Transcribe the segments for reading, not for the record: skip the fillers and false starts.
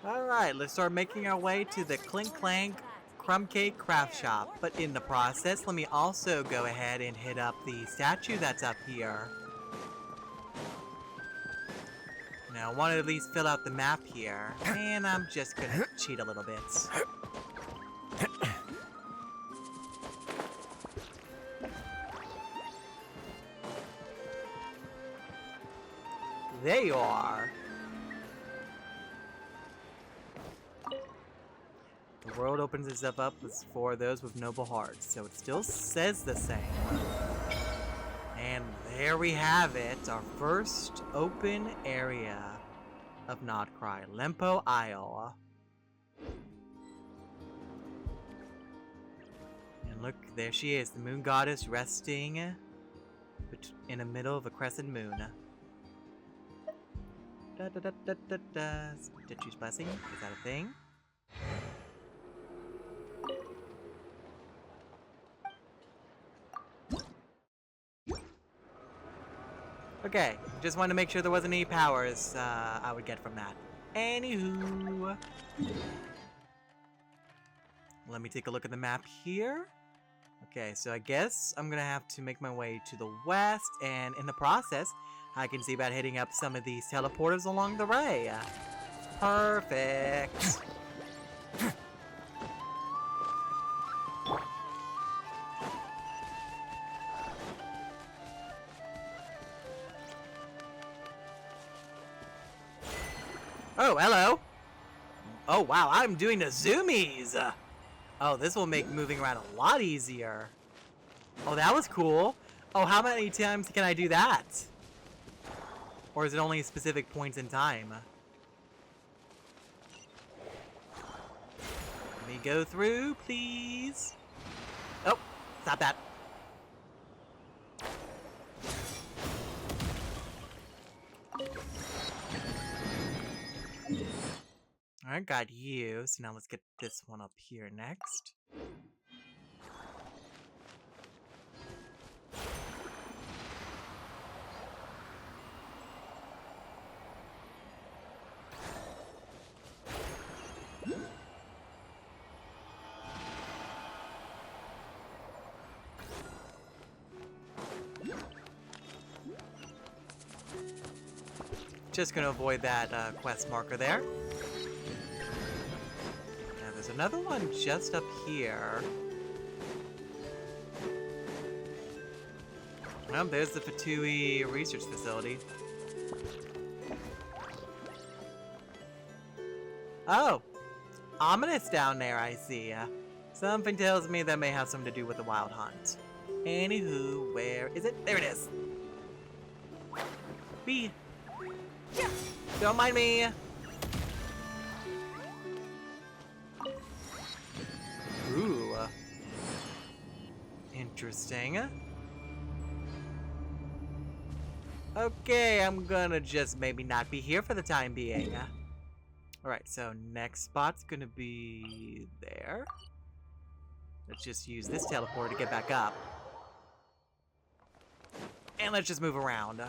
Alright, let's start making our way to the Clink Clank Crumb Cake Craft Shop. But in the process, let me also go ahead and hit up the statue that's up here. Now, I want to at least fill out the map here. And I'm just gonna cheat a little bit. There you are. The world opens itself up for those with noble hearts, so it still says the same. And there we have it, our first open area of Notcry, Lempo Isle. And look, there she is, the moon goddess resting in the middle of a crescent moon. Statue's blessing, is that a thing? Okay, just wanted to make sure there wasn't any powers I would get from that. Anywho. Let me take a look at the map here. Okay, so I guess I'm gonna have to make my way to the west, and in the process, I can see about hitting up some of these teleporters along the way. Perfect. Oh, hello. Oh, wow, I'm doing the zoomies. Oh, this will make moving around a lot easier. Oh, that was cool. Oh, how many times can I do that? Or is it only specific points in time? Let me go through, please. Oh, stop that. Alright, got you. So now let's get this one up here next. Just gonna avoid that quest marker there. Now there's another one just up here. Oh, there's the Fatui Research Facility. Oh! Ominous down there, I see. Something tells me that may have something to do with the Wild Hunt. Anywho, where is it? There it is! B! Don't mind me! Ooh. Interesting. Okay, I'm gonna just maybe not be here for the time being. Alright, so next spot's gonna be there. Let's just use this teleporter to get back up. And let's just move around.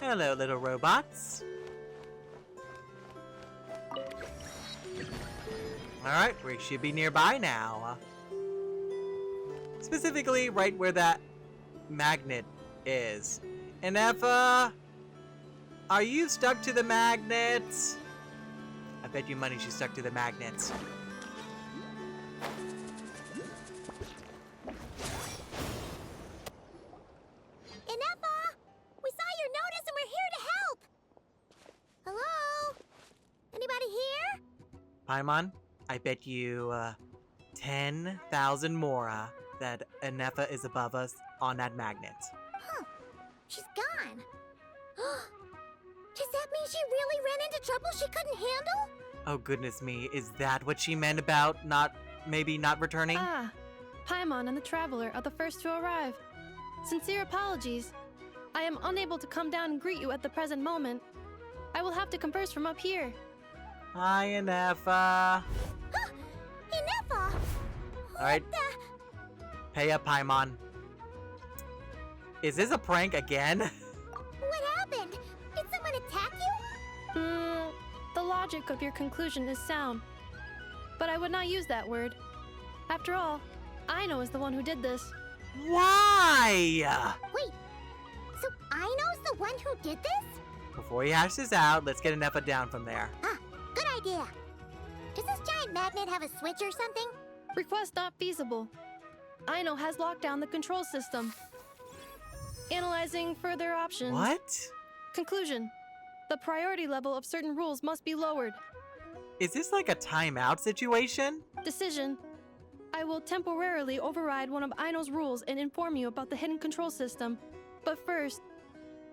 Hello, little robots. Alright, we should be nearby now. Specifically, right where that magnet is. And Effa, are you stuck to the magnet? I bet you money she's stuck to the magnet. Paimon, I bet you 10,000 more that Anefa is above us on that magnet. Huh. She's gone. Does that mean she really ran into trouble she couldn't handle? Oh goodness me, is that what she meant about maybe not returning? Ah, Paimon and the Traveler are the first to arrive. Sincere apologies. I am unable to come down and greet you at the present moment. I will have to converse from up here. Hi, Inefa. Inefa! Alright. Pay up, Paimon. Is this a prank again? What happened? Did someone attack you? The logic of your conclusion is sound. But I would not use that word. After all, Aino is the one who did this. Why? Wait, so Aino's the one who did this? Before he hashes out, let's get Inefa down from there. Ah, good idea. Does this giant magnet have a switch or something? Request not feasible. Aino has locked down the control system. Analyzing further options. What? Conclusion. The priority level of certain rules must be lowered. Is this like a timeout situation? Decision. I will temporarily override one of Aino's rules and inform you about the hidden control system. But first,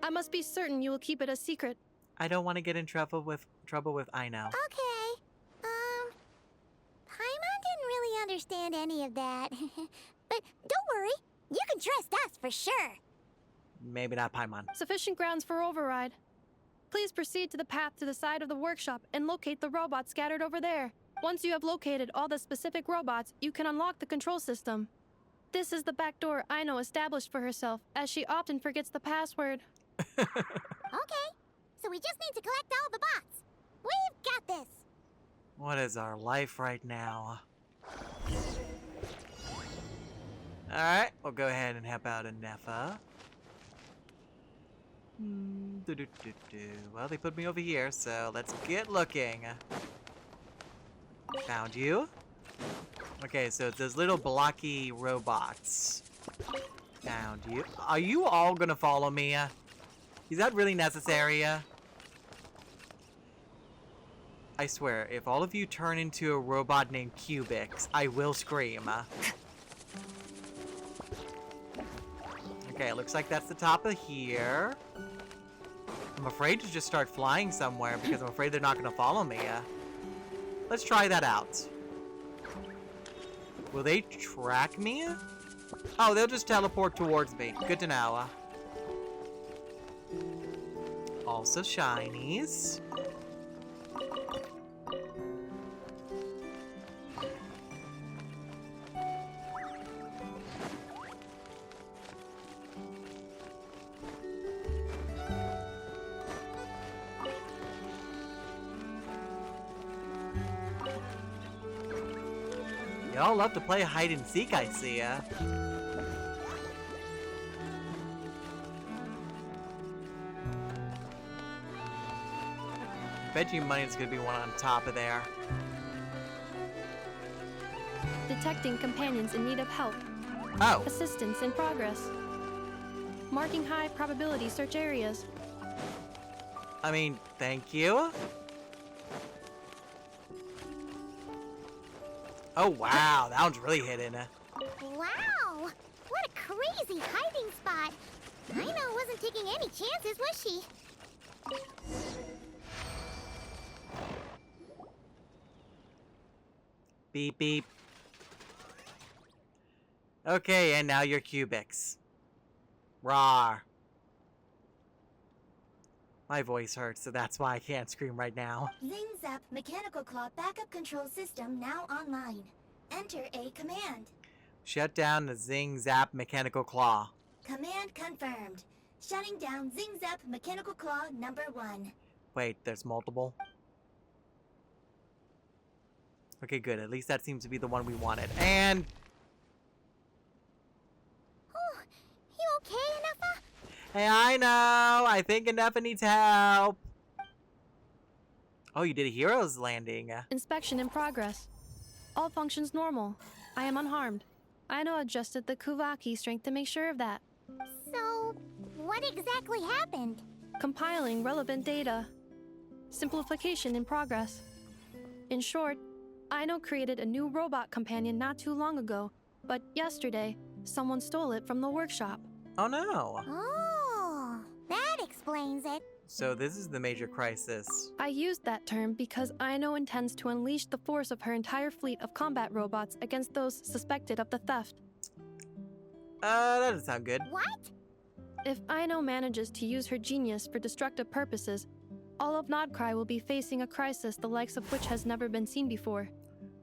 I must be certain you will keep it a secret. I don't want to get in trouble with Aino. Okay. Paimon didn't really understand any of that. But don't worry, you can trust us for sure. Maybe not Paimon. Sufficient grounds for override. Please proceed to the path to the side of the workshop and locate the robots scattered over there. Once you have located all the specific robots, you can unlock the control system. This is the back door Aino established for herself, as she often forgets the password. Okay, so we just need to collect all the bots. We've got this. What is our life right now? Alright, we'll go ahead and help out Inefa. Well, they put me over here, so let's get looking. Found you. Okay, so it's those little blocky robots. Found you. Are you all gonna follow me? Is that really necessary? I swear, if all of you turn into a robot named Cubics, I will scream. Okay, looks like that's the top of here. I'm afraid to just start flying somewhere because I'm afraid they're not gonna follow me. Let's try that out. Will they track me? Oh, they'll just teleport towards me. Good to know. Also shinies. Y'all love to play hide and seek, I see ya. Bet you money's gonna be one on top of there. Detecting companions in need of help. Oh, Assistance in progress. Marking high probability search areas. I mean, thank you. Oh wow, that one's really hidden. Wow! What a crazy hiding spot! Aino wasn't taking any chances, was she? Beep beep. Okay, and now you're Cubics. Rawr. My voice hurts, so that's why I can't scream right now. Zing Zap Mechanical Claw Backup Control System now online. Enter a command. Shut down the Zing Zap Mechanical Claw. Command confirmed. Shutting down Zing Zap Mechanical Claw number 1. Wait, there's multiple? Okay, good. At least that seems to be the one we wanted. And... Oh, you okay, Inefa? hey, I know! I think Inefa needs help! Oh, you did a hero's landing. Inspection in progress. All functions normal. I am unharmed. Aino adjusted the Kuvaki strength to make sure of that. So, what exactly happened? Compiling relevant data. Simplification in progress. In short, Aino created a new robot companion not too long ago, but yesterday, someone stole it from the workshop. Oh no! Oh, that explains it. So this is the major crisis. I used that term because Aino intends to unleash the force of her entire fleet of combat robots against those suspected of the theft. That doesn't sound good. What? If Aino manages to use her genius for destructive purposes, all of Nodcry will be facing a crisis the likes of which has never been seen before.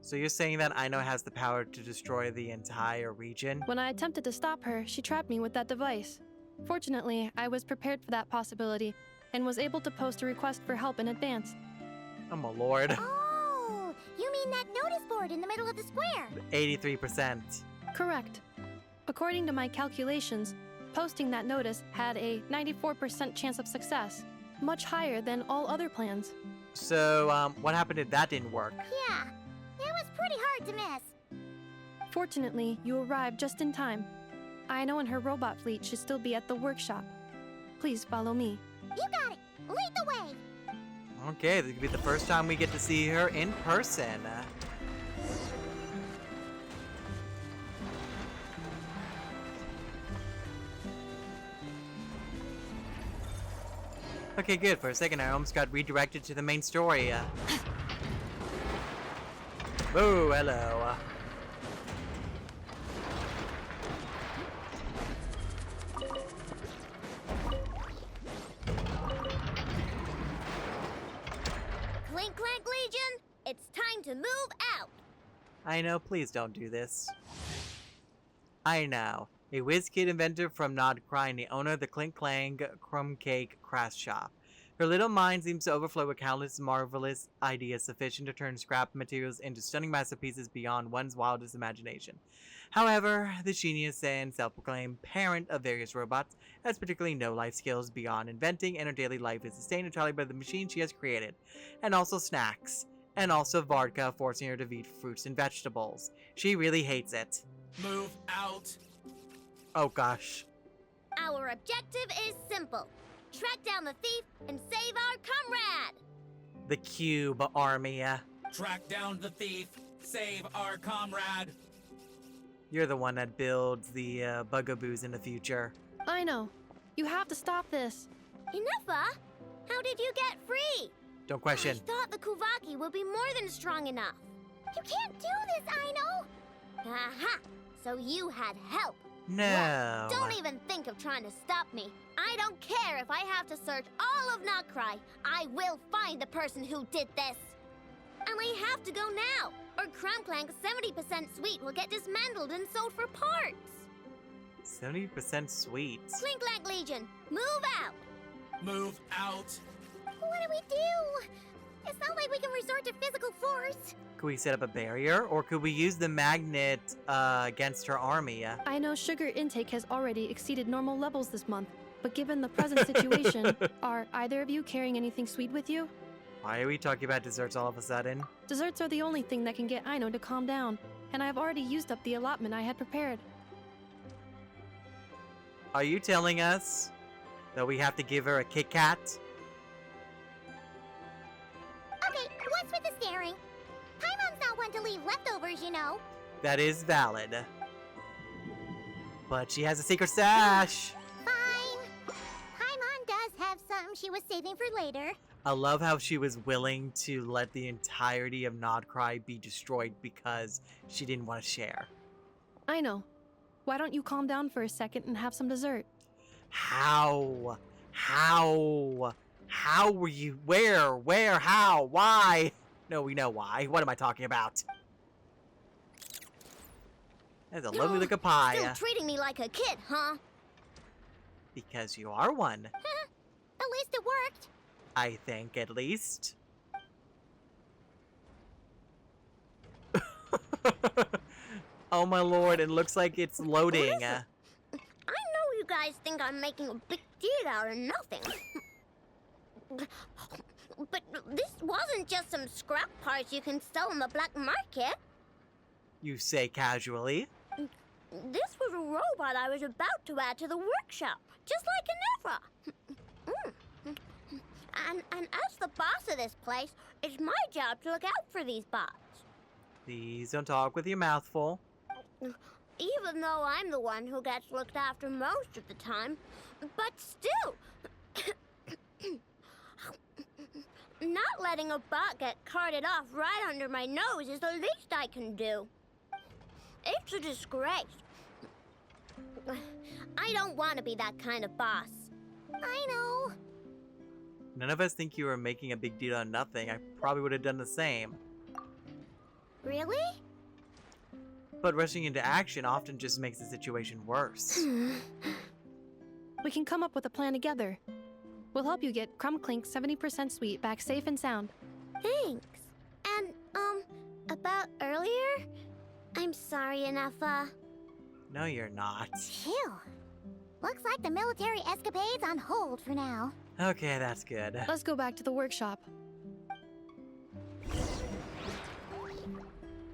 So you're saying that Aino has the power to destroy the entire region? When I attempted to stop her, she trapped me with that device. Fortunately, I was prepared for that possibility and was able to post a request for help in advance. Oh my lord. Oh, you mean that notice board in the middle of the square? 83%. Correct. According to my calculations, posting that notice had a 94% chance of success, much higher than all other plans. So, what happened if that didn't work? Yeah, it was pretty hard to miss. Fortunately, you arrived just in time. Aino and her robot fleet should still be at the workshop. Please follow me. You got it. Lead the way. Okay, this could be the first time we get to see her in person. Okay, good. For a second, I almost got redirected to the main story. Oh, hello. Clink, Clank Legion, it's time to move out. I know, please don't do this. I know. A whiz kid inventor from Nodcry and the owner of the Clink Clank Crumb Cake Craft Shop. Her little mind seems to overflow with countless marvelous ideas sufficient to turn scrap materials into stunning masterpieces beyond one's wildest imagination. However, the genius and self-proclaimed parent of various robots has particularly no life skills beyond inventing, and her daily life is sustained entirely by the machine she has created, and also snacks, and also vodka forcing her to eat fruits and vegetables. She really hates it. Move out. Oh gosh. Our objective is simple. Track down the thief and save our comrade. The Cube Army. Track down the thief. Save our comrade. You're the one that builds the bugaboos in the future. Aino, you have to stop this. Enough, How did you get free? Don't question. I thought the Kuvaki would be more than strong enough. You can't do this, Aino. Aha! So you had help. No. Well, don't even think of trying to stop me. I don't care if I have to search all of Nodcry. I will find the person who did this. And I have to go now, or Clank 70% sweet will get dismantled and sold for parts. 70% sweet. Clink Clank Legion, move out. Move out. What do we do? It's not like we can resort to physical force. Could we set up a barrier, or could we use the magnet against her army? Aino's sugar intake has already exceeded normal levels this month, but given the present situation, are either of you carrying anything sweet with you? Why are we talking about desserts all of a sudden? Desserts are the only thing that can get Aino to calm down, and I have already used up the allotment I had prepared. Are you telling us that we have to give her a Kit Kat? Okay, what's with the staring? Paimon's not one to leave leftovers, you know. That is valid. But she has a secret stash. Fine. Paimon does have something she was saving for later. I love how she was willing to let the entirety of Nodcry be destroyed because she didn't want to share. Aino, why don't you calm down for a second and have some dessert? How? How were you? Where? How? Why? No, we know why. What am I talking about? That's a lovely looking pie. Still treating me like a kid, huh? Because you are one. At least it worked. I think, at least. Oh my lord, it looks like it's loading. I know you guys think I'm making a big deal out of nothing. But this wasn't just some scrap parts you can sell on the black market. You say casually. This was a robot I was about to add to the workshop, just like an Ephra. And as the boss of this place, it's my job to look out for these bots. Please don't talk with your mouth full. Even though I'm the one who gets looked after most of the time. But still, not letting a bot get carted off right under my nose is the least I can do. It's a disgrace. I don't want to be that kind of boss. I know. None of us think you were making a big deal on nothing. I probably would have done the same. Really? But rushing into action often just makes the situation worse. We can come up with a plan together. We'll help you get Clink 70% sweet back safe and sound. Thanks. And, about earlier? I'm sorry, Anafa. No, you're not. Phew. Looks like the military escapade's on hold for now. Okay, that's good. Let's go back to the workshop.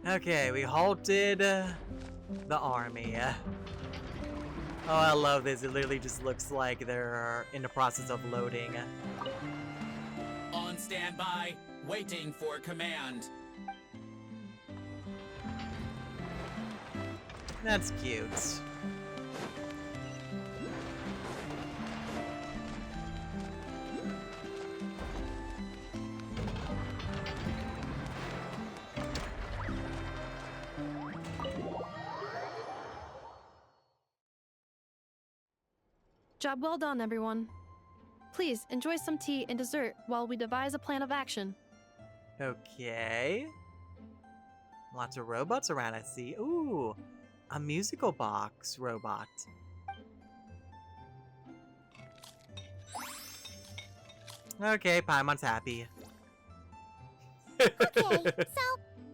Okay, we halted the army. Oh, I love this. It literally just looks like they're in the process of loading. On standby, waiting for command. That's cute. Job well done, everyone. Please enjoy some tea and dessert while we devise a plan of action. Okay. Lots of robots around, I see. Ooh, a musical box robot. Okay, Paimon's happy. Okay, so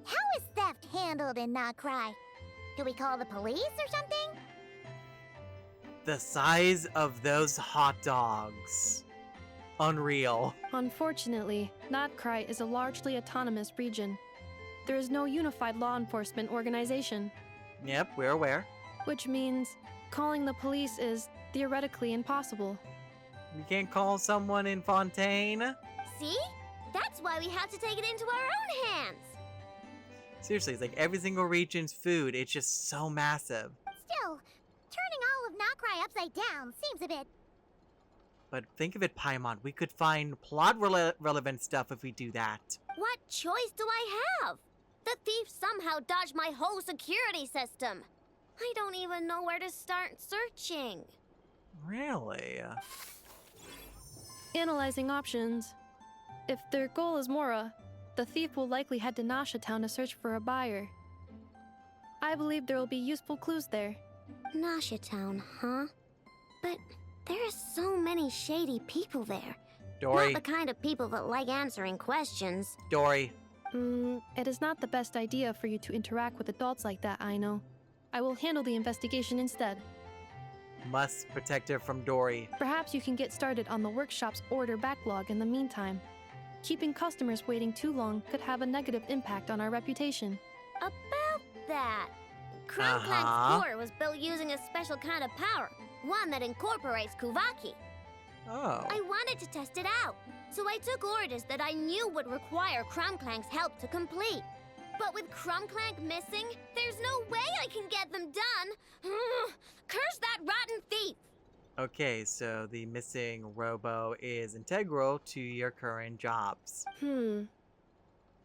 how is theft handled in Nocry? Do we call the police or something? The size of those hot dogs. Unreal. Unfortunately, Notcry is a largely autonomous region. There is no unified law enforcement organization, Yep, we're aware. which means calling the police is theoretically impossible. We can't call someone in Fontaine. See? That's why we have to take it into our own hands. Seriously, it's like every single region's food. It's just so massive. Still, turning all of Nocry upside down seems a bit... But think of it, Paimon. We could find plot relevant stuff if we do that. What choice do I have? The thief somehow dodged my whole security system. I don't even know where to start searching. Really? Analyzing options. If their goal is Mora, the thief will likely head to Nasha Town to search for a buyer. I believe there will be useful clues there. Nasha Town, huh? But there are so many shady people there. Dory. Not the kind of people that like answering questions. Dory. It is not the best idea for you to interact with adults like that, I know. I will handle the investigation instead. Must protect her from Dory. Perhaps you can get started on the workshop's order backlog in the meantime. Keeping customers waiting too long could have a negative impact on our reputation. About that, Uh-huh. Clank's core was built using a special kind of power, one that incorporates Kuvaki. Oh. I wanted to test it out, so I took orders that I knew would require Clank's help to complete. But with Clank missing, there's no way I can get them done. Curse that rotten thief! Okay, so the missing robo is integral to your current jobs.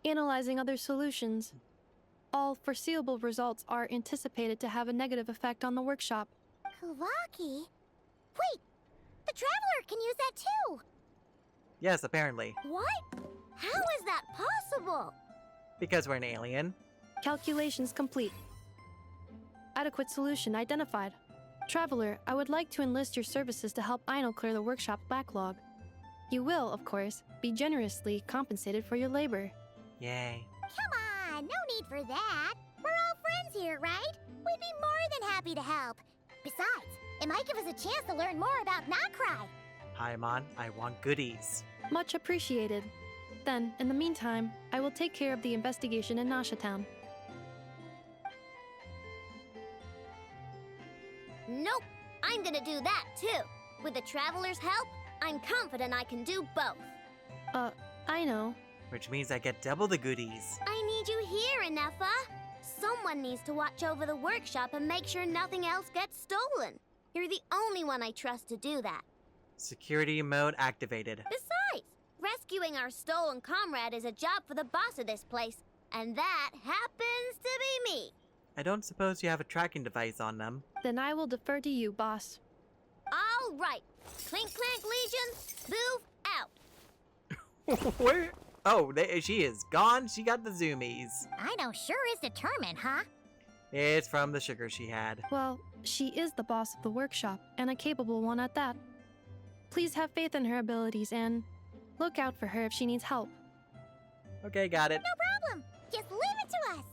Analyzing other solutions. All foreseeable results are anticipated to have a negative effect on the workshop. Kuvaki? Wait! The Traveler can use that too! Yes, apparently. What? How is that possible? Because we're an alien. Calculations complete. Adequate solution identified. Traveler, I would like to enlist your services to help Aino clear the workshop backlog. You will, of course, be generously compensated for your labor. Yay. Come on, no need for that. We're all friends here, right? We'd be more than happy to help. Besides, it might give us a chance to learn more about Nocry. Paimon, I want goodies. Much appreciated. Then, in the meantime, I will take care of the investigation in Nasha Town. Nope, I'm gonna do that too. With the Traveler's help, I'm confident I can do both. I know. Which means I get double the goodies. I need you here, Inefa. Someone needs to watch over the workshop and make sure nothing else gets stolen. You're the only one I trust to do that. Security mode activated. Besides, rescuing our stolen comrade is a job for the boss of this place, and that happens to be me. I don't suppose you have a tracking device on them. Then I will defer to you, boss. All right. Clink Clank Legion, move out. Where? Oh, she is gone. She got the zoomies. I know sure is determined, huh? It's from the sugar she had. Well, she is the boss of the workshop, and a capable one at that. Please have faith in her abilities and look out for her if she needs help. Okay, got it. No problem. Just leave it to us.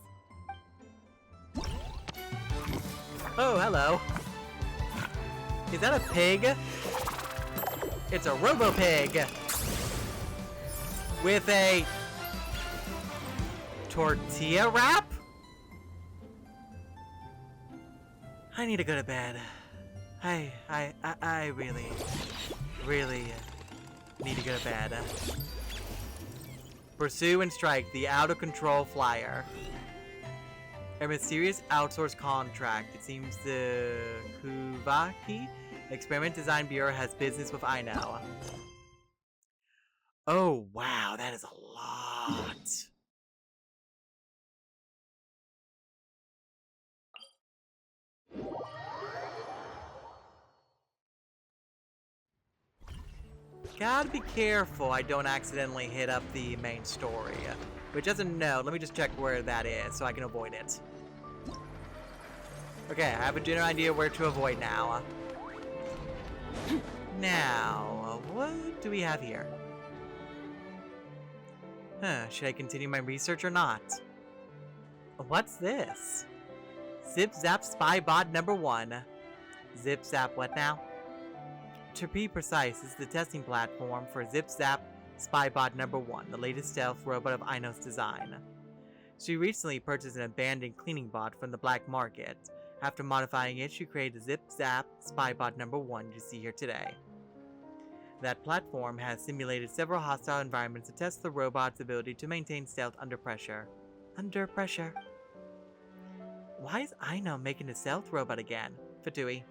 Oh, hello. Is that a pig? It's a robo-pig. With a tortilla wrap? I need to go to bed. I really need to go to bed. Pursue and strike the out-of-control flyer. A mysterious outsourced contract. It seems the Kuvaki Experiment Design Bureau has business with Aino. Oh, wow, that is a lot. Gotta be careful I don't accidentally hit up the main story. Which doesn't know. Let me just check where that is so I can avoid it. Okay, I have a general idea where to avoid now. Now, what do we have here? Should I continue my research or not? What's this? Zip Zap Spy Bot number 1. Zip Zap what now? To be precise, this is the testing platform for Zip Zap Spy Bot number 1, the latest stealth robot of Aino's design. She recently purchased an abandoned cleaning bot from the black market. After modifying it, she created the Zip Zap Spy Bot number 1 you see here today. That platform has simulated several hostile environments to test the robot's ability to maintain stealth under pressure. Under pressure. Why is Aino making a stealth robot again? Fatui.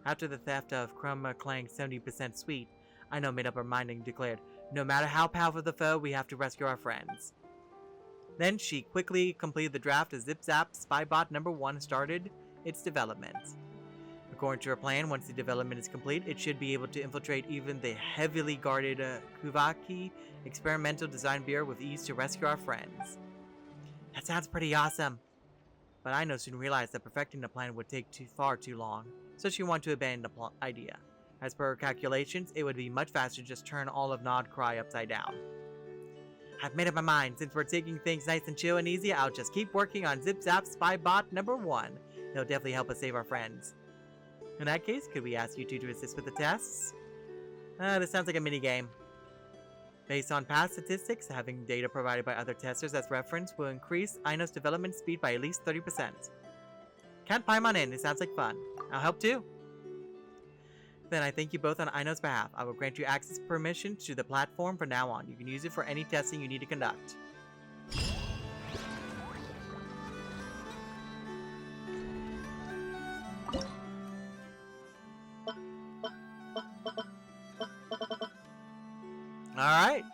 After the theft of Clank's 70% suite, Aino made up her mind and declared, no matter how powerful the foe, we have to rescue our friends. Then she quickly completed the draft of Zip Zap Spybot number 1 and started its development. According to her plan, once the development is complete, it should be able to infiltrate even the heavily guarded Kuvaki Experimental Design Bureau with ease to rescue our friends. That sounds pretty awesome. But Aino soon realized that perfecting the plan would take far too long, so she wanted to abandon the idea. As per her calculations, it would be much faster to just turn all of Nodcry upside down. I've made up my mind. Since we're taking things nice and chill and easy, I'll just keep working on Zip Zap Spybot number 1. It'll definitely help us save our friends. In that case, could we ask you two to assist with the tests? This sounds like a mini-game. Based on past statistics, having data provided by other testers as reference will increase Aino's development speed by at least 30%. Can't Paimon in, it sounds like fun. I'll help too. Then I thank you both on Aino's behalf. I will grant you access permission to the platform from now on. You can use it for any testing you need to conduct. Alright,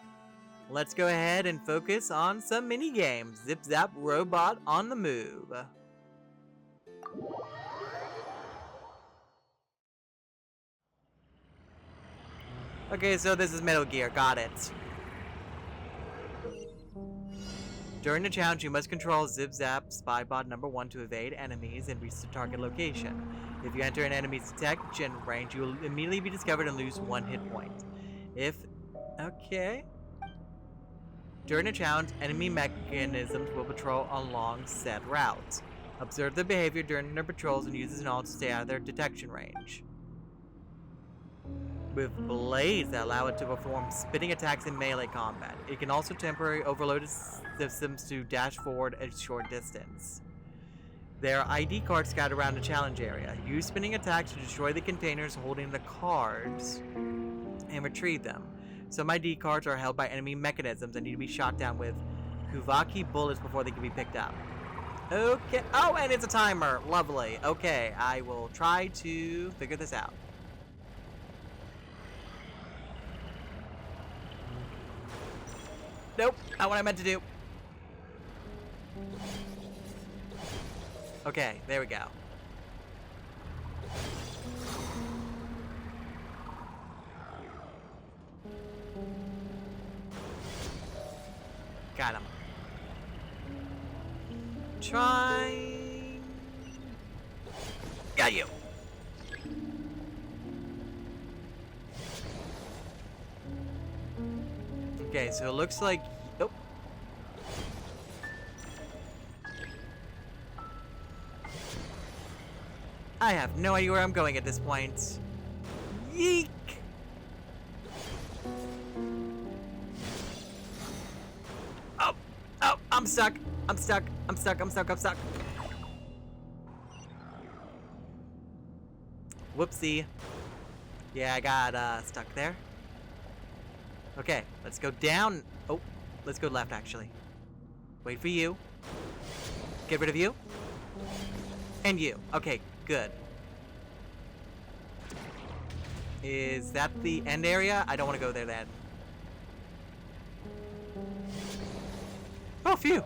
let's go ahead and focus on some mini games. Zip Zap Robot on the Move. Okay, so this is Metal Gear, got it. During the challenge, you must control Zip Zap Spybot number 1 to evade enemies and reach the target location. If you enter an enemy's detection range, you will immediately be discovered and lose 1 hit point. Okay. During the challenge, enemy mechanisms will patrol along said routes. Observe their behavior during their patrols and use this knowledge to stay out of their detection range. With blades that allow it to perform spinning attacks in melee combat. It can also temporarily overload its systems to dash forward a short distance. There are ID cards scattered around the challenge area. Use spinning attacks to destroy the containers holding the cards and retrieve them. Some ID cards are held by enemy mechanisms and need to be shot down with Kuvaki bullets before they can be picked up. Okay. Oh, and it's a timer. Lovely. Okay, I will try to figure this out. Nope, not what I meant to do. Okay, there we go. Got him. Try. Got you. Okay, so it looks like. Oh. I have no idea where I'm going at this point. Yeek! Oh! Oh! I'm stuck! I'm stuck! I'm stuck! I'm stuck! I'm stuck! Whoopsie. Yeah, I got stuck there. Okay, let's go down. Oh, let's go left, actually. Wait for you. Get rid of you. And you. Okay, good. Is that the end area? I don't want to go there then. Oh, phew.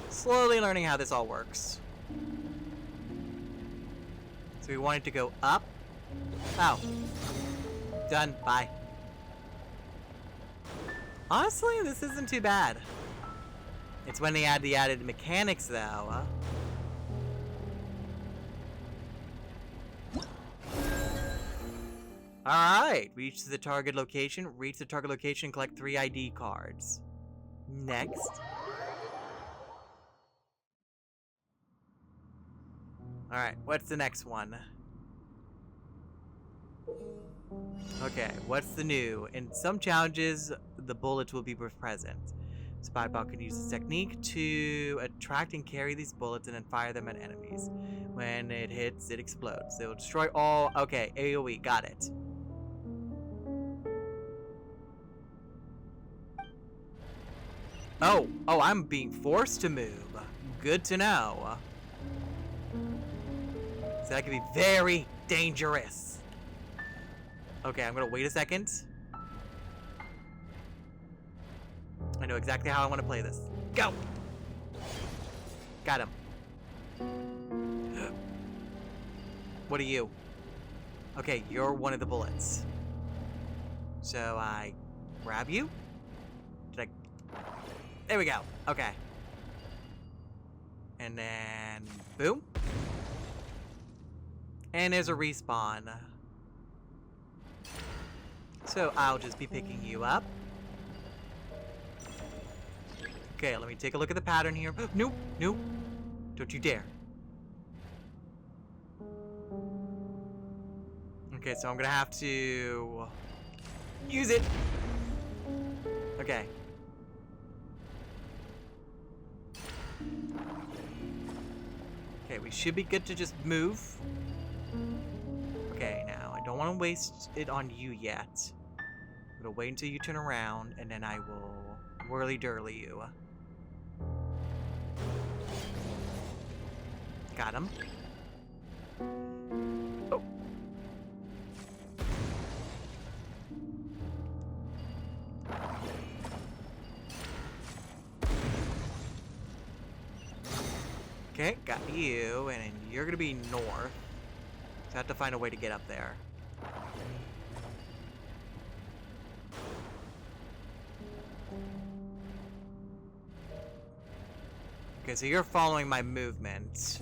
Slowly learning how this all works. So we wanted to go up. Oh. Done. Bye. Honestly, this isn't too bad. It's when they add the added mechanics, though. Alright. Reach the target location. Reach the target location and collect 3 ID cards. Next. Alright, what's the next one? Okay, what's the new? In some challenges, the bullets will be present. Spybot can use this technique to attract and carry these bullets and then fire them at enemies. When it hits, it explodes. They will destroy all... Okay, AoE, got it. Oh, I'm being forced to move. Good to know. So that could be very dangerous. Okay, I'm gonna wait a second. I know exactly how I want to play this. Go! Got him. What are you? Okay, you're one of the bullets. So I grab you? Did I? There we go. Okay. And then boom. And there's a respawn. So I'll just be picking you up. Okay, let me take a look at the pattern here. Nope, nope. Don't you dare. Okay, so I'm gonna have to use it. Okay. Okay, we should be good to just move. Okay, now, I don't want to waste it on you yet. I'm gonna wait until you turn around, and then I will whirly-durly you. Got him. Oh. Okay, got you, and you're gonna be north. So I have to find a way to get up there. Okay, so you're following my movement.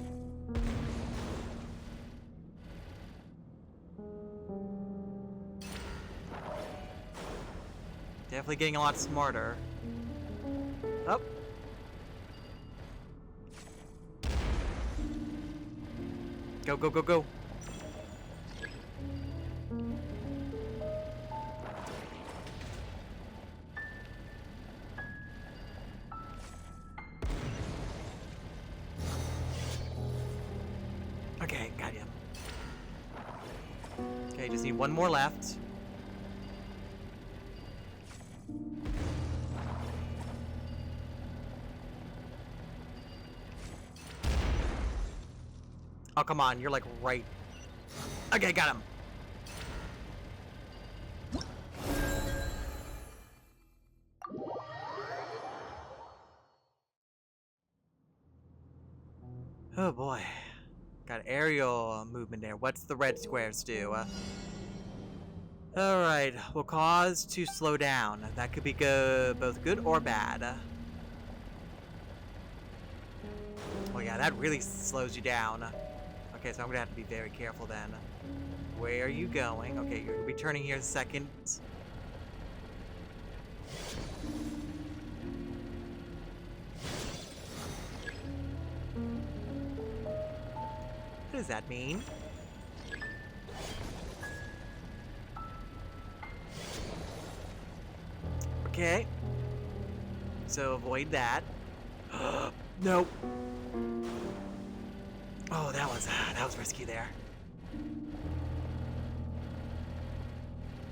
Definitely getting a lot smarter. Oh. Go, go, go, go. Okay, got him. Okay, just need one more left. Oh, come on, you're like right. Okay, got him. Oh boy. Got aerial movement there. What's the red squares do? Alright, will cause to slow down. That could be both good or bad. Oh yeah, that really slows you down. Okay, so I'm gonna have to be very careful then. Where are you going? Okay, you're gonna be turning here in a second. What does that mean? Okay. So avoid that. Nope. Oh, that was risky there.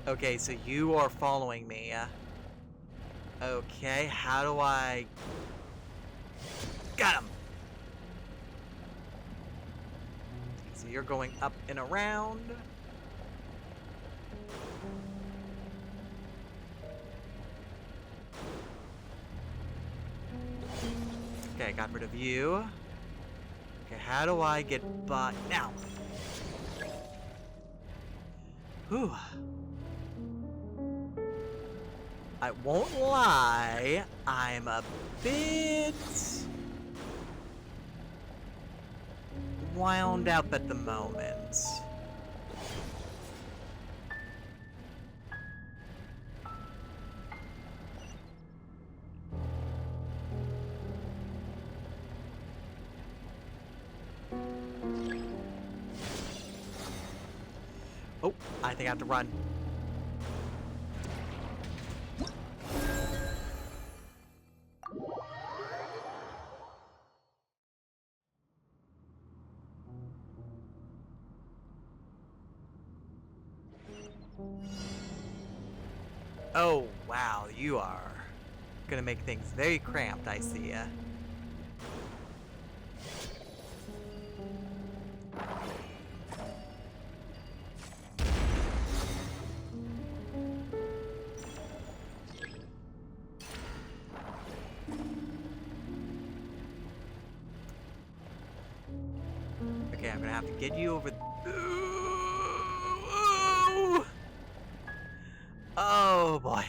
Okay, so you are following me. Okay, how do I... Got him! So you're going up and around. Okay, got rid of you. Okay, how do I get by now? Whew. I won't lie, I'm a bit wound up at the moment. Oh, I think I have to run. Oh, wow, you are gonna make things very cramped, I see ya. Okay, I'm gonna have to get you over. Ooh. Oh boy.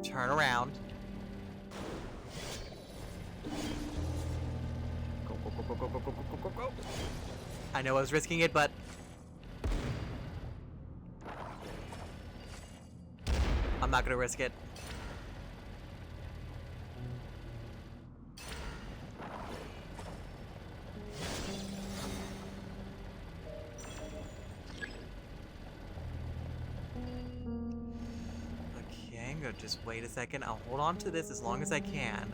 Turn around. Go, go, go, go, go, go, go, go, go, go. I know I was risking it, but I'm not gonna risk it. Okay, I'm gonna just wait a second. I'll hold on to this as long as I can.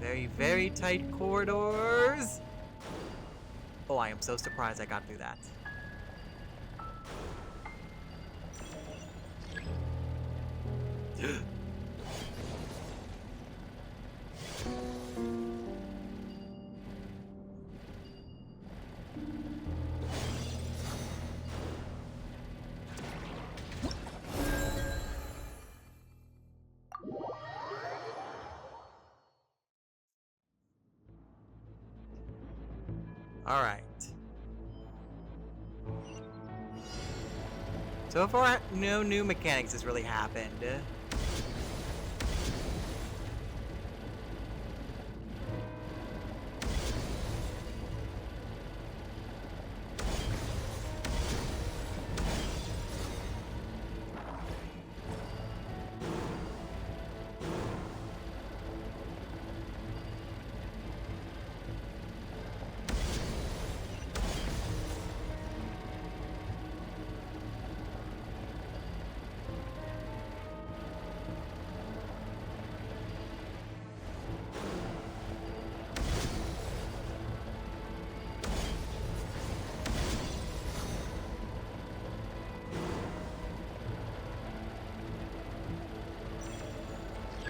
Very, very tight corridors. Oh, I am so surprised I got through that. All right. So far, no new mechanics has really happened.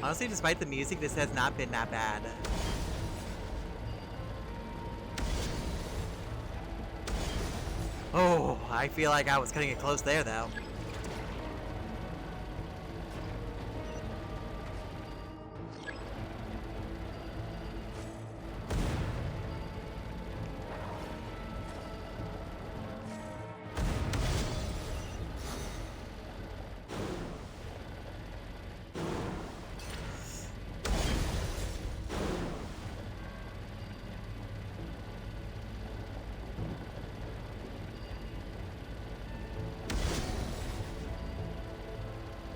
Honestly, despite the music, this has not been that bad. Oh, I feel like I was cutting it close there, though.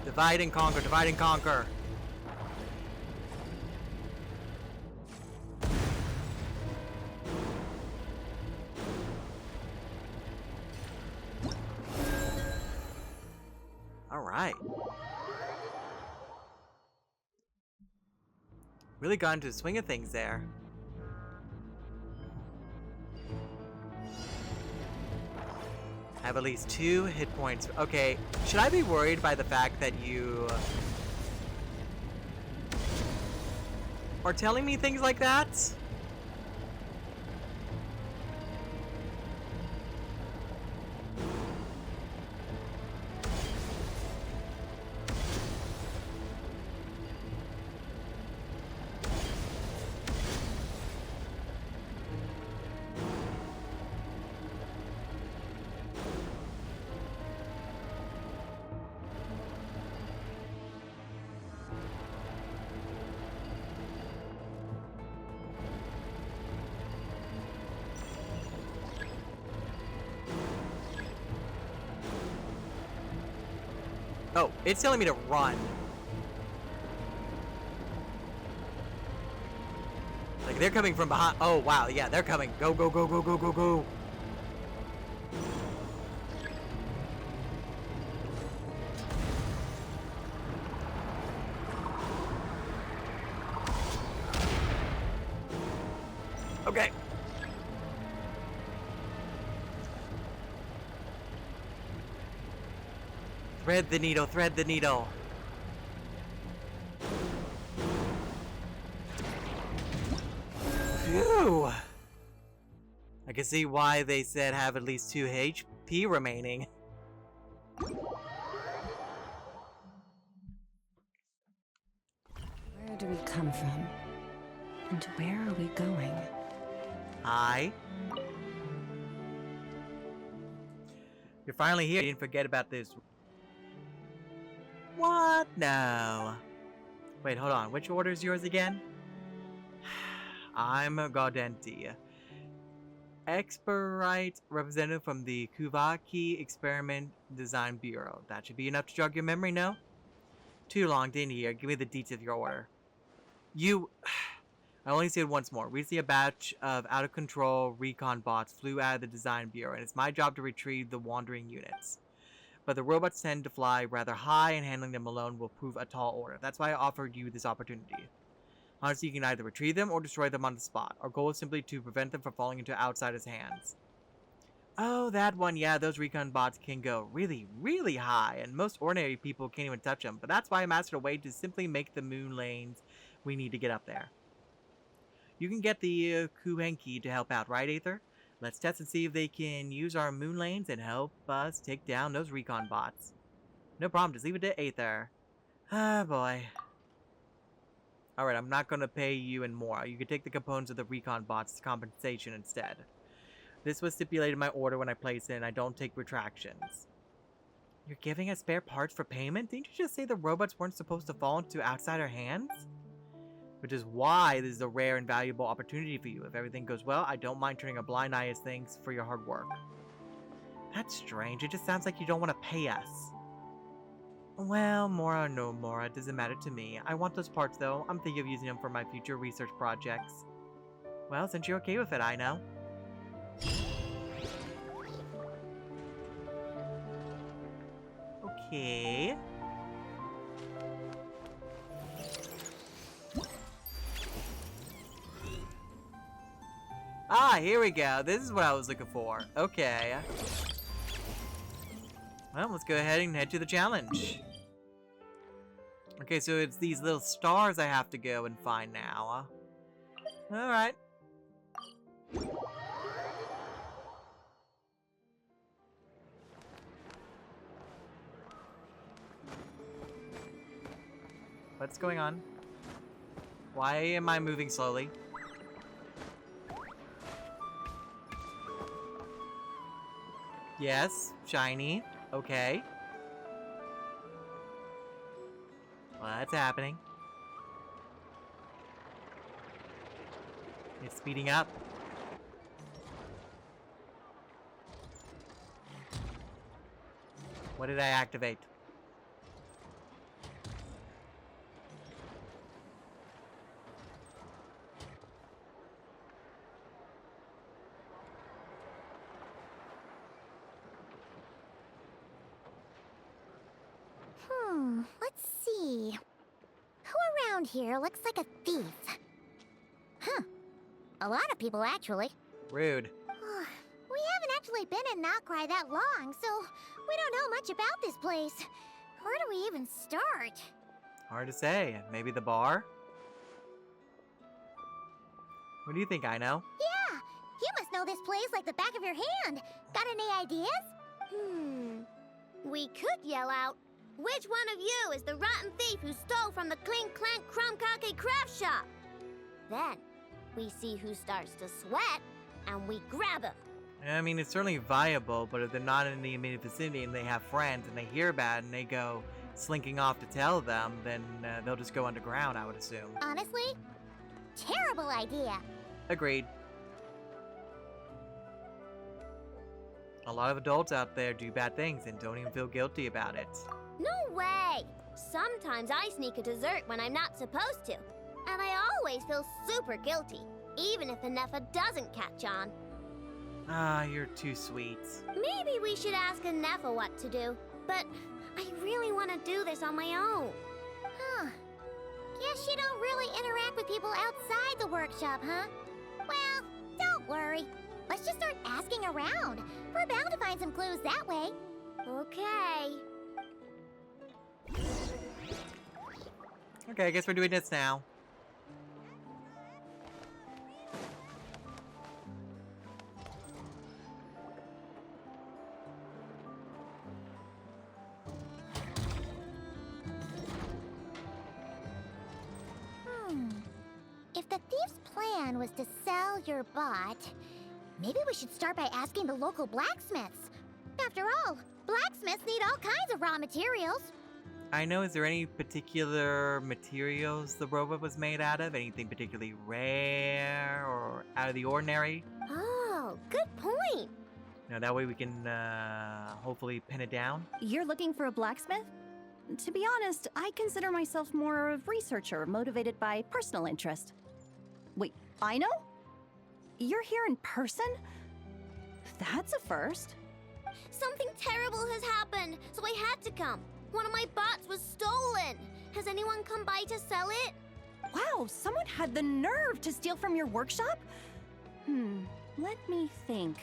Divide and conquer, divide and conquer. All right. Really got into the swing of things there. Have at least 2 hit points. Okay, should I be worried by the fact that you are telling me things like that? Oh, it's telling me to run. Like, they're coming from behind. Oh, wow. Yeah, they're coming. Go, go, go, go, go, go, go. Okay. Thread the needle, thread the needle. Phew. I can see why they said have at least 2 HP remaining. Where do we come from? And where are we going? Hi. You're finally here. You didn't forget about this. What? No. Wait, hold on. Which order is yours again? I'm Gaudenti, expert representative from the Kuvaki Experiment Design Bureau. That should be enough to jog your memory, no? Too long, didn't you? Give me the deets of your order. You... I only say it once more. Recently, a batch of out-of-control recon bots flew out of the Design Bureau, and it's my job to retrieve the wandering units. But the robots tend to fly rather high, and handling them alone will prove a tall order. That's why I offered you this opportunity. Honestly, you can either retrieve them or destroy them on the spot. Our goal is simply to prevent them from falling into outsiders' hands. Oh, that one, yeah, those recon bots can go really, really high, and most ordinary people can't even touch them. But that's why I mastered a way to simply make the moon lanes we need to get up there. You can get the Kuhenki to help out, right, Aether? Let's test and see if they can use our moon lanes and help us take down those recon bots. No problem, just leave it to Aether. Ah, boy. Alright, I'm not gonna pay you and more. You can take the components of the recon bots as compensation instead. This was stipulated in my order when I placed it, and I don't take retractions. You're giving us spare parts for payment? Didn't you just say the robots weren't supposed to fall into outsider hands? Which is why this is a rare and valuable opportunity for you. If everything goes well, I don't mind turning a blind eye as thanks for your hard work. That's strange. It just sounds like you don't want to pay us. Well, Mora or no Mora, it doesn't matter to me. I want those parts, though. I'm thinking of using them for my future research projects. Well, since you're okay with it, I know. Okay. Ah, here we go. This is what I was looking for. Okay. Well, let's go ahead and head to the challenge. Okay, Okay, so it's these little stars I have to go and find now. Alright. What's going on? Why am I moving slowly? Yes, shiny. Okay. Well, that's happening. It's speeding up. What did I activate? Let's see. Who around here looks like a thief? Huh. A lot of people, actually. Rude. We haven't actually been in Nocry that long, so we don't know much about this place. Where do we even start? Hard to say. Maybe the bar? What do you think, I know? Yeah, you must know this place like the back of your hand. Got any ideas? We could yell out, which one of you is the rotten thief who stole from the Clink, Clank, chracters craft shop? Then, we see who starts to sweat, and we grab him. I mean, it's certainly viable, but if they're not in the immediate vicinity and they have friends and they hear about it and they go slinking off to tell them, then they'll just go underground, I would assume. Honestly, terrible idea. Agreed. A lot of adults out there do bad things and don't even feel guilty about it. No way! Sometimes I sneak a dessert when I'm not supposed to. And I always feel super guilty, even if the Neffa doesn't catch on. Ah, you're too sweet. Maybe we should ask a Neffa what to do, but I really want to do this on my own. Huh. Guess you don't really interact with people outside the workshop, huh? Well, don't worry. Let's just start asking around. We're bound to find some clues that way. Okay. Okay, I guess we're doing this now. If the thief's plan was to sell your bot, maybe we should start by asking the local blacksmiths. After all, blacksmiths need all kinds of raw materials. I know, is there any particular materials the robot was made out of? Anything particularly rare or out of the ordinary? Oh, good point. You know, that way we can hopefully pin it down. You're looking for a blacksmith? To be honest, I consider myself more of a researcher motivated by personal interest. Wait, I know? You're here in person? That's a first. Something terrible has happened, so I had to come. One of my bots was stolen. Has anyone come by to sell it? Wow, someone had the nerve to steal from your workshop? Let me think.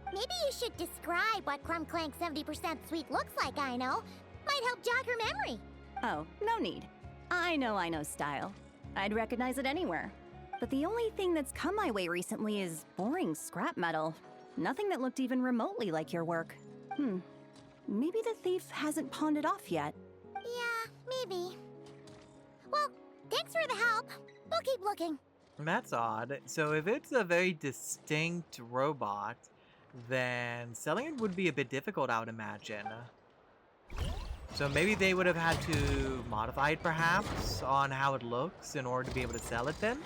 Maybe you should describe what Clank 70% sweet looks like, I know. Might help jog your memory. Oh, no need. I know style. I'd recognize it anywhere. But the only thing that's come my way recently is boring scrap metal. Nothing that looked even remotely like your work. Maybe the thief hasn't pawned it off yet. Yeah, maybe. Well, thanks for the help. We'll keep looking. That's odd. So if it's a very distinct robot, then selling it would be a bit difficult, I would imagine. So maybe they would have had to modify it, perhaps, on how it looks in order to be able to sell it then?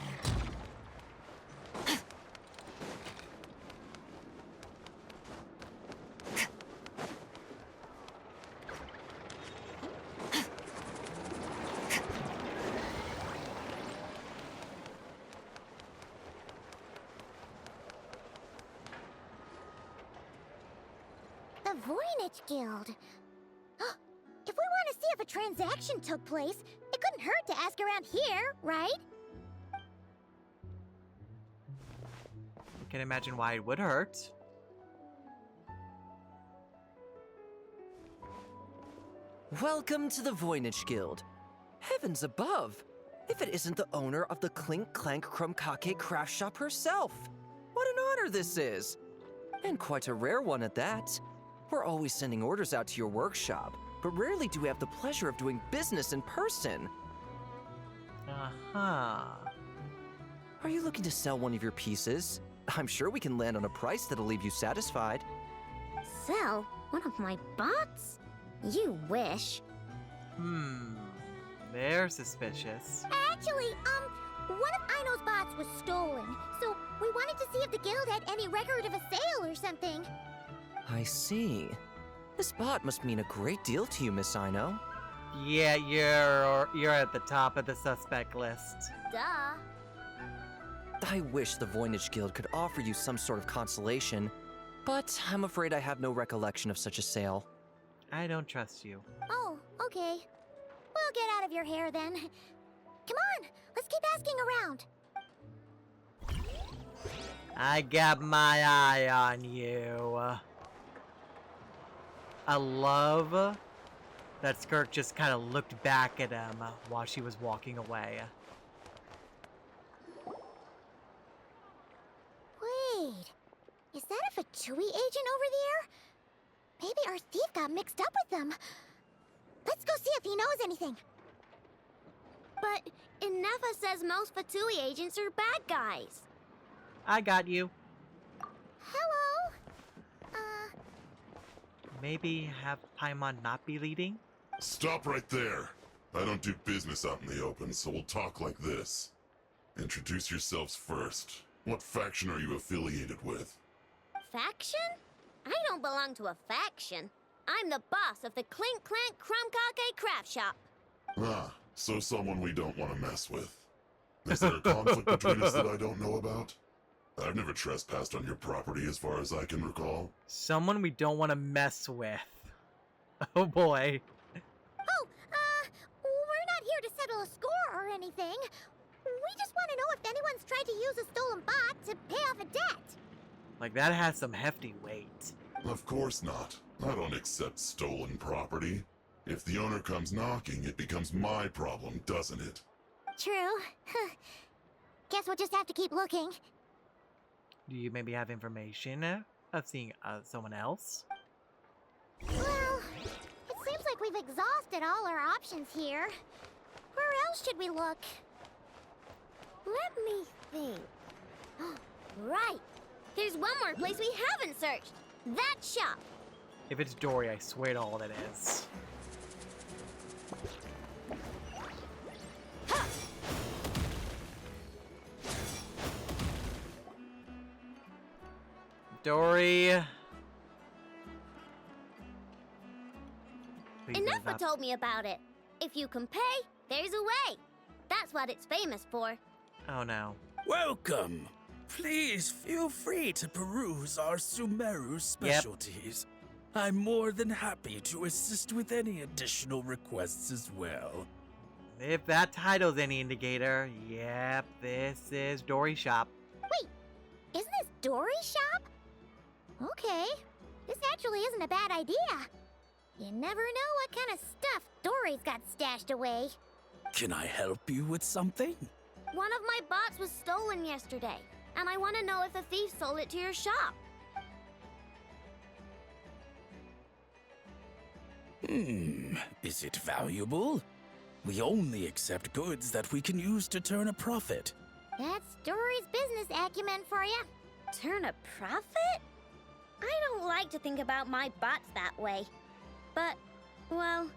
The Voynich Guild. If we want to see if a transaction took place, it couldn't hurt to ask around here, right? I can imagine why it would hurt. Welcome to the Voynich Guild. Heavens above! If it isn't the owner of the Clink, Clank, craft shop herself! What an honor this is! And quite a rare one at that. We're always sending orders out to your workshop, but rarely do we have the pleasure of doing business in person. Uh-huh. Are you looking to sell one of your pieces? I'm sure we can land on a price that'll leave you satisfied. Sell one of my bots? You wish. They're suspicious. Actually, one of Aino's bots was stolen, so we wanted to see if the guild had any record of a sale or something. I see. This bot must mean a great deal to you, Miss Aino. Yeah, you're at the top of the suspect list. Duh. I wish the Voynich Guild could offer you some sort of consolation, but I'm afraid I have no recollection of such a sale. I don't trust you. Oh, okay. We'll get out of your hair then. Come on, let's keep asking around. I got my eye on you. I love that Skirk just kind of looked back at him while she was walking away. Wait, is that a Fatui agent over there? Maybe our thief got mixed up with them. Let's go see if he knows anything. But Inefa says most Fatui agents are bad guys. I got you. Hello? Maybe have Paimon not be leading? Stop right there. I don't do business out in the open, so we'll talk like this. Introduce yourselves first. What faction are you affiliated with? Faction? I don't belong to a faction. I'm the boss of the Clink Clank craft shop. Ah, so someone we don't want to mess with. Is there a conflict between us that I don't know about? I've never trespassed on your property as far as I can recall. Someone we don't want to mess with. Oh boy. Oh, we're not here to settle a score or anything. We just want to know if anyone's tried to use a stolen bot to pay off a debt. Like, that has some hefty weight. Of course not. I don't accept stolen property. If the owner comes knocking, it becomes my problem, doesn't it? True. Guess we'll just have to keep looking. Do you maybe have information of seeing someone else? Well, it seems like we've exhausted all our options here. Where else should we look? Let me think. Right. There's one more place we haven't searched. That shop. If it's Dory, I swear to all that is. Ha! Dory. Please move Inefa up. told me about it. If you can pay, there's a way. That's what it's famous for. Oh no. Welcome! Please feel free to peruse our Sumeru specialties. I'm more than happy to assist with any additional requests as well. If that title's any indicator, yep, this is Dory's shop. Wait, isn't this Dory's shop? Okay, this actually isn't a bad idea. You never know what kind of stuff Dory's got stashed away. Can I help you with something? One of my bots was stolen yesterday, and I want to know if the thief sold it to your shop. Is it valuable? We only accept goods that we can use to turn a profit. That's Dory's business acumen for you. Turn a profit? I don't like to think about my bots that way. But, well,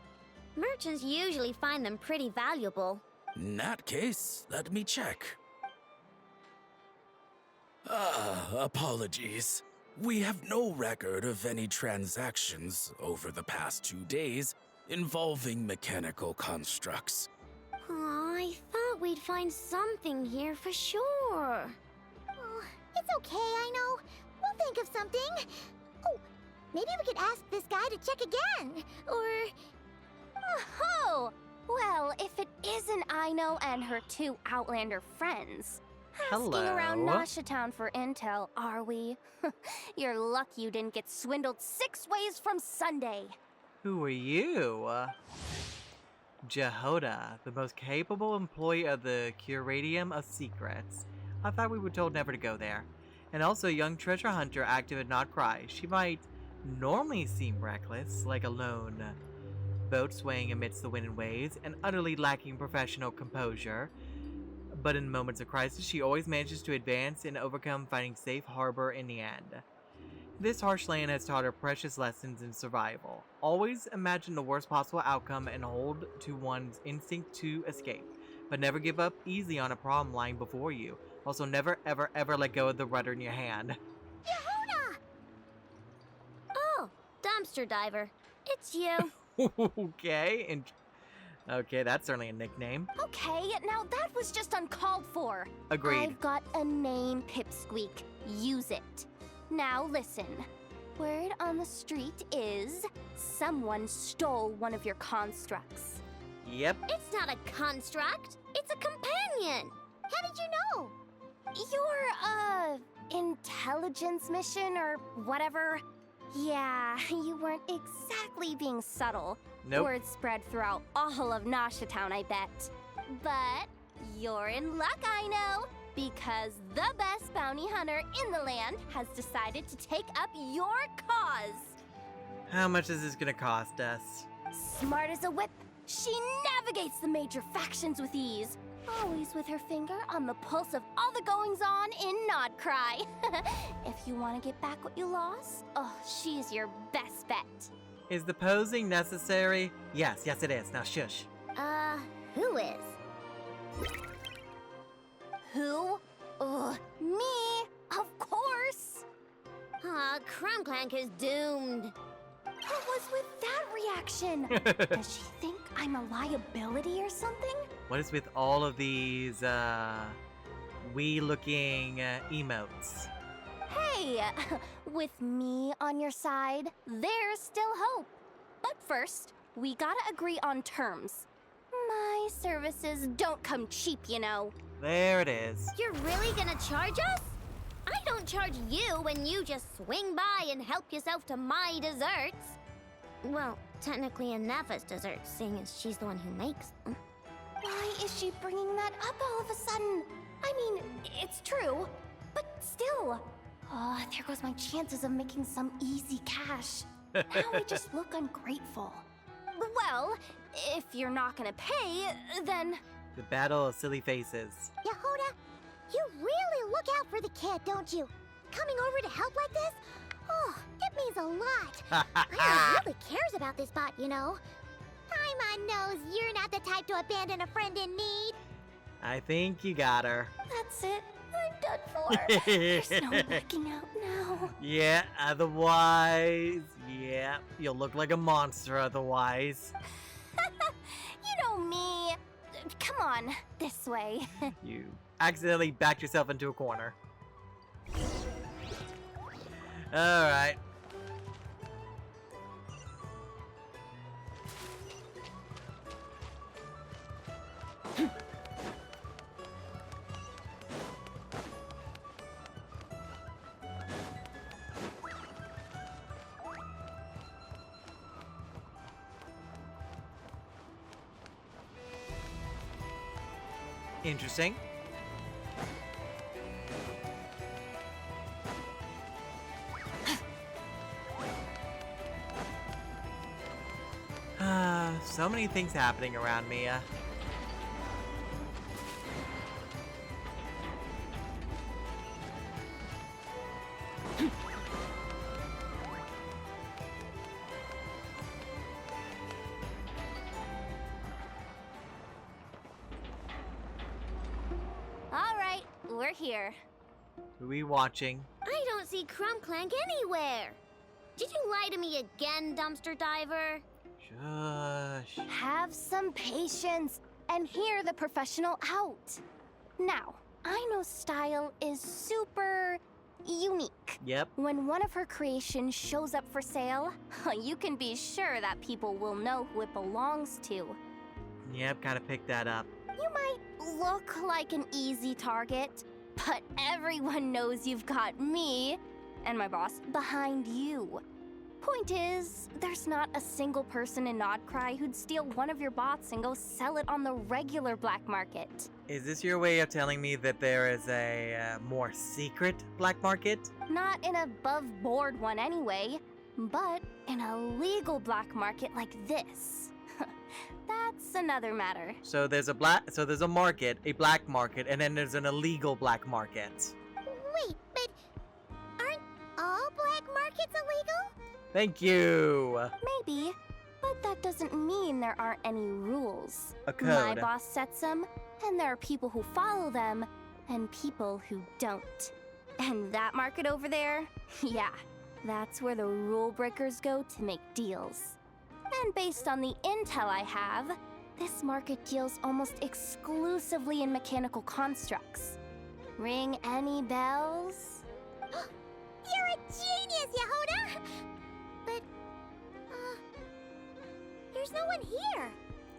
merchants usually find them pretty valuable. In that case, let me check. Apologies. We have no record of any transactions over the past 2 days involving mechanical constructs. Aw, I thought we'd find something here for sure. Oh, it's okay, I know. We'll think of something. Oh, maybe we could ask this guy to check again. Or... Oh, well, if it isn't Aino and her 2 Outlander friends. Asking around Hello. Nasha Town for intel, are we? You're lucky you didn't get swindled 6 ways from Sunday. Who are you? Jehoda, the most capable employee of the Curadium of Secrets. I thought we were told never to go there. And also a young treasure hunter active at Not Cry. She might normally seem reckless, like a lone boat swaying amidst the wind and waves, and utterly lacking professional composure. But in moments of crisis, she always manages to advance and overcome, finding safe harbor in the end. This harsh land has taught her precious lessons in survival. Always imagine the worst possible outcome and hold to one's instinct to escape, but never give up easy on a problem lying before you. Also, never ever ever let go of the rudder in your hand. Yehuda! Oh, dumpster diver. It's you. Okay, okay, that's certainly a nickname. Okay, now that was just uncalled for. Agreed. I've got a name, Pipsqueak. Use it. Now listen. Word on the street is someone stole one of your constructs. Yep. It's not a construct. It's a companion. How did you know? Your, intelligence mission or whatever. Yeah, you weren't exactly being subtle. Nope. Word spread throughout all of Nasha Town, I bet. But you're in luck, I know, because the best bounty hunter in the land has decided to take up your cause. How much is this gonna cost us? Smart as a whip, she navigates the major factions with ease. Always with her finger on the pulse of all the goings-on in Nodcry. If you want to get back what you lost, oh, she's your best bet. Is the posing necessary? Yes, it is. Now shush. Who is? Who? Me, of course. Clank is doomed. What was with that reaction? Does she think I'm a liability or something? What is with all of these, wee-looking emotes? Hey, with me on your side, there's still hope. But first, we gotta agree on terms. My services don't come cheap, you know. There it is. You're really gonna charge us? I don't charge you when you just swing by and help yourself to my desserts. Well, technically Anafa's desserts, seeing as she's the one who makes them. Why is she bringing that up all of a sudden? I mean, it's true, but still. Oh, there goes my chances of making some easy cash. Now I just look ungrateful. Well, if you're not gonna pay, then... The battle of silly faces. Yehuda, you really look out for the kid, don't you? Coming over to help like this? Oh, it means a lot. Ira really cares about this bot, you know. Paimon knows you're not the type to abandon a friend in need. I think you got her. That's it. I'm done for. There's no backing out now. Yeah, otherwise... Yeah, you'll look like a monster otherwise. You know me. Come on, this way. You accidentally backed yourself into a corner. Alright. Interesting. So many things happening around me. All right, we're here. Who are we watching? I don't see Clank anywhere. Did you lie to me again, dumpster diver? Shush. Have some patience and hear the professional out. Now, I know Style is super unique. Yep. When one of her creations shows up for sale, you can be sure that people will know who it belongs to. Yep, kind of picked that up. You might look like an easy target, but everyone knows you've got me and my boss behind you. Point is, there's not a single person in Nodcry who'd steal one of your bots and go sell it on the regular black market. Is this your way of telling me that there is a more secret black market? Not an above-board one anyway, but in a legal black market like this. That's another matter. So there's a market, a black market, and then there's an illegal black market. Wait, but aren't all black markets illegal? Thank you. Maybe, but that doesn't mean there aren't any rules. A code. My boss sets them, and there are people who follow them, and people who don't. And that market over there, yeah, that's where the rule breakers go to make deals. And based on the intel I have, this market deals almost exclusively in mechanical constructs. Ring any bells? You're a genius, Yehuda! But, there's no one here.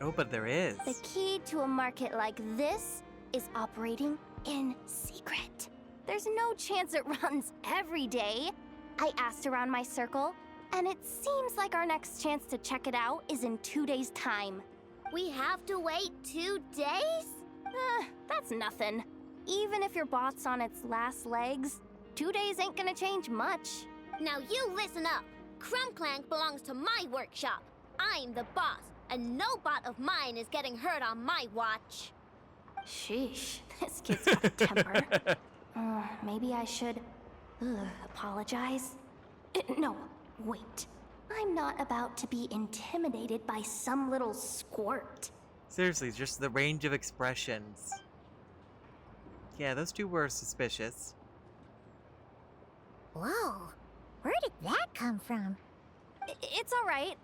Oh, but there is. The key to a market like this is operating in secret. There's no chance it runs every day. I asked around my circle, and it seems like our next chance to check it out is in 2 days' time. We have to wait 2 days? That's nothing. Even if your bot's on its last legs, 2 days ain't gonna change much. Now you listen up. Clank belongs to my workshop. I'm the boss, and no bot of mine is getting hurt on my watch. Sheesh, this kid's got a temper. Maybe I should apologize. No, wait. I'm not about to be intimidated by some little squirt. Seriously, just the range of expressions. Yeah, those two were suspicious. Whoa, where did that come from? It's alright.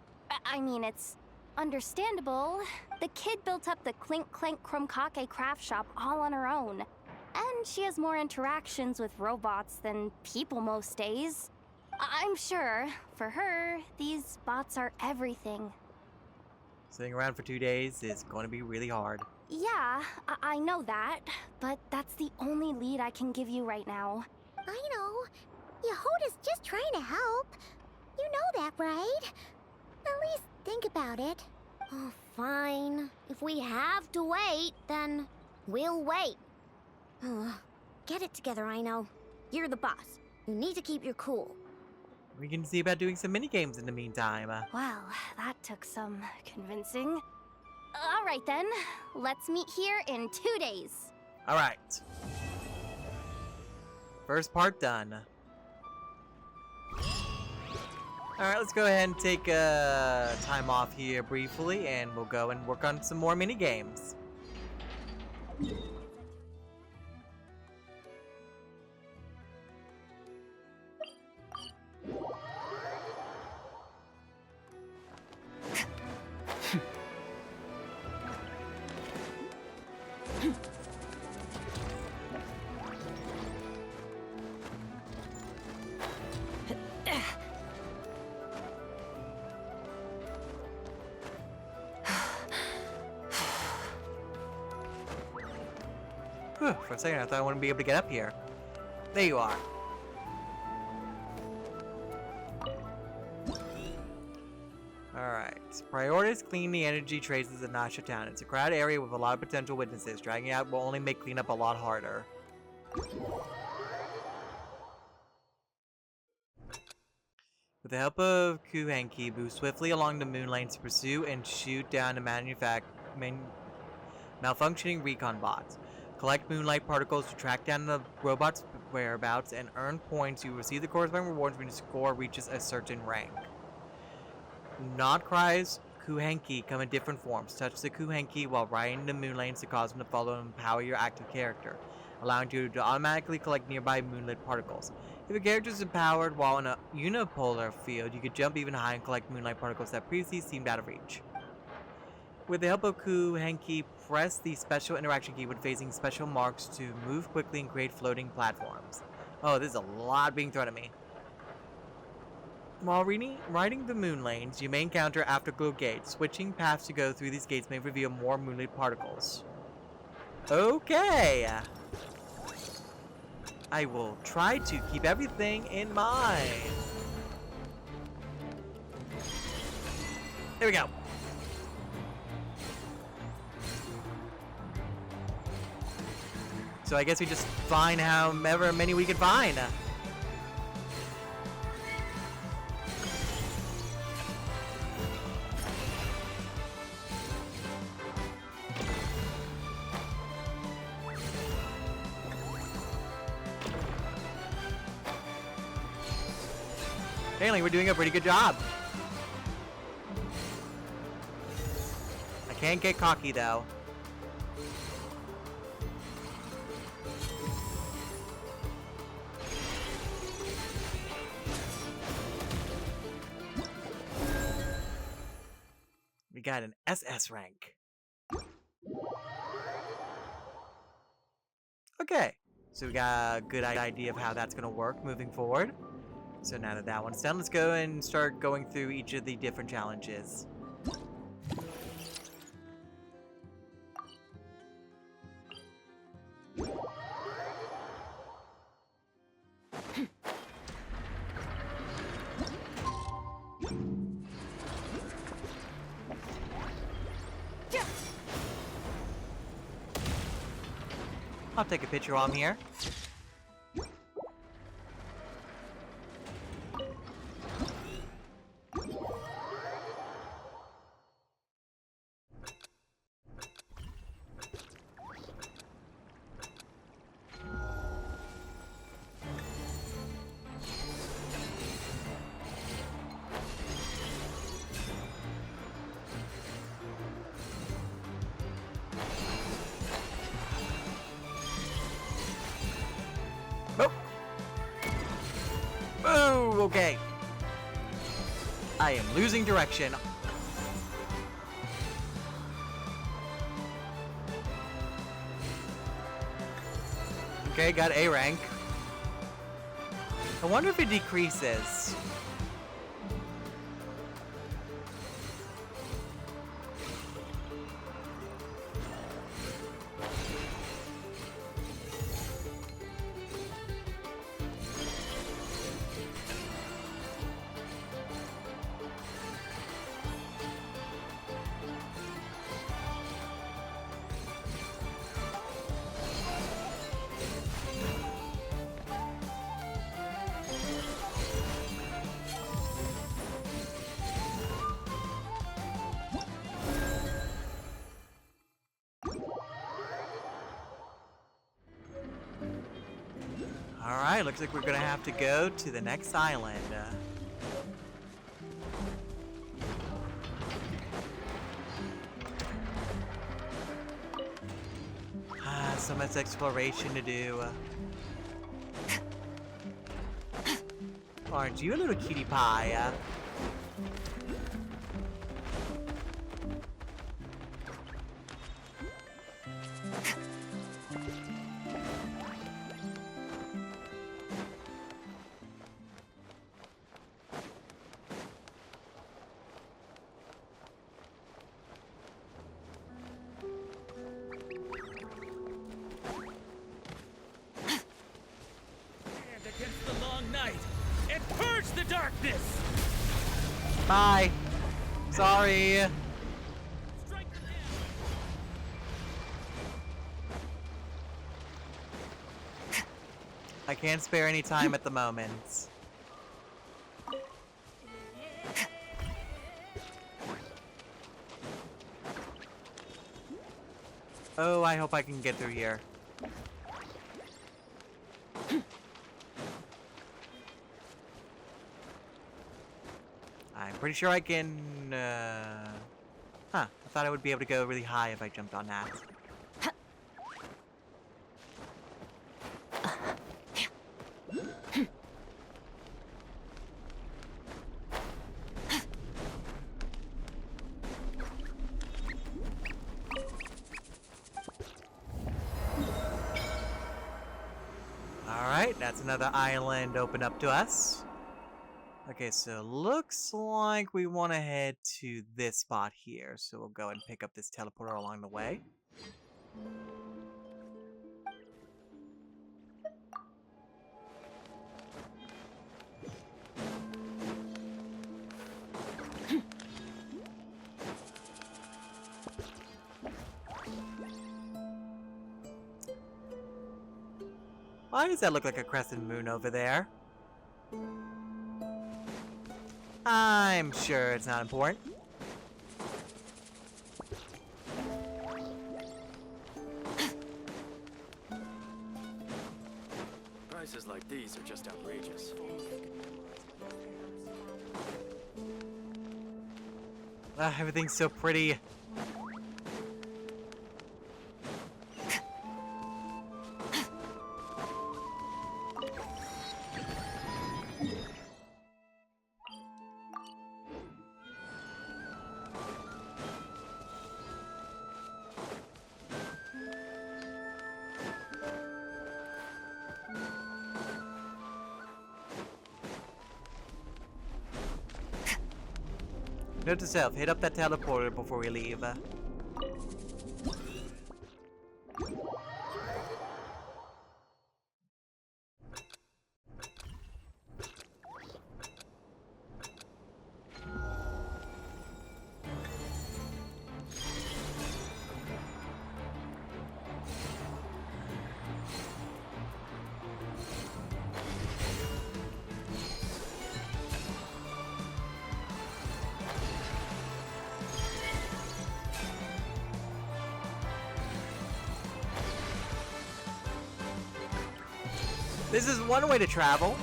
I mean, it's understandable. The kid built up the Clink, Clank, chracters craft shop all on her own. And she has more interactions with robots than people most days. I'm sure, for her, these bots are everything. Sitting around for 2 days is going to be really hard. Yeah, I know that, but that's the only lead I can give you right now. I know. Yehuda's just trying to help. You know that, right? At least think about it. Oh, fine. If we have to wait, then we'll wait. Get it together, I know. You're the boss. You need to keep your cool. We can see about doing some mini games in the meantime. Well, that took some convincing. All right then, let's meet here in 2 days. All right. First part done. All right, let's go ahead and take time off here briefly, and we'll go and work on some more mini games. For a second, I thought I wouldn't be able to get up here. There you are. Alright. Priorities clean the energy traces of Nasha Town. It's a crowded area with a lot of potential witnesses. Dragging out will only make cleanup a lot harder. With the help of Kuhenki, move swiftly along the moon lanes to pursue and shoot down the malfunctioning recon bots. Collect moonlight particles to track down the robot's whereabouts and earn points. You receive the corresponding rewards when your score reaches a certain rank. Nodcry's Kuhenki come in different forms. Touch the Kuhenki while riding the moon lanes to cause them to follow and empower your active character, allowing you to automatically collect nearby moonlit particles. If a character is empowered while in a unipolar field, you could jump even higher and collect moonlight particles that previously seemed out of reach. With the help of Kuhenki, press the special interaction key when facing special marks to move quickly and create floating platforms. Oh, there's a lot being thrown at me. While riding the moon lanes, you may encounter afterglow gates. Switching paths to go through these gates may reveal more moonlit particles. Okay! I will try to keep everything in mind. There we go. So I guess we just find however many we can find. Apparently, we're doing a pretty good job. I can't get cocky though. We got an SS rank. Okay, so we got a good idea of how that's gonna work moving forward. So now that that one's done, let's go and start going through each of the different challenges. I'll take a picture while I'm here. Nope. Oh, okay. I am losing direction. Okay, got A rank. I wonder if it decreases. Alright, looks like we're gonna have to go to the next island. So much exploration to do. Aren't you a little cutie pie? Against the long night and purge the darkness. Bye. Sorry. Strike them down. I can't spare any time at the moment. Oh, I hope I can get through here. I'm pretty sure I can, Huh, I thought I would be able to go really high if I jumped on that. Alright, that's another island open up to us. Okay, so looks like we want to head to this spot here. So we'll go and pick up this teleporter along the way. Why does that look like a crescent moon over there? I'm sure it's not important. Prices like these are just outrageous. Everything's so pretty. Note to self, hit up that teleporter before we leave. This is one way to travel.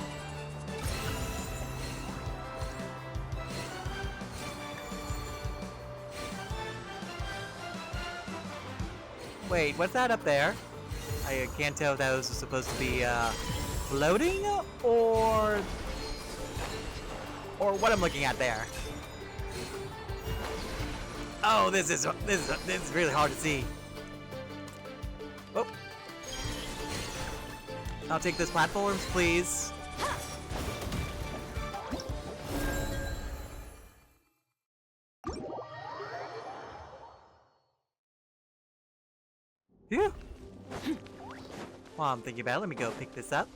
Wait, what's that up there? I can't tell if that was supposed to be floating or what I'm looking at there. Oh, this is really hard to see. Oh. I'll take those platforms, please. Phew. While I'm thinking about it, let me go pick this up.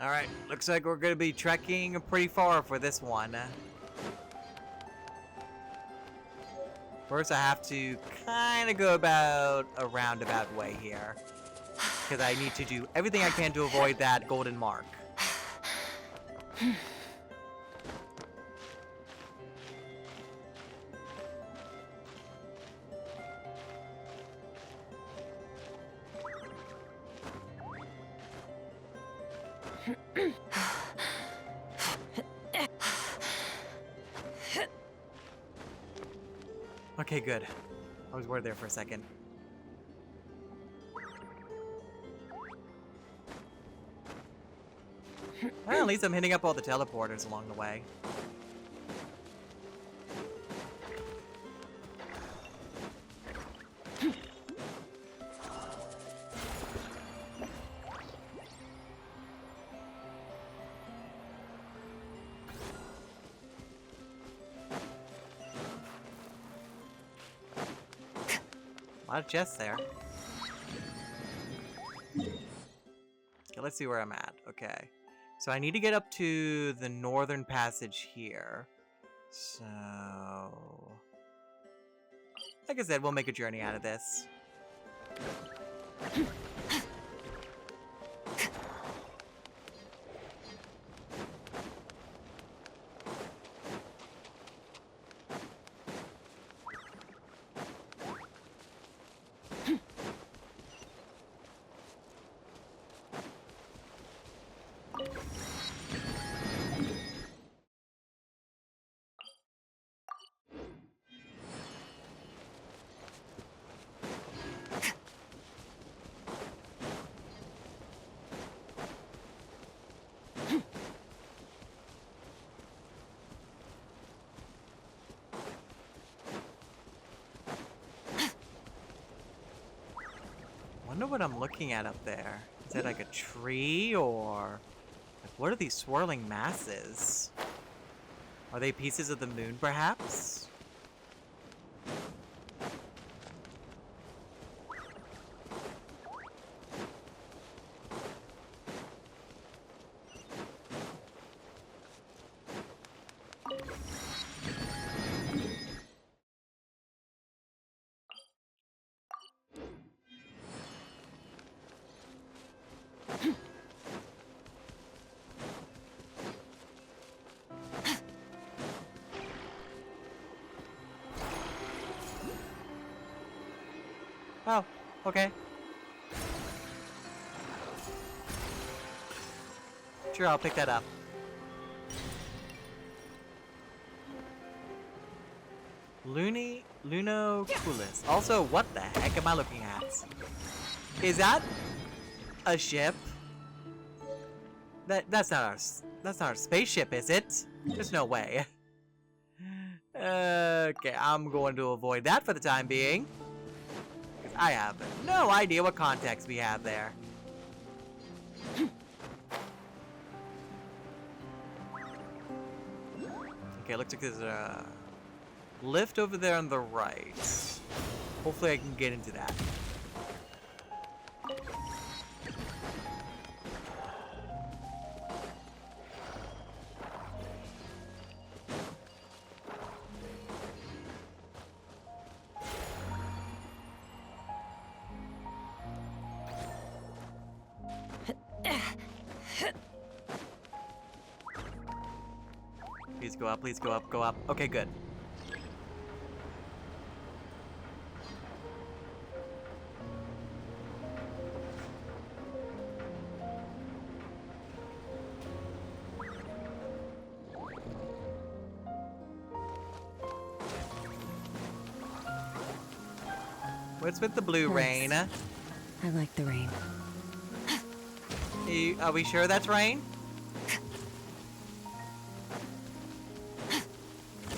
Alright, looks like we're gonna be trekking pretty far for this one. First I have to kinda go about a roundabout way here. Because I need to do everything I can to avoid that golden mark. Okay, good. I was worried there for a second. Well, at least I'm hitting up all the teleporters along the way. A lot of chests there. Okay, let's see where I'm at. Okay. So I need to get up to the northern passage here. So... like I said, we'll make a journey out of this. Wonder what I'm looking at up there. Is it like a tree or... like, what are these swirling masses? Are they pieces of the moon, perhaps? Oh, okay. Sure, I'll pick that up. Lunoculus. Also, what the heck am I looking at? Is that a ship? That's not our spaceship, is it? There's no way. Okay, I'm going to avoid that for the time being. 'Cause I have no idea what context we have there. Okay, looks like there's a lift over there on the right. Hopefully I can get into that. Please go up, please go up, go up. Okay, good. What's with the blue rain? I like the rain. Are we sure that's rain?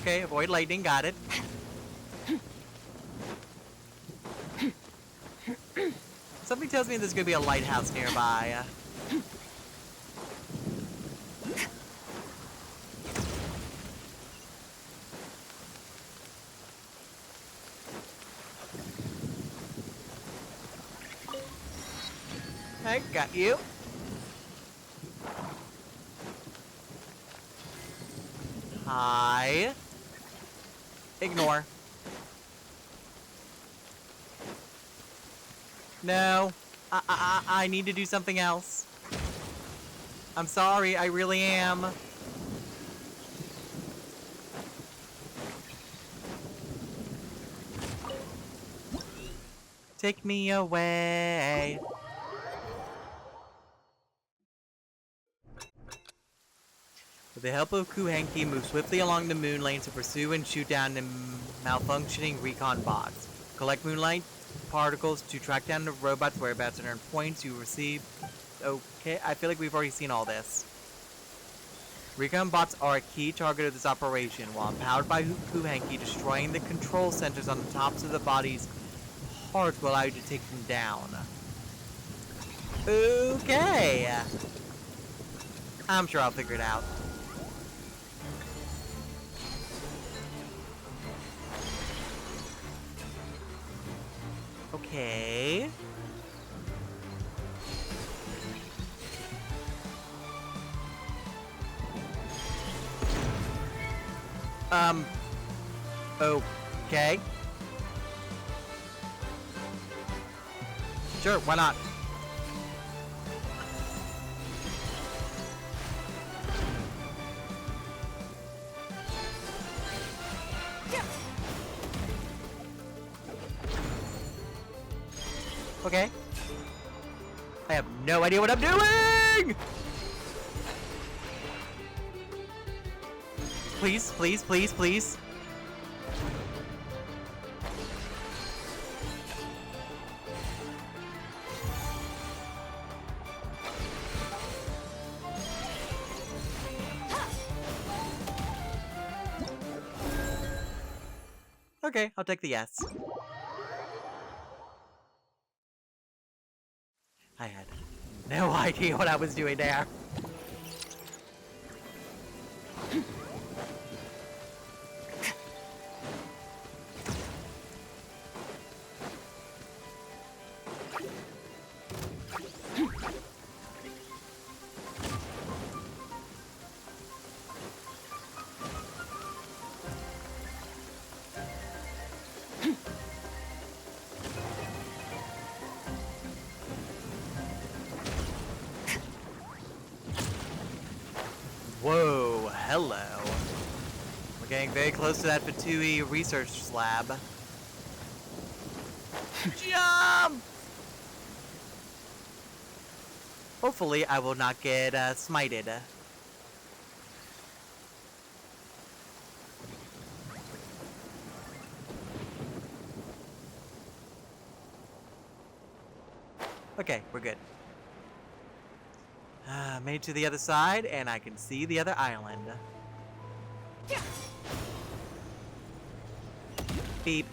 Okay, avoid lightning, got it. Something tells me there's gonna be a lighthouse nearby. I got you. Hi. Ignore. No. I need to do something else. I'm sorry, I really am. Take me away. With the help of Kuhenki, move swiftly along the moon lane to pursue and shoot down the malfunctioning recon bots. Collect moonlight particles to track down the robots' whereabouts and earn points you receive. Okay, I feel like we've already seen all this. Recon bots are a key target of this operation. While empowered by Kuhenki, destroying the control centers on the tops of the body's hearts will allow you to take them down. Okay. I'm sure I'll figure it out. Okay. Okay. Sure, why not? Okay. I have no idea what I'm doing! Please, please, please, please. Okay, I'll take the yes. I had no idea what I was doing there. hello. We're getting very close to that Fatui research lab. Jump! Hopefully, I will not get smited. Okay, we're good. Made it to the other side, and I can see the other island. Beep.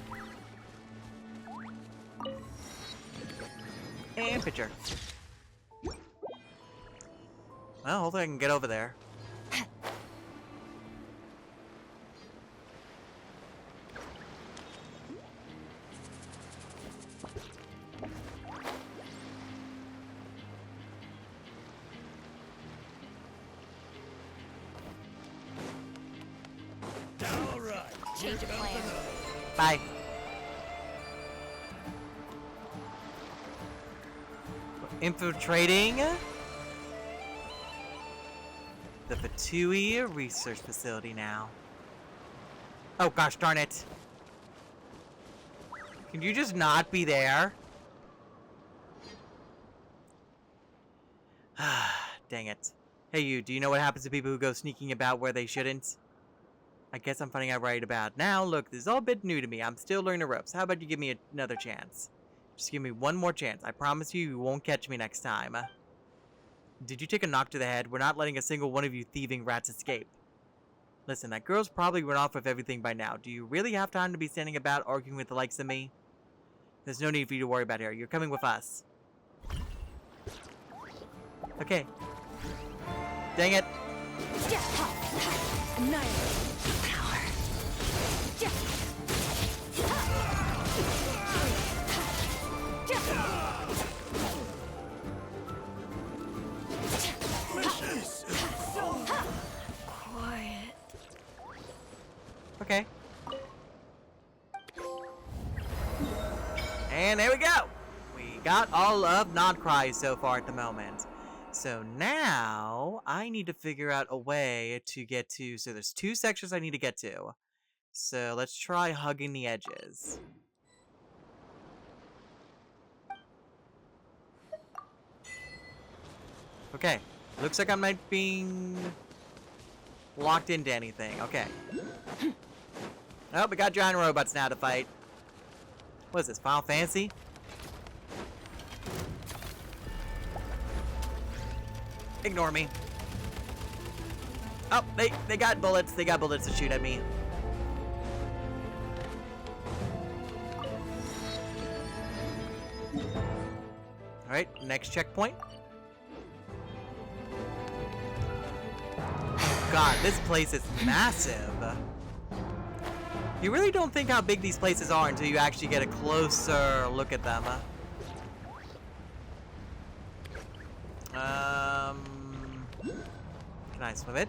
And picture. Well, hopefully I can get over there. Change of plan. Bye. Infiltrating the Fatui research facility now. Oh gosh darn it. Can you just not be there? Dang it. Hey you, do you know what happens to people who go sneaking about where they shouldn't? I guess I'm finding out right about now. Look, this is all a bit new to me. I'm still learning the ropes. How about you give me another chance? Just give me one more chance. I promise you won't catch me next time. Did you take a knock to the head? We're not letting a single one of you thieving rats escape. Listen, that girl's probably run off with everything by now. Do you really have time to be standing about arguing with the likes of me? There's no need for you to worry about her. You're coming with us. Okay. Dang it. Quiet. Okay. And there we go! We got all of Nodcry so far at the moment. So now, I need to figure out a way to get to... So there's 2 sections I need to get to. So let's try hugging the edges. Okay. Looks like I'm not being locked into anything. Okay. Oh, we got giant robots now to fight. What is this, Final Fantasy? Ignore me. Oh, they got bullets. They got bullets to shoot at me. Alright, next checkpoint. God, this place is massive. You really don't think how big these places are until you actually get a closer look at them. Can I swim it?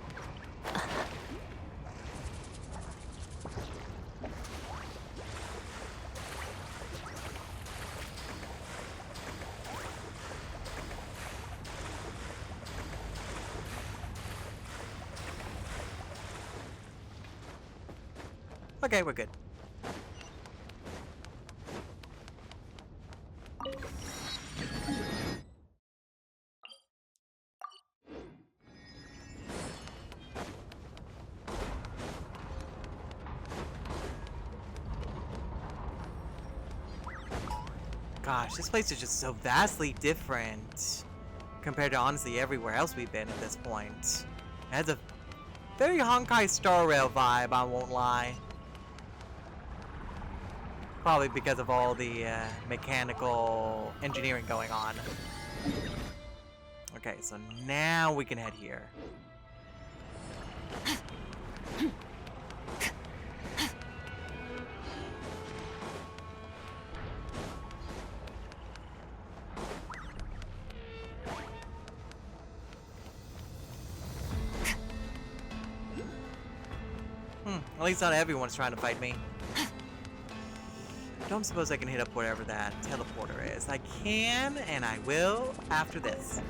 Okay, we're good. Gosh, this place is just so vastly different compared to honestly everywhere else we've been at this point. It has a very Honkai Star Rail vibe, I won't lie. Probably because of all the mechanical engineering going on. Okay, so now we can head here. At least not everyone's trying to fight me. Don't suppose I can hit up whatever that teleporter is. I can, and I will after this.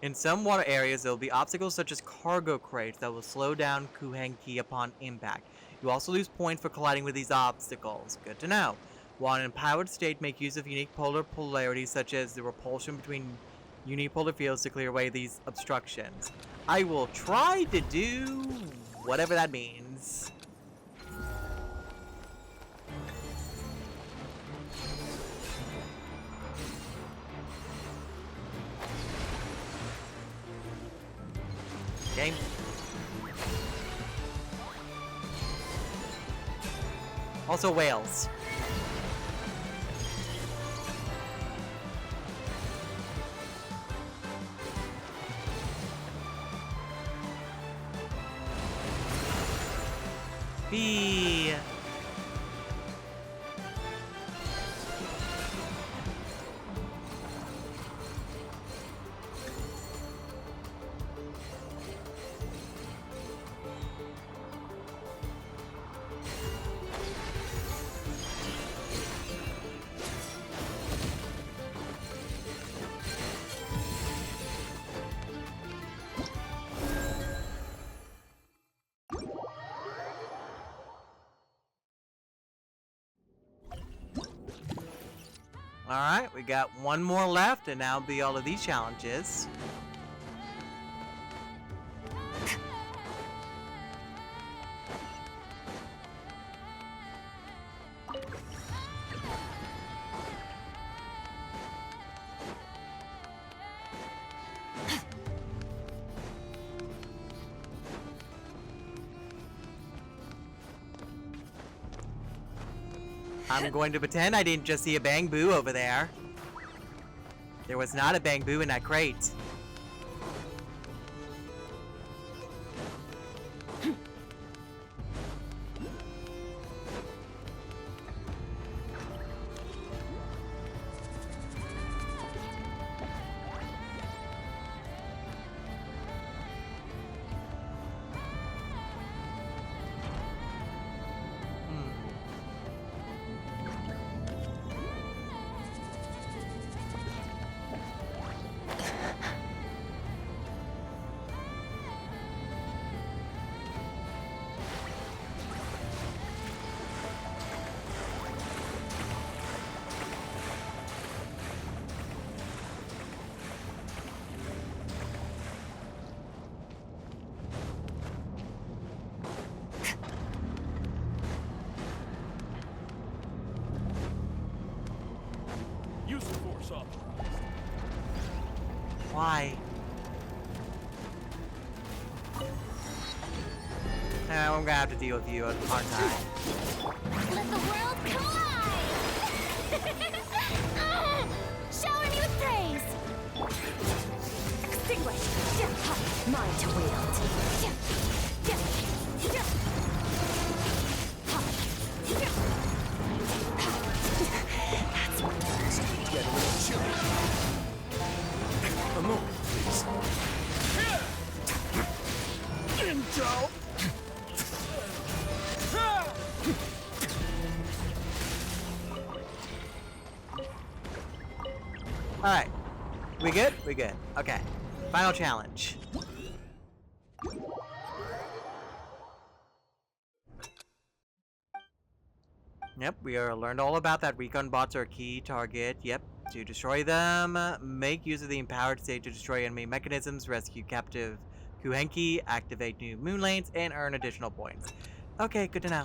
In some water areas, there will be obstacles such as cargo crates that will slow down Kuhenki upon impact. You also lose points for colliding with these obstacles. Good to know. While in an empowered state, make use of unique polar polarities such as the repulsion between unipolar fields to clear away these obstructions. I will try to do whatever that means. Okay. Also whales. B. Alright, we got one more left, and now be all of these challenges. I'm going to pretend I didn't just see a bang boo over there. There was not a bang boo in that crate. Why? I'm gonna have to deal with you a hard time. Let the world collide! Shower me with praise! Extinguish! Mine to wield! That's what does it. Get a little chilly. A moment, please. Intel! Alright. We good? We good. Okay. Final challenge. Yep, we learned all about that. Recon bots are a key target. Yep. To destroy them, make use of the empowered state to destroy enemy mechanisms, rescue captive Kuhenki, activate new moon lanes, and earn additional points. Okay, good to know.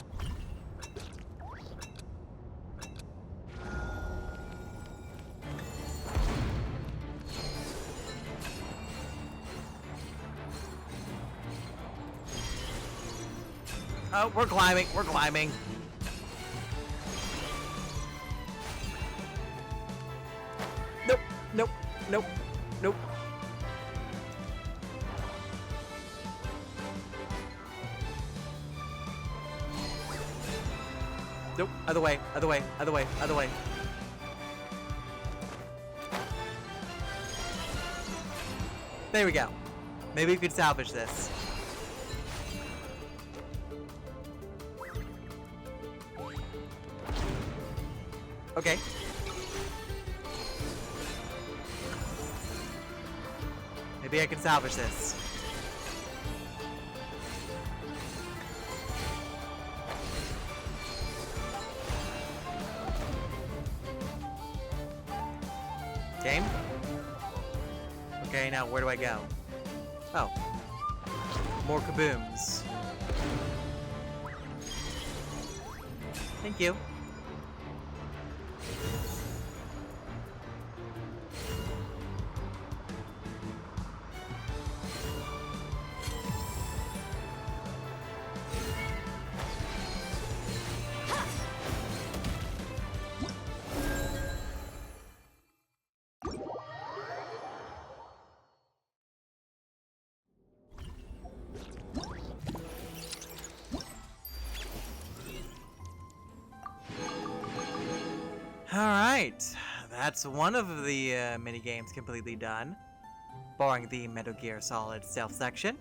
Oh, we're climbing, we're climbing. Nope, nope, nope, nope. Nope, other way, other way, other way, other way. There we go. Maybe we could salvage this. Okay. Maybe I can salvage this. Game? Okay, now where do I go? Oh. More kabooms. Thank you. Alright, that's one of the mini games completely done, barring the Metal Gear Solid stealth section.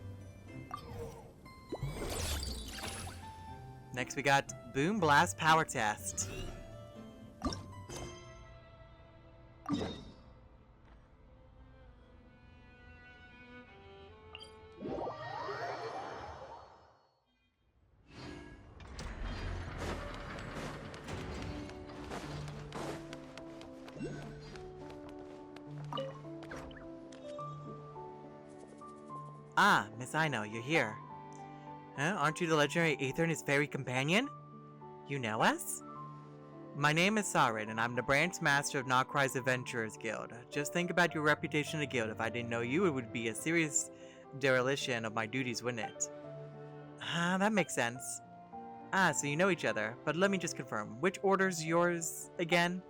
Next we got Boom Blast Power Test. Ah, Miss Ino, you're here. Huh? Aren't you the legendary Aether and his fairy companion? You know us? My name is Sarin, and I'm the branch master of Nocry's Adventurers Guild. Just think about your reputation in the guild. If I didn't know you, it would be a serious dereliction of my duties, wouldn't it? Ah, that makes sense. Ah, so you know each other. But let me just confirm, which order's yours again?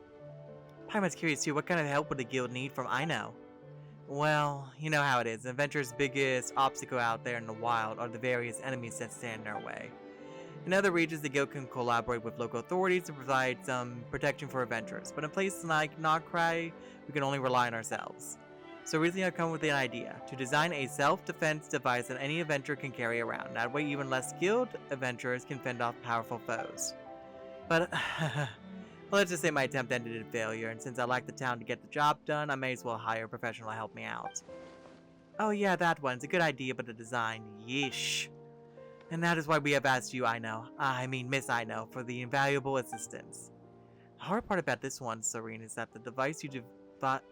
I'm much curious too, what kind of help would the guild need from Ino? Well, you know how it is. Adventure's biggest obstacle out there in the wild are the various enemies that stand in our way. In other regions, the guild can collaborate with local authorities to provide some protection for adventurers, but in places like Nocry, we can only rely on ourselves. So recently I've come with an idea, to design a self-defense device that any adventurer can carry around. That way even less skilled adventurers can fend off powerful foes. But let's just say my attempt ended in failure, and since I lack the talent to get the job done, I may as well hire a professional to help me out. Oh yeah, that one's a good idea, but the design, yeesh. And that is why we have asked you, Miss Ino, for the invaluable assistance. The hard part about this one, Serene, is that the device you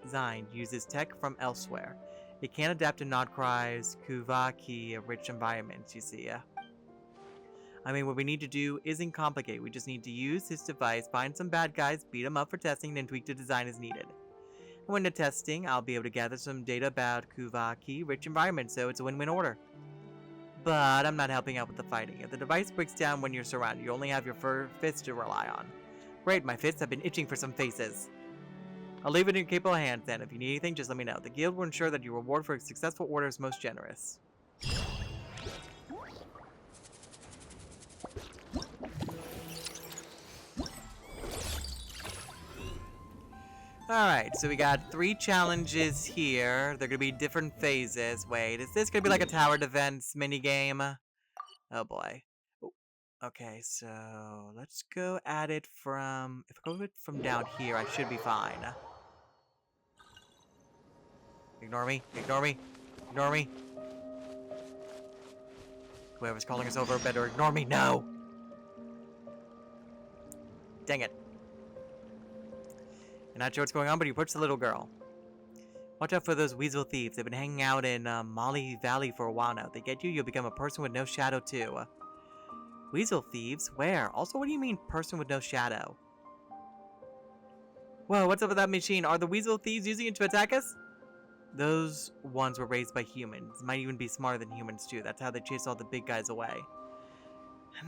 designed uses tech from elsewhere. It can't adapt to Nocry's Kuvaki-rich environments, you see. What we need to do isn't complicated. We just need to use this device, find some bad guys, beat them up for testing, then tweak the design as needed. And when the testing, I'll be able to gather some data about Kuvaki-rich environments, so it's a win-win order. But I'm not helping out with the fighting. If the device breaks down when you're surrounded, you only have your fists to rely on. Great, my fists have been itching for some faces. I'll leave it in your capable hands then. If you need anything, just let me know. The guild will ensure that your reward for a successful order is most generous. Alright, so we got 3 challenges here. They're gonna be different phases. Wait, is this gonna be like a tower defense minigame? Oh boy. Ooh. Okay, so let's go at it from... If I go it from down here, I should be fine. Ignore me, ignore me, ignore me. Whoever's calling us over better ignore me. No! Dang it. You're not sure what's going on, but you approach the little girl. Watch out for those weasel thieves. They've been hanging out in Molly Valley for a while now. If they get you, you'll become a person with no shadow too. Weasel thieves? Where? Also, what do you mean, person with no shadow? Whoa, what's up with that machine? Are the weasel thieves using it to attack us? Those ones were raised by humans. Might even be smarter than humans too. That's how they chase all the big guys away.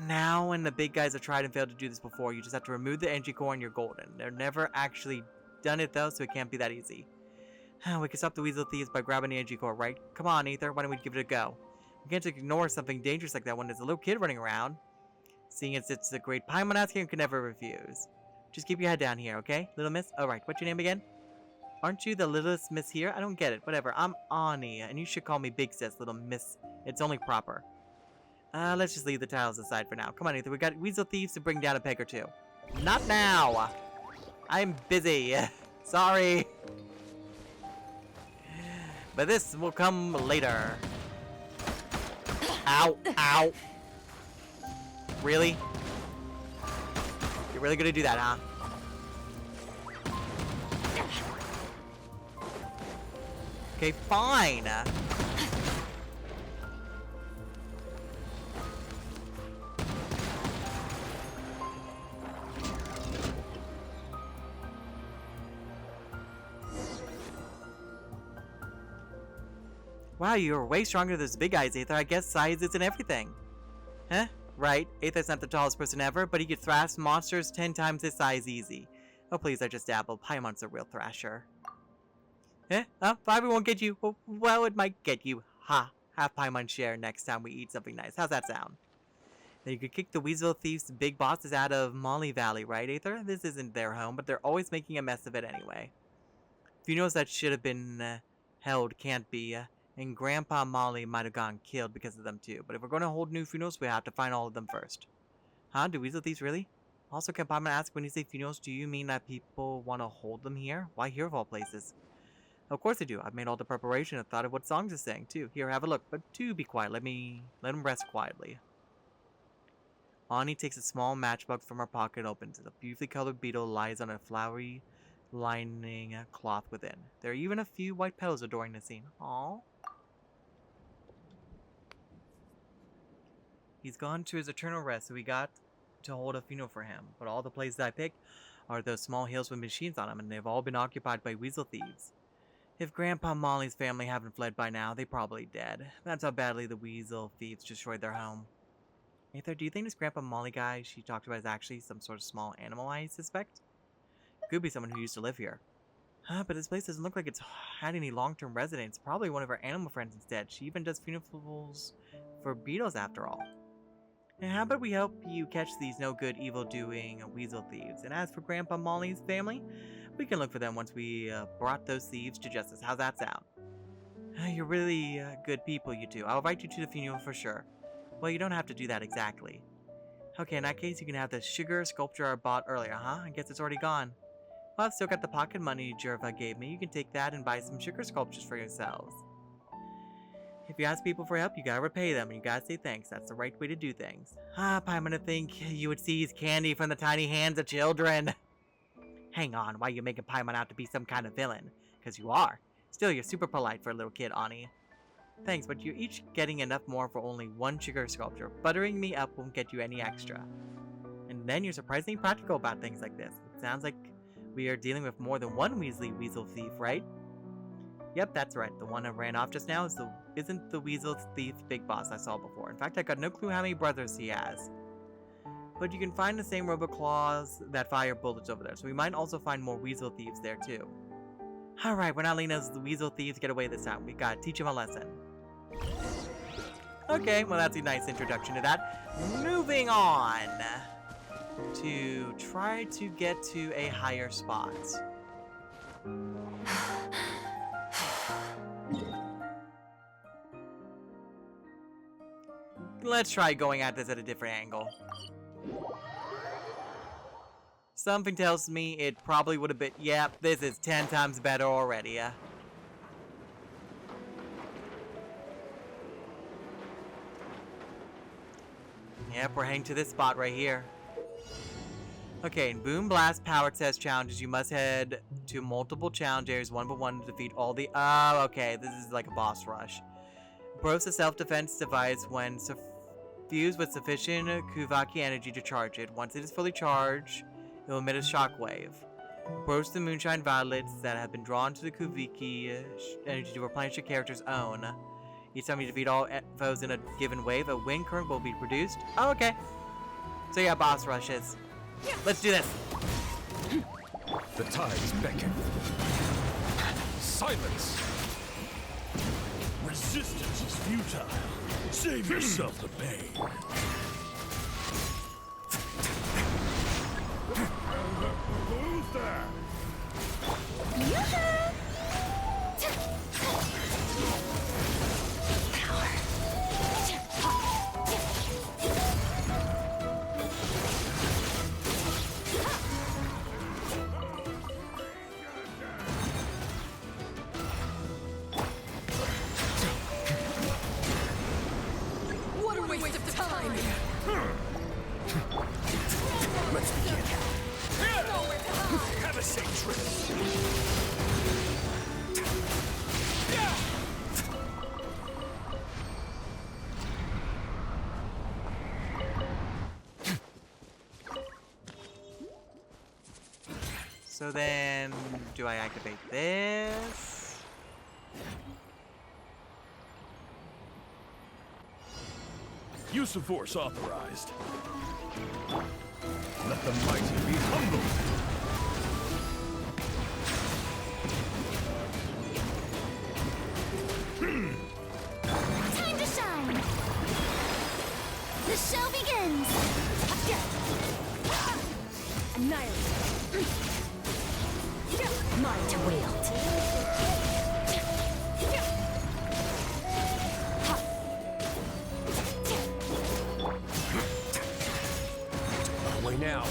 Now, when the big guys have tried and failed to do this before, you just have to remove the energy core and you're golden. They've never actually done it though, so it can't be that easy. We can stop the weasel thieves by grabbing the energy core, right? Come on, Aether, why don't we give it a go? We can't just ignore something dangerous like that when there's a little kid running around. Seeing as it's a great Paimon asking, you can never refuse. Just keep your head down here, okay? Little miss? Alright, what's your name again? Aren't you the littlest miss here? I don't get it. Whatever, I'm Ani, and you should call me Big Sis, little miss. It's only proper. Let's just leave the tiles aside for now. Come on, Aether, we got weasel thieves to bring down a peg or two. Not now! I'm busy. Sorry. But this will come later. Ow, ow. Really? You're really gonna do that, huh? Okay, fine. Wow, you're way stronger than those big guys, Aether. I guess size isn't everything. Huh? Right, Aether's not the tallest person ever, but he could thrash monsters 10 times his size easy. Oh please, I just dabbled. Paimon's a real thrasher. Eh? Huh? Fiber won't get you. Well, it might get you. Ha! Have Paimon share next time we eat something nice. How's that sound? Then you could kick the Weasel Thief's big bosses out of Molly Valley, right, Aether? This isn't their home, but they're always making a mess of it anyway. Funerals that should have been held can't be, and Grandpa Molly might have gotten killed because of them too. But if we're going to hold new funerals, we have to find all of them first. Huh? Do Weasel Thieves really? Also, can Paimon ask, when you say funerals, do you mean that people want to hold them here? Why here of all places? Of course I do. I've made all the preparation and thought of what songs to sing, too. Here, have a look. But do be quiet. Let him rest quietly. Ani takes a small matchbox from her pocket and opens it. A beautifully colored beetle lies on a flowery lining cloth within. There are even a few white petals adoring the scene. Aww. He's gone to his eternal rest, so we got to hold a funeral for him. But all the places I picked are those small hills with machines on them, and they've all been occupied by Weasel Thieves. If Grandpa Molly's family haven't fled by now, they're probably dead. That's how badly the Weasel Thieves destroyed their home. Aether, do you think this Grandpa Molly guy she talked about is actually some sort of small animal, I suspect? Could be someone who used to live here. But this place doesn't look like it's had any long-term residents. Probably one of her animal friends instead. She even does funerals for beetles after all. And how about we help you catch these no-good, evil-doing Weasel Thieves? And as for Grandpa Molly's family, we can look for them once we brought those thieves to justice. How's that sound? You're really good people, you two. I'll invite you to the funeral for sure. Well, you don't have to do that exactly. Okay, in that case, you can have the sugar sculpture I bought earlier, huh? I guess it's already gone. Well, I've still got the pocket money Jerva gave me. You can take that and buy some sugar sculptures for yourselves. If you ask people for help, you gotta repay them, and you gotta say thanks. That's the right way to do things. Paimon, to think you would seize candy from the tiny hands of children. Hang on, why are you making Paimon out to be some kind of villain? Because you are. Still, you're super polite for a little kid, Ani. Thanks, but you're each getting enough more for only one sugar sculpture. Buttering me up won't get you any extra. And then you're surprisingly practical about things like this. It sounds like we are dealing with more than one Weasel Thief, right? Yep, that's right. The one that ran off just now isn't the Weasel Thief big boss I saw before. In fact, I got no clue how many brothers he has. But you can find the same robot claws that fire bullets over there, so we might also find more Weasel Thieves there too. Alright, we're not letting those Weasel Thieves get away this time. We gotta teach them a lesson. Okay, well that's a nice introduction to that. Moving on to try to get to a higher spot. Let's try going at this at a different angle. Something tells me it probably would have been... Yep, this is 10 times better already. Yep, we're heading to this spot right here. Okay, in Boom Blast Power Test challenges, you must head to multiple challenge areas 1-by-1 to defeat all the... Oh, okay, this is like a boss rush. Approach the self-defense device when fused with sufficient Kuvaki energy to charge it. Once it is fully charged, it will emit a shockwave. Approach the Moonshine Violets that have been drawn to the Kuvaki energy to replenish your character's own. Each time you defeat all foes in a given wave, a wind current will be produced. Oh, okay. So yeah, boss rushes. Let's do this. The tides beckon. Silence! Resistance is futile. Save yourself the pain. Who's there? So then, do I activate this? Use of force authorized. Let the mighty be humbled. Time to shine! The show begins! Annihilate! Mine to wield! Away now.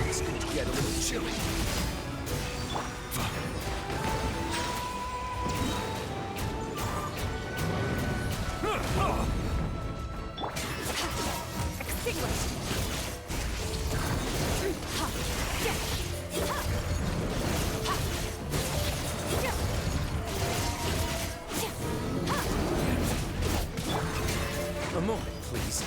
It's going to get a little chilly. Extinguished! A moment, please.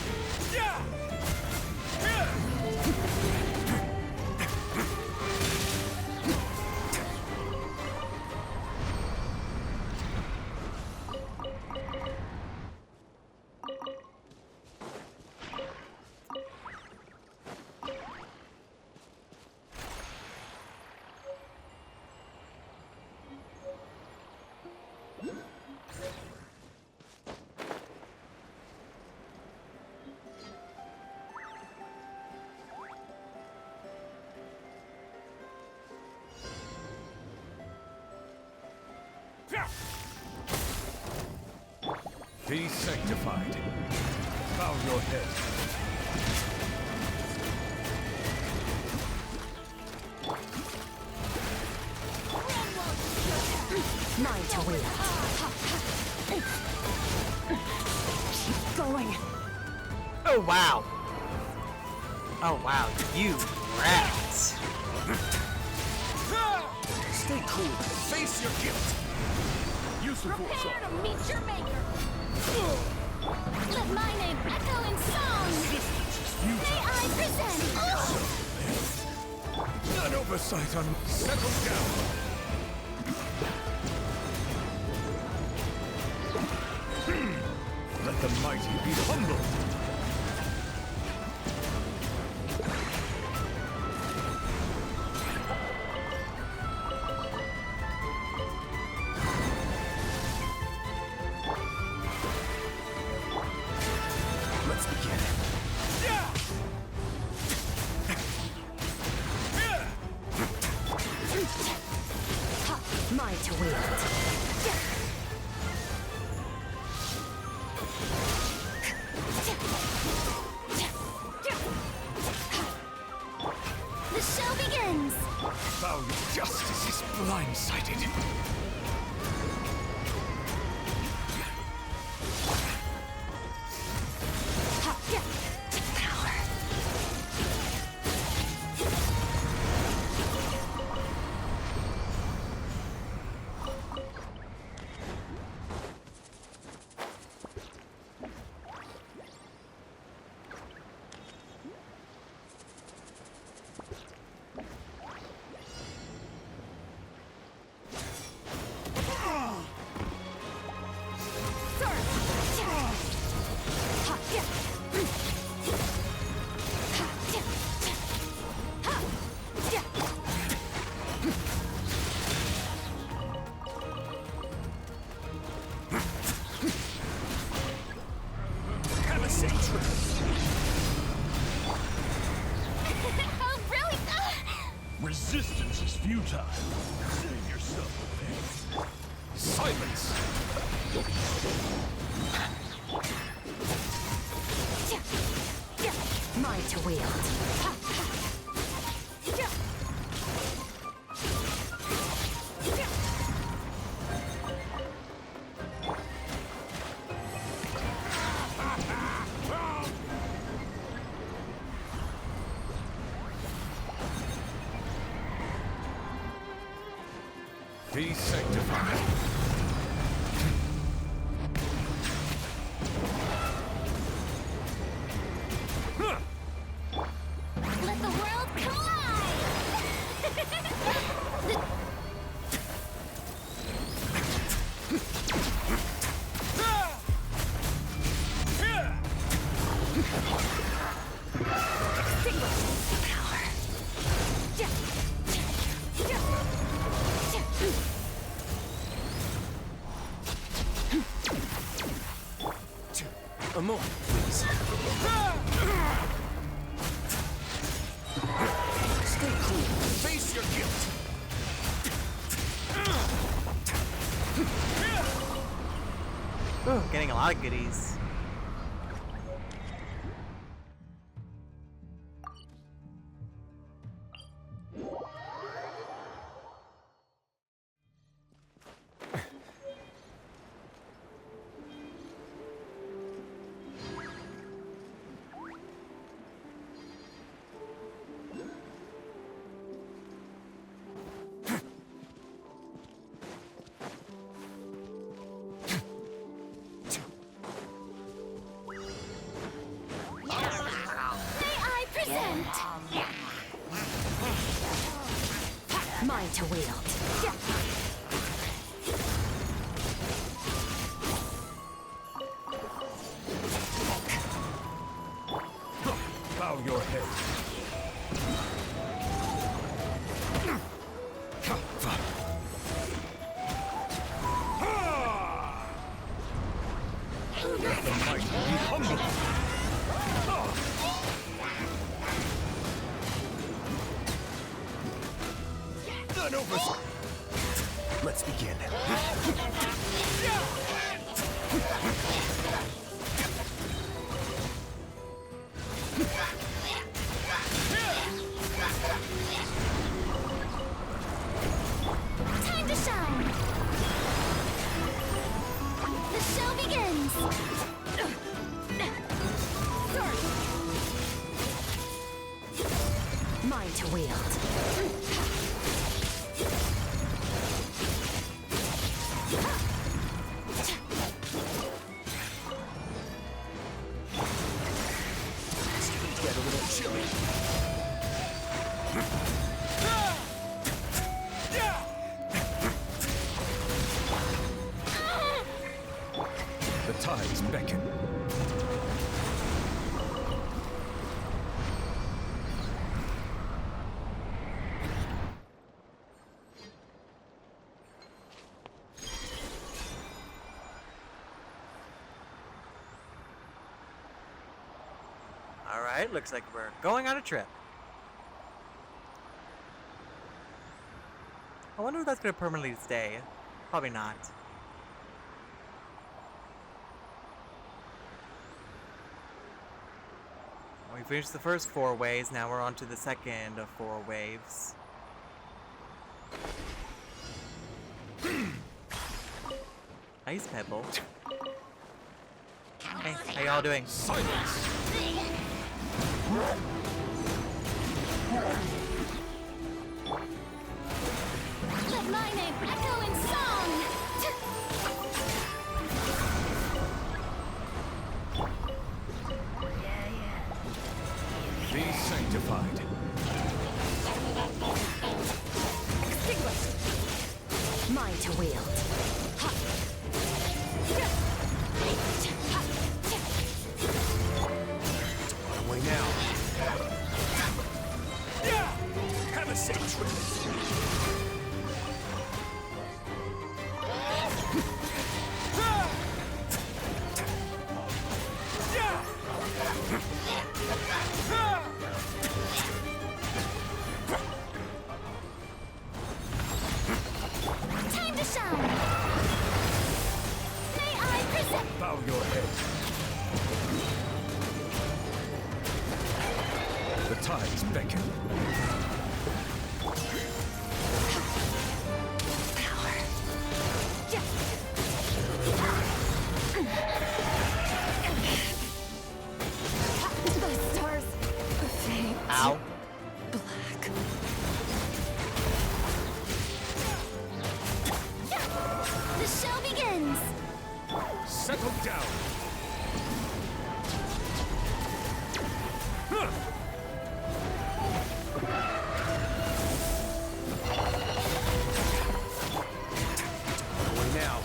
Be sanctified. Bow your head. Mine to wield. Keep going. Oh, wow. Oh, wow. You wrecked. Stay cool. Face your guilt. Use of force. Prepare to meet your maker. Let my name echo in song. May I present? An oversight on. Settle down. Let the mighty be humbled. Let's begin. Mine to wield. The show begins! Bow your justice is blindsided. Power. Oh, really? Resistance is futile. Save yourself the pain. Silence! Mine to wield. Be sanctified. Come on, please. Stay cool. Face your guilt. Ooh, getting a lot of goodies. Mine to wield. Bow your head. Let the mighty be humble. None over. Let's begin. Time to shine! The show begins! Mine to wield. Get a little chilly. The tides beckon. Alright, looks like we're going on a trip. I wonder if that's gonna permanently stay. Probably not. We finished the first 4 waves, now we're on to the second of 4 waves. Ice Pebble. Hey, how y'all doing? Silence! Let my name echo in song! Be sanctified. Extinguished. Mine to wield. Away now. Have a safe trip. Time to shine! May I present? Bow your head. The tides beckon. The stars fade Ow. black. The show begins! Settle down. Huh. Away now.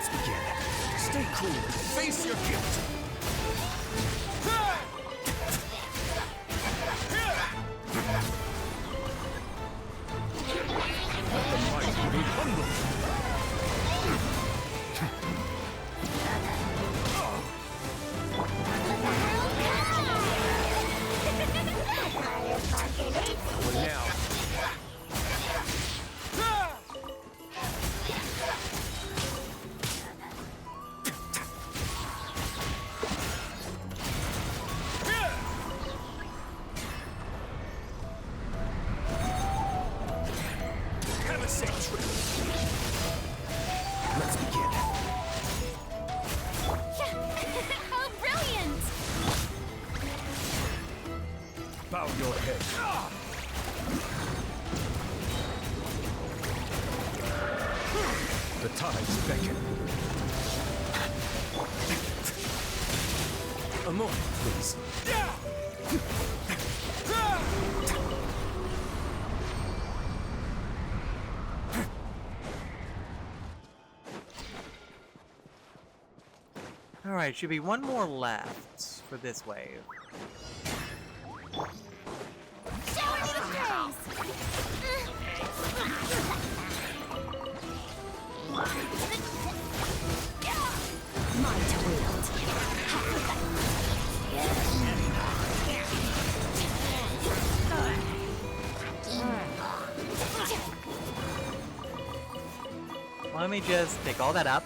Let's begin. Stay cool. Face your guilt. Let the mighty be humbled. Well, now. Have a safe trip. Let's begin. How brilliant! Bow your head. The tides beckon. A moment, please. Alright, should be one more left for this wave. Shower me with praise! Might wield. Let me just pick all that up.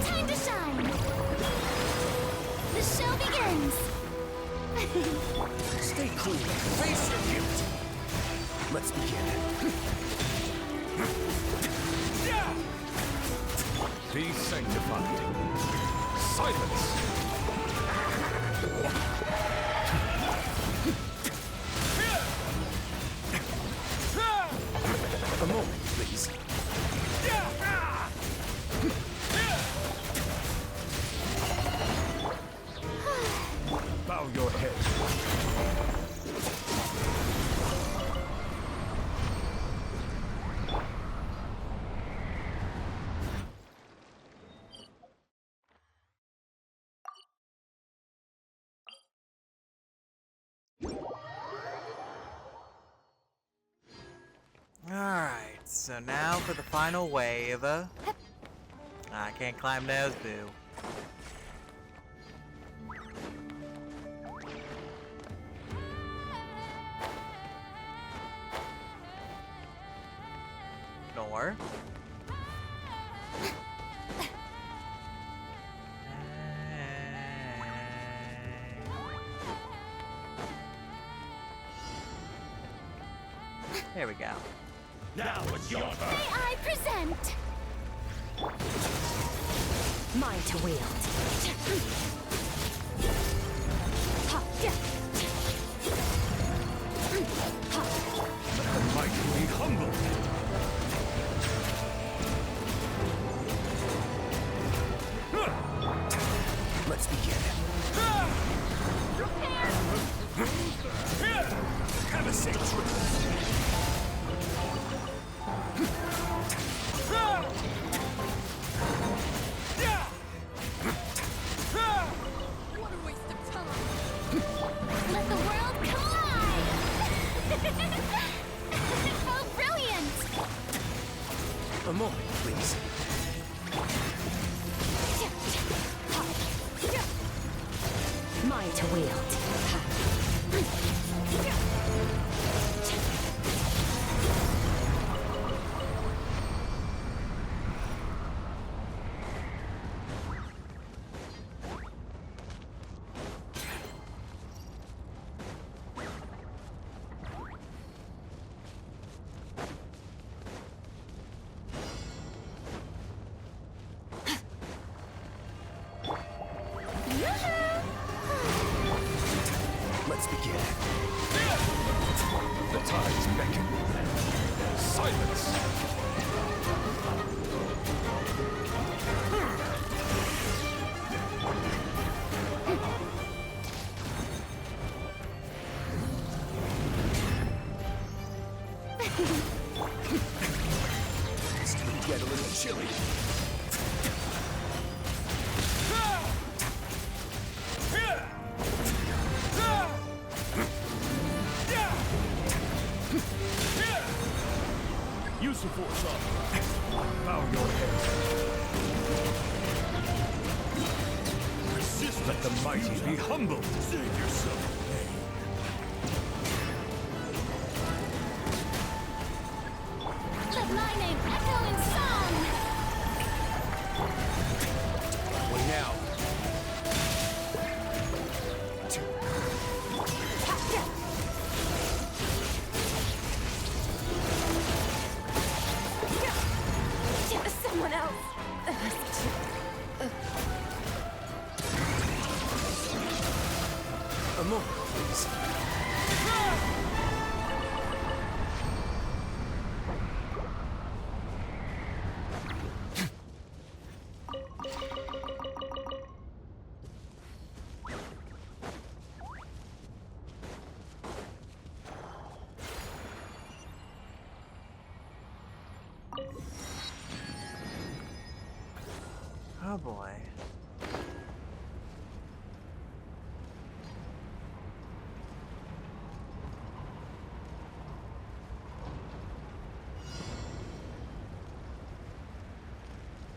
Time to shine! The show begins! Stay cool. Face your guilt. Let's begin. Be sanctified. Silence. A moment, please. Bow your head. Alright, so now for the final wave. I can't climb those, boo. Door. There we go. Now it's your turn. May I present mine to wield. Let the mighty be humbled. Let's begin. Have a safe trip. What a waste of time! Let the world collide! How brilliant! A moment, please. Mine to wield. get a little chilly. Use the force up. Bow your head. Resist. Let the mighty be humble. Save yourself. Let my name echo in song! Way now. Someone else. A moment, please. Oh boy.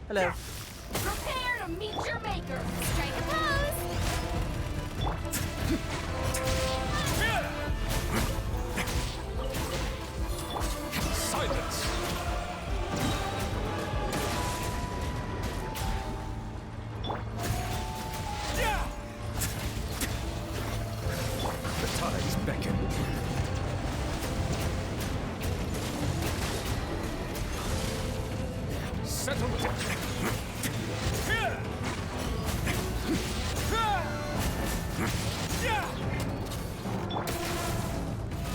Hello. Prepare to meet your maker. Strike a pose. Silence. The tides beckon. Settle down.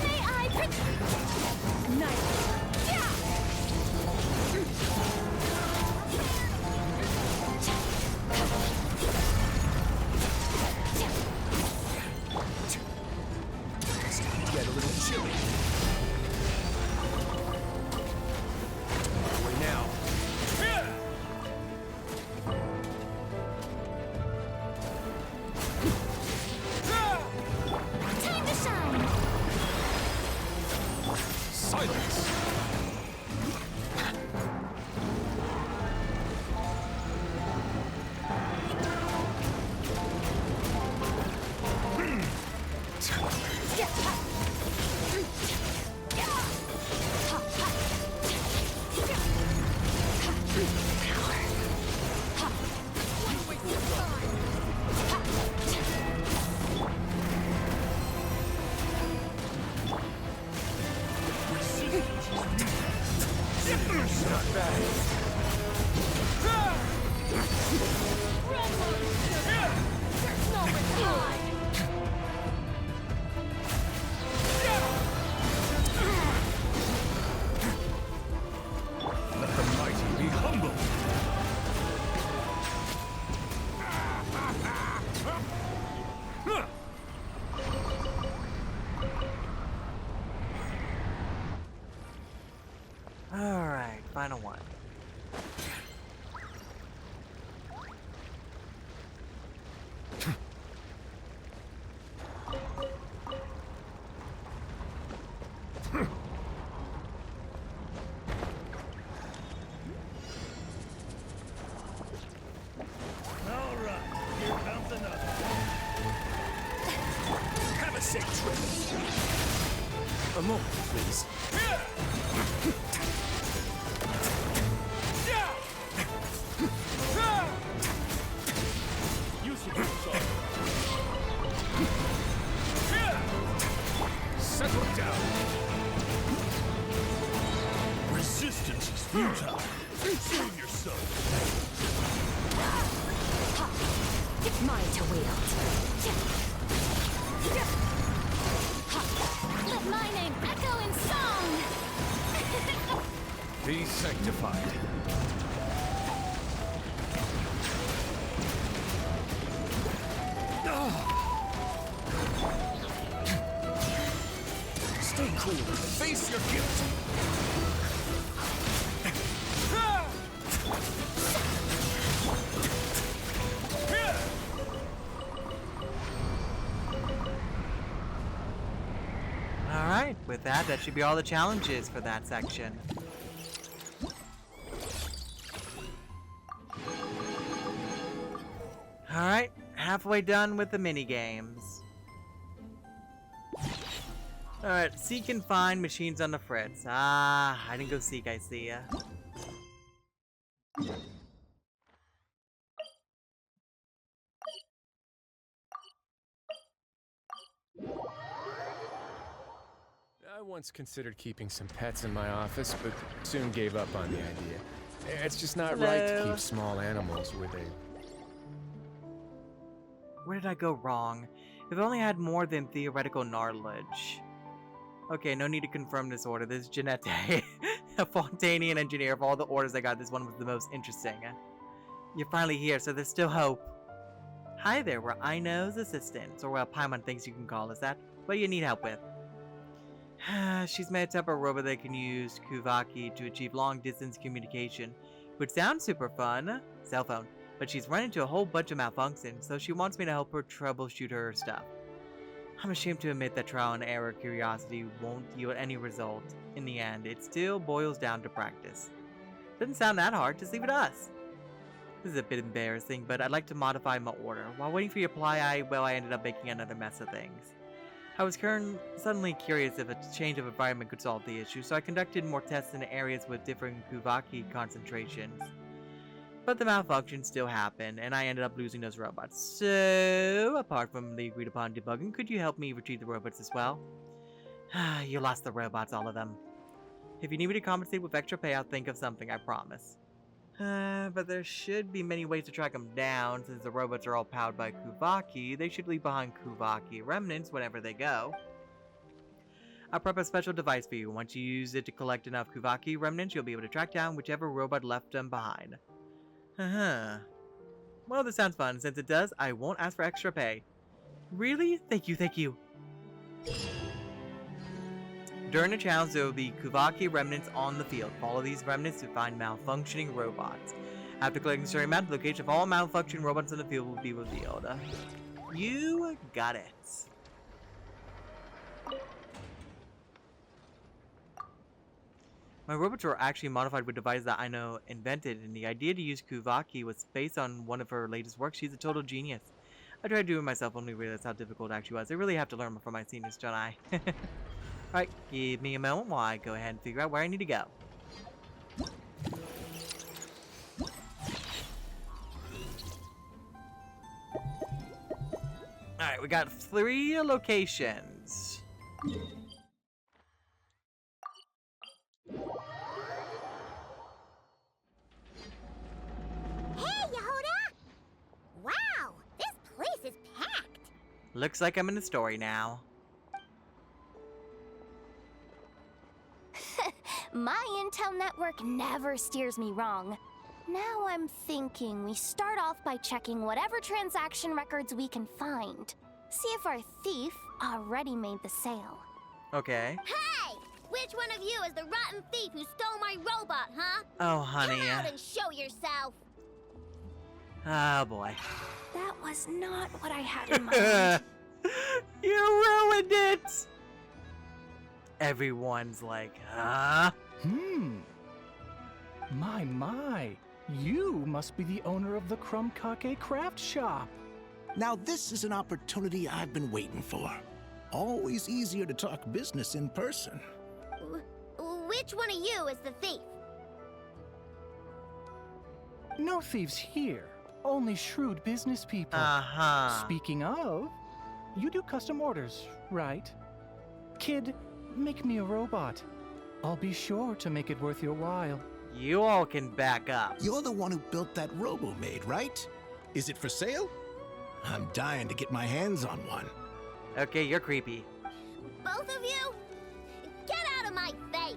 May I Get a little chilly. Way now. Time to shine. Silence. Not bad. There's no reply. Let the mighty be humble. Alright, final one. All right, here comes another. Have a safe trip. A moment, please. Use the force up. Settle down. Resistance is futile. Save yourself. Mine to wield. Let my name echo in song. Be sanctified. Stay cool. Face your guilt. that. That should be all the challenges for that section. Alright, halfway done with the mini games. Alright, seek and find machines on the fritz. Ah, I didn't go seek, I see ya. I once considered keeping some pets in my office, but soon gave up on the idea. It's just not right to keep small animals where they... Where did I go wrong? If I only had more than theoretical knowledge. Okay, no need to confirm this order. This is Janette, a Fontanian engineer. Of all the orders I got, this one was the most interesting. You're finally here, so there's still hope. Hi there, we're Aino's assistants, or well, Paimon thinks you can call us that. What do you need help with? She's made up a robot that can use Kuvaki to achieve long-distance communication, which sounds super fun. Cell phone. But she's run into a whole bunch of malfunctions, so she wants me to help her troubleshoot her stuff. I'm ashamed to admit that trial and error curiosity won't yield any result. In the end, it still boils down to practice. Doesn't sound that hard, just leave it to us. This is a bit embarrassing, but I'd like to modify my order. While waiting for you to apply, I ended up making another mess of things. I was suddenly curious if a change of environment could solve the issue, so I conducted more tests in areas with different Kuvaki concentrations. But the malfunctions still happened, and I ended up losing those robots. So, apart from the agreed upon debugging, could you help me retrieve the robots as well? You lost the robots, all of them. If you need me to compensate with extra pay, I'll think of something, I promise. But there should be many ways to track them down. Since the robots are all powered by Kuvaki, they should leave behind Kuvaki remnants whenever they go. I'll prep a special device for you. Once you use it to collect enough Kuvaki remnants, you'll be able to track down whichever robot left them behind. Well, this sounds fun. Since it does, I won't ask for extra pay. Really? Thank you, thank you. During the challenge, there will be Kuvaki remnants on the field. Follow these remnants to find malfunctioning robots. After collecting a certain amount, the location of all malfunctioning robots in the field will be revealed. You got it. My robots were actually modified with devices that Aino invented, and the idea to use Kuvaki was based on one of her latest works. She's a total genius. I tried to do it myself, only realized how difficult it actually was. I really have to learn from my seniors, don't I? Alright, give me a moment while I go ahead and figure out where I need to go. Alright, we got 3 locations. Hey, Yehuda! Wow, this place is packed. Looks like I'm in the story now. My intel network never steers me wrong. Now I'm thinking we start off by checking whatever transaction records we can find. See if our thief already made the sale. Okay. Hey! Which one of you is the rotten thief who stole my robot, huh? Oh, honey. Come out and show yourself. Oh, boy. That was not what I had in mind. You ruined it! Everyone's like, huh? My. You must be the owner of the Chracters craft shop. Now this is an opportunity I've been waiting for. Always easier to talk business in person. Which one of you is the thief? No thieves here. Only shrewd business people. Speaking of, you do custom orders, right? Kid, make me a robot. I'll be sure to make it worth your while. You all can back up. You're the one who built that robo-maid, right? Is it for sale? I'm dying to get my hands on one. Okay, you're creepy. Both of you? Get out of my face!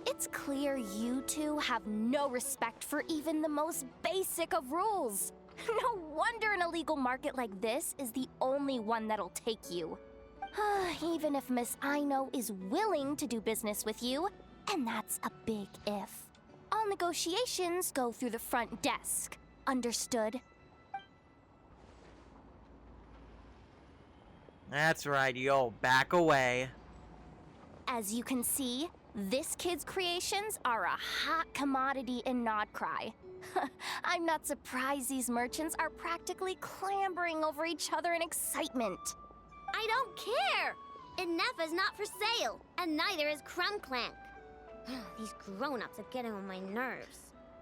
It's clear you two have no respect for even the most basic of rules. No wonder an illegal market like this is the only one that'll take you. Even if Miss Aino is willing to do business with you, and that's a big if. All negotiations go through the front desk. Understood? That's right, you all back away. As you can see, this kid's creations are a hot commodity in Nodcry. I'm not surprised these merchants are practically clambering over each other in excitement. I don't care! Inefa's not for sale, and neither is Clank. These grown-ups are getting on my nerves.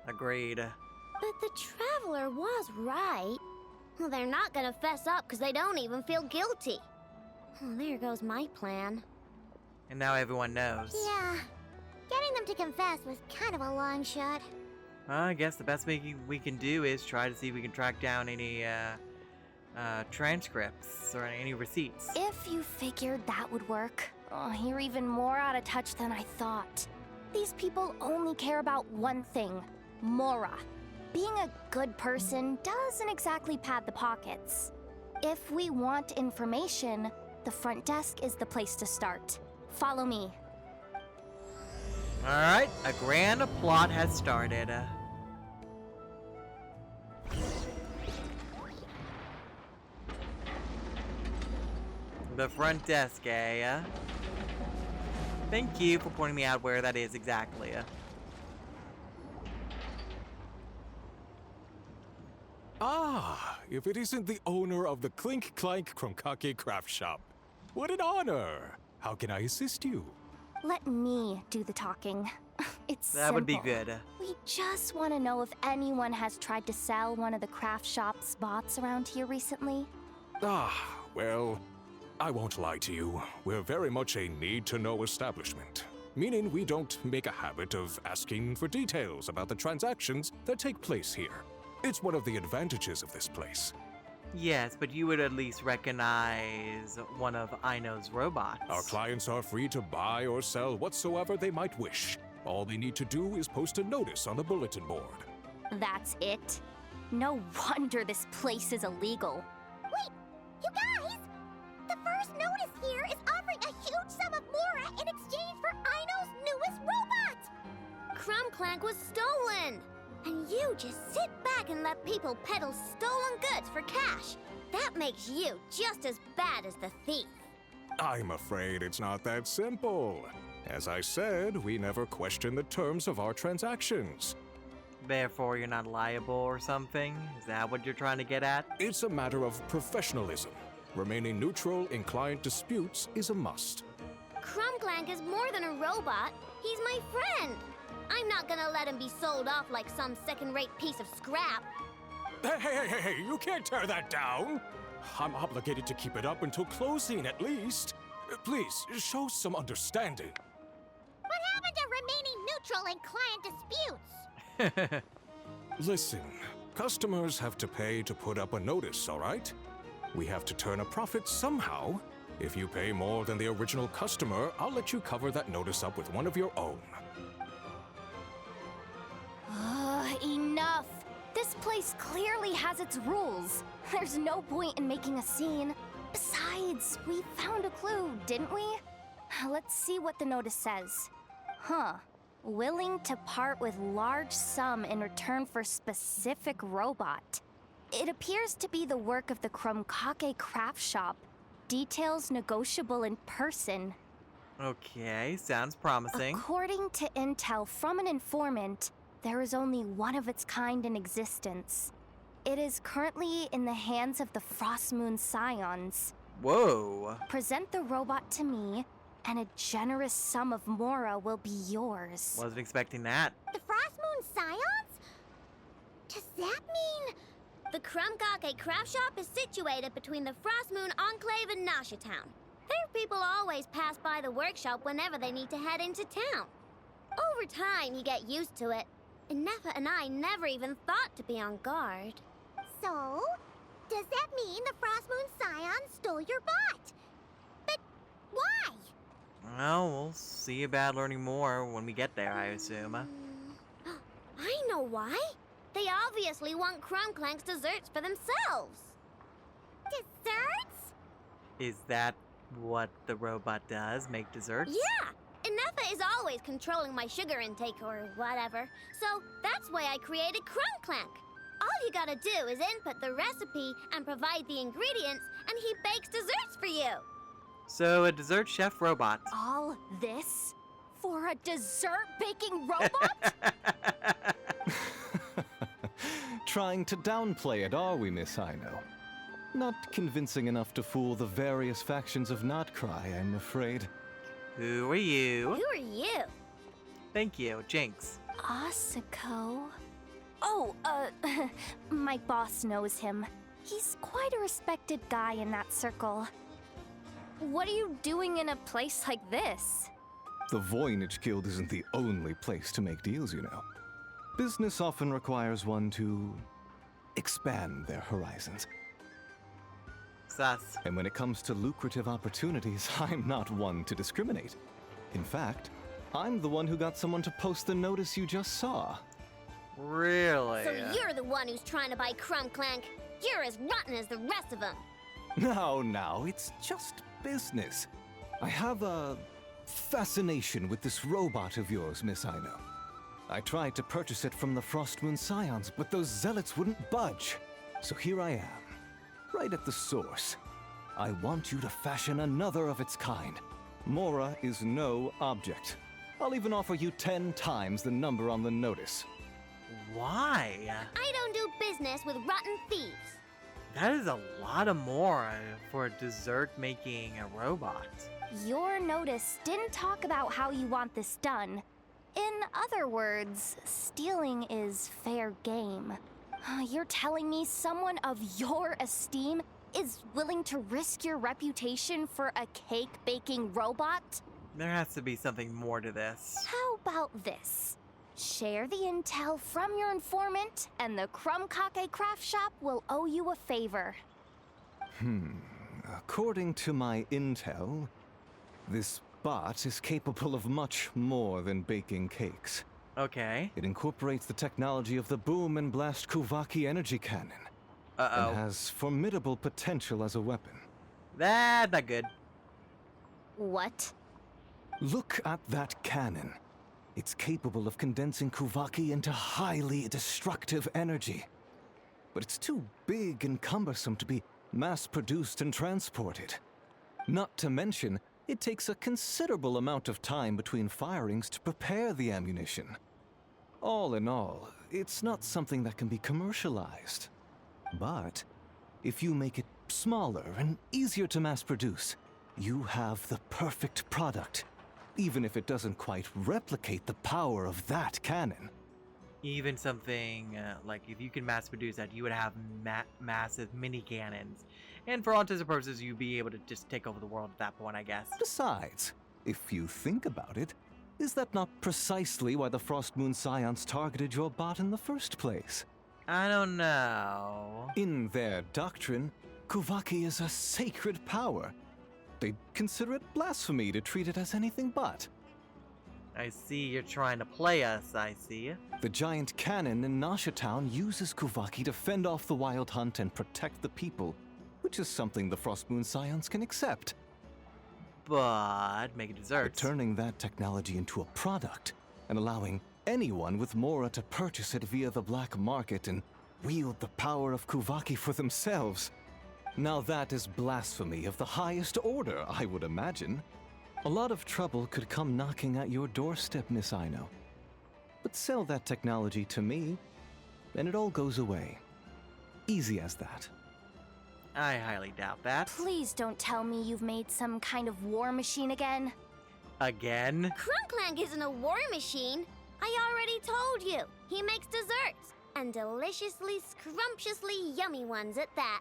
Agreed. But the Traveler was right. Well, they're not gonna fess up because they don't even feel guilty. Oh, there goes my plan. And now everyone knows. Yeah, getting them to confess was kind of a long shot. I guess the best thing we can do is try to see if we can track down any transcripts or any receipts. If you figured that would work, you're even more out of touch than I thought. These people only care about one thing, Mora. Being a good person doesn't exactly pad the pockets. If we want information, the front desk is the place to start. Follow me. Alright, a grand plot has started. The front desk, eh? Thank you for pointing me out where that is exactly. Ah, if it isn't the owner of the Clink Chromkake craft shop. What an honor! How can I assist you? Let me do the talking. It's That would be simple. good. We just want to know if anyone has tried to sell one of the craft shop's bots around here recently. Ah, well, I won't lie to you. We're very much a need-to-know establishment. Meaning we don't make a habit of asking for details about the transactions that take place here. It's one of the advantages of this place. Yes, but you would at least recognize one of Aino's robots. Our clients are free to buy or sell whatsoever they might wish. All they need to do is post a notice on the bulletin board. That's it? No wonder this place is illegal. Wait, you guys! The first notice here is offering a huge sum of Mora in exchange for Aino's newest robot! Clank was stolen! And you just sit back and let people peddle stolen goods for cash. That makes you just as bad as the thief. I'm afraid it's not that simple. As I said, we never question the terms of our transactions. Therefore, you're not liable or something? Is that what you're trying to get at? It's a matter of professionalism. Remaining neutral in client disputes is a must. Clank is more than a robot. He's my friend. I'm not gonna let him be sold off like some second-rate piece of scrap. Hey, you can't tear that down! I'm obligated to keep it up until closing, at least. Please, show some understanding. What happened to remaining neutral in client disputes? Listen, customers have to pay to put up a notice, all right? We have to turn a profit somehow. If you pay more than the original customer, I'll let you cover that notice up with one of your own. Enough! This place clearly has its rules. There's no point in making a scene. Besides, we found a clue, didn't we? Let's see what the notice says. Willing to part with large sum in return for specific robot. It appears to be the work of the Chromkake craft shop. Details negotiable in person. Okay, sounds promising. According to intel from an informant, there is only one of its kind in existence. It is currently in the hands of the Frostmoon Scions. Whoa. Present the robot to me, and a generous sum of Mora will be yours. Wasn't expecting that. The Frostmoon Scions? Does that mean... The Chromkake craft shop is situated between the Frostmoon Enclave and Nasha Town. Their people always pass by the workshop whenever they need to head into town. Over time, you get used to it. Inefa and I never even thought to be on guard. So, does that mean the Frostmoon Scions stole your bot? But why? Well, we'll see about learning more when we get there, I assume. I know why. They obviously want Clank's desserts for themselves. Desserts? Is that what the robot does? Make desserts? Yeah! Inefa is always controlling my sugar intake or whatever, so that's why I created Clank. All you gotta do is input the recipe and provide the ingredients, and he bakes desserts for you. So, a dessert chef robot. All this for a dessert baking robot? Trying to downplay it, are we, Miss Ino? Not convincing enough to fool the various factions of Notcry, I'm afraid. Who are you? Who are you? Thank you, Jinx. Asuko? Oh, my boss knows him. He's quite a respected guy in that circle. What are you doing in a place like this? The Voynich Guild isn't the only place to make deals, you know. Business often requires one to expand their horizons. Sus. And when it comes to lucrative opportunities, I'm not one to discriminate. In fact, I'm the one who got someone to post the notice you just saw. Really? So you're the one who's trying to buy Clank. You're as rotten as the rest of them. No, it's just business. I have a fascination with this robot of yours, Miss Ino. I tried to purchase it from the Frostmoon Scions, but those zealots wouldn't budge. So here I am, right at the source. I want you to fashion another of its kind. Mora is no object. I'll even offer you 10 times the number on the notice. Why? I don't do business with rotten thieves. That is a lot of more for a dessert making a robot. Your notice didn't talk about how you want this done. In other words, stealing is fair game. You're telling me someone of your esteem is willing to risk your reputation for a cake-baking robot? There has to be something more to this. How about this? Share the intel from your informant, and the Chracters craft shop will owe you a favor. According to my intel, this bot is capable of much more than baking cakes. Okay. It incorporates the technology of the Boom and Blast Kuvaki energy cannon. And has formidable potential as a weapon. That's not good. What? Look at that cannon. It's capable of condensing Kuvaki into highly destructive energy. But it's too big and cumbersome to be mass-produced and transported. Not to mention, it takes a considerable amount of time between firings to prepare the ammunition. All in all, it's not something that can be commercialized. But if you make it smaller and easier to mass-produce, you have the perfect product, even if it doesn't quite replicate the power of that cannon. Even something like if you can mass produce that, you would have massive mini cannons. And for all intents and purposes, you'd be able to just take over the world at that point, I guess. Besides, if you think about it, is that not precisely why the Frostmoon Scions targeted your bot in the first place? I don't know. In their doctrine, Kuvaki is a sacred power. They'd consider it blasphemy to treat it as anything but. I see you're trying to play us, I see. The giant cannon in Nasha Town uses Kuvaki to fend off the wild hunt and protect the people, which is something the Frostmoon Scions can accept. But make desserts. But turning that technology into a product and allowing anyone with Mora to purchase it via the black market and wield the power of Kuvaki for themselves. Now that is blasphemy of the highest order, I would imagine. A lot of trouble could come knocking at your doorstep, Miss Ino. But sell that technology to me, and it all goes away. Easy as that. I highly doubt that. Please don't tell me you've made some kind of war machine again. Again? Clank isn't a war machine. I already told you. He makes desserts, and deliciously, scrumptiously yummy ones at that.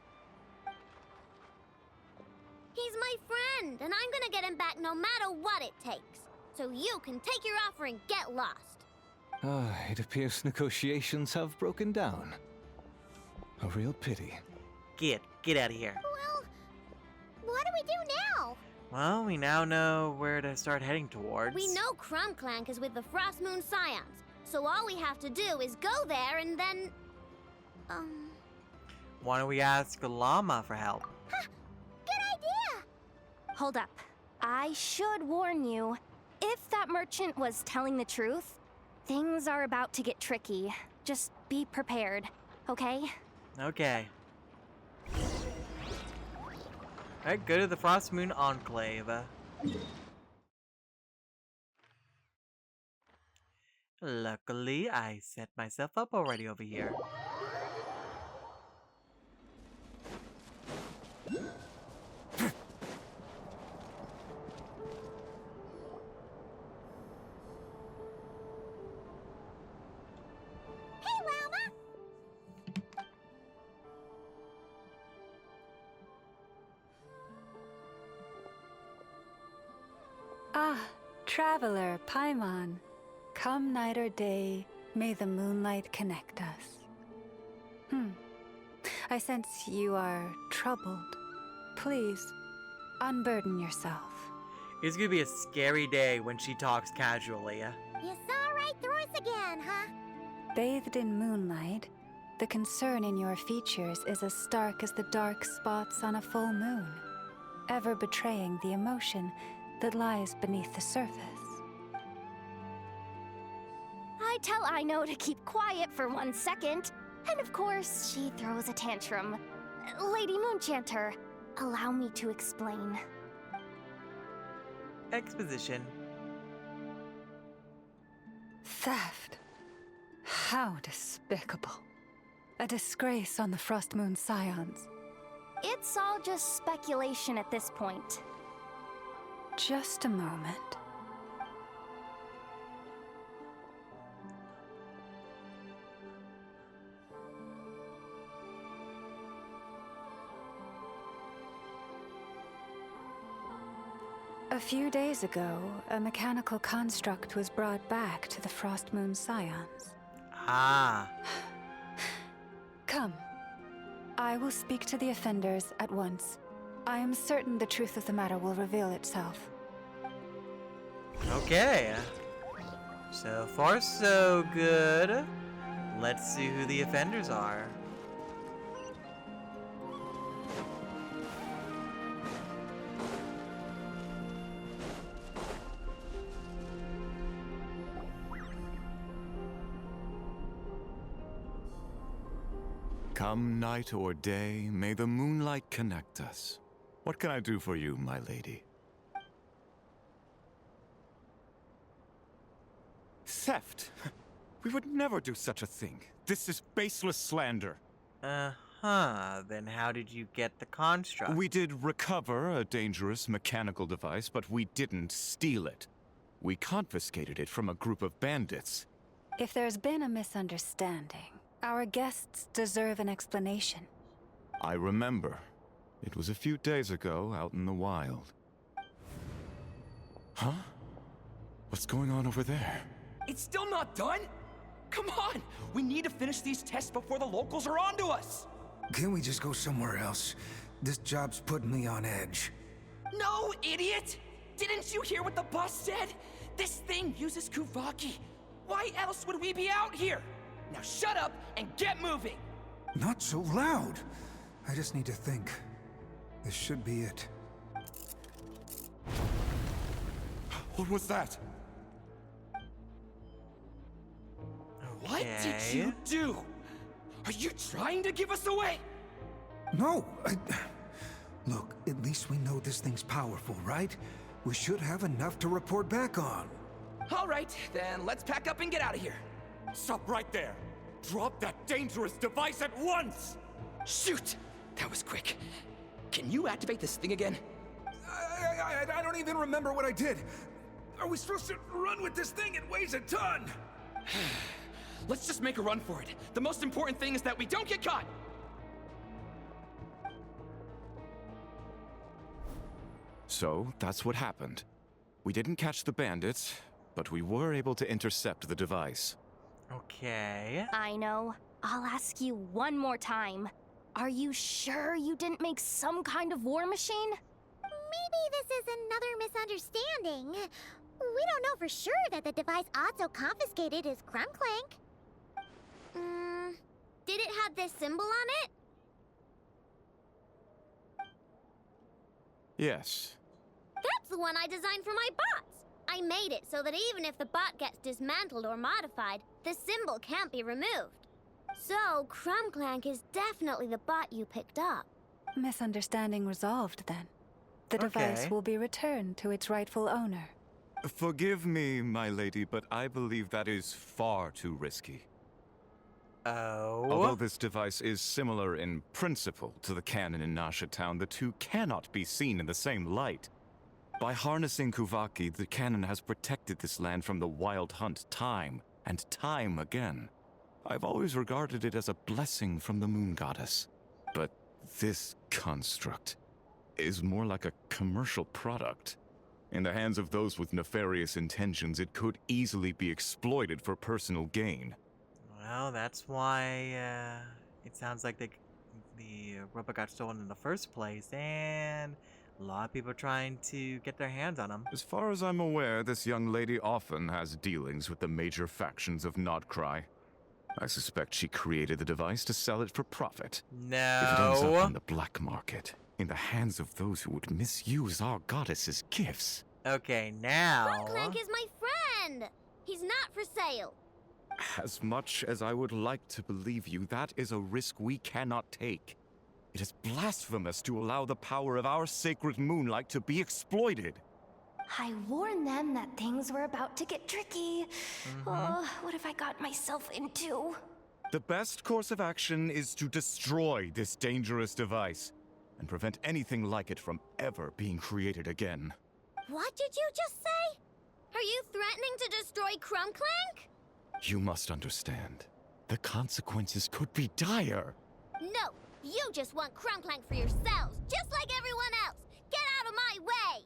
He's my friend, and I'm gonna get him back no matter what it takes. So you can take your offer and get lost. It appears negotiations have broken down. A real pity. Get out of here. Well, what do we do now? Well, we now know where to start heading towards. We know Clank is with the Frostmoon Scions, so all we have to do is go there and then... Why don't we ask the llama for help? Good idea! Hold up. I should warn you. If that merchant was telling the truth, things are about to get tricky. Just be prepared, okay? Okay. Alright, go to the Frost Moon Enclave. Luckily, I set myself up already over here. Ah, traveler Paimon. Come night or day, may the moonlight connect us. I sense you are troubled. Please, unburden yourself. It's gonna be a scary day when she talks casually. You saw right through us again, huh? Bathed in moonlight, the concern in your features is as stark as the dark spots on a full moon, ever betraying the emotion that lies beneath the surface. I tell Ino to keep quiet for 1 second, and of course, she throws a tantrum. Lady Moonchanter, allow me to explain. Exposition. Theft. How despicable. A disgrace on the Frost Moon Scions. It's all just speculation at this point. Just a moment. A few days ago, a mechanical construct was brought back to the Frost Moon Scions. Ah. Come. I will speak to the offenders at once. I am certain the truth of the matter will reveal itself. Okay. So far, so good. Let's see who the offenders are. Come night or day, may the moonlight connect us. What can I do for you, my lady? Theft? We would never do such a thing. This is baseless slander. Uh-huh. Then how did you get the construct? We did recover a dangerous mechanical device, but we didn't steal it. We confiscated it from a group of bandits. If there's been a misunderstanding, our guests deserve an explanation. I remember. It was a few days ago out in the wild. Huh? What's going on over there? It's still not done? Come on! We need to finish these tests before the locals are onto us! Can't we just go somewhere else? This job's putting me on edge. No, idiot! Didn't you hear what the boss said? This thing uses Kuvaki. Why else would we be out here? Now shut up and get moving! Not so loud! I just need to think. This should be it. What was that? What did you do? Are you trying to give us away? No! Look, at least we know this thing's powerful, right? We should have enough to report back on. Alright, then let's pack up and get out of here. Stop right there! Drop that dangerous device at once! Shoot! That was quick. Can you activate this thing again? I don't even remember what I did. Are we supposed to run with this thing? It weighs a ton! Let's just make a run for it. The most important thing is that we don't get caught! So, that's what happened. We didn't catch the bandits, but we were able to intercept the device. Okay. I know. I'll ask you one more time. Are you sure you didn't make some kind of war machine? Maybe this is another misunderstanding. We don't know for sure that the device Otto confiscated is Clank. Did it have this symbol on it? Yes. That's the one I designed for my bots. I made it so that even if the bot gets dismantled or modified, the symbol can't be removed. So, Clank is definitely the bot you picked up. Misunderstanding resolved, then. The device Okay. will be returned to its rightful owner. Forgive me, my lady, but I believe that is far too risky. Oh. Although this device is similar in principle to the cannon in Nasha Town, the two cannot be seen in the same light. By harnessing Kuvaki, the cannon has protected this land from the wild hunt time and time again. I've always regarded it as a blessing from the moon goddess. But this construct is more like a commercial product. In the hands of those with nefarious intentions, it could easily be exploited for personal gain. Well, that's why it sounds like the robot got stolen in the first place, and a lot of people are trying to get their hands on them. As far as I'm aware, this young lady often has dealings with the major factions of Nodcry. I suspect she created the device to sell it for profit. No. If it ends up on the black market, in the hands of those who would misuse our goddess's gifts. Okay, now... Clank is my friend! He's not for sale. As much as I would like to believe you, that is a risk we cannot take. It is blasphemous to allow the power of our sacred moonlight to be exploited. I warned them that things were about to get tricky. Oh, what have I got myself into? The best course of action is to destroy this dangerous device and prevent anything like it from ever being created again. What did you just say? Are you threatening to destroy Clank? You must understand. The consequences could be dire. No, you just want Clank for yourselves, just like everyone else. Get out of my way!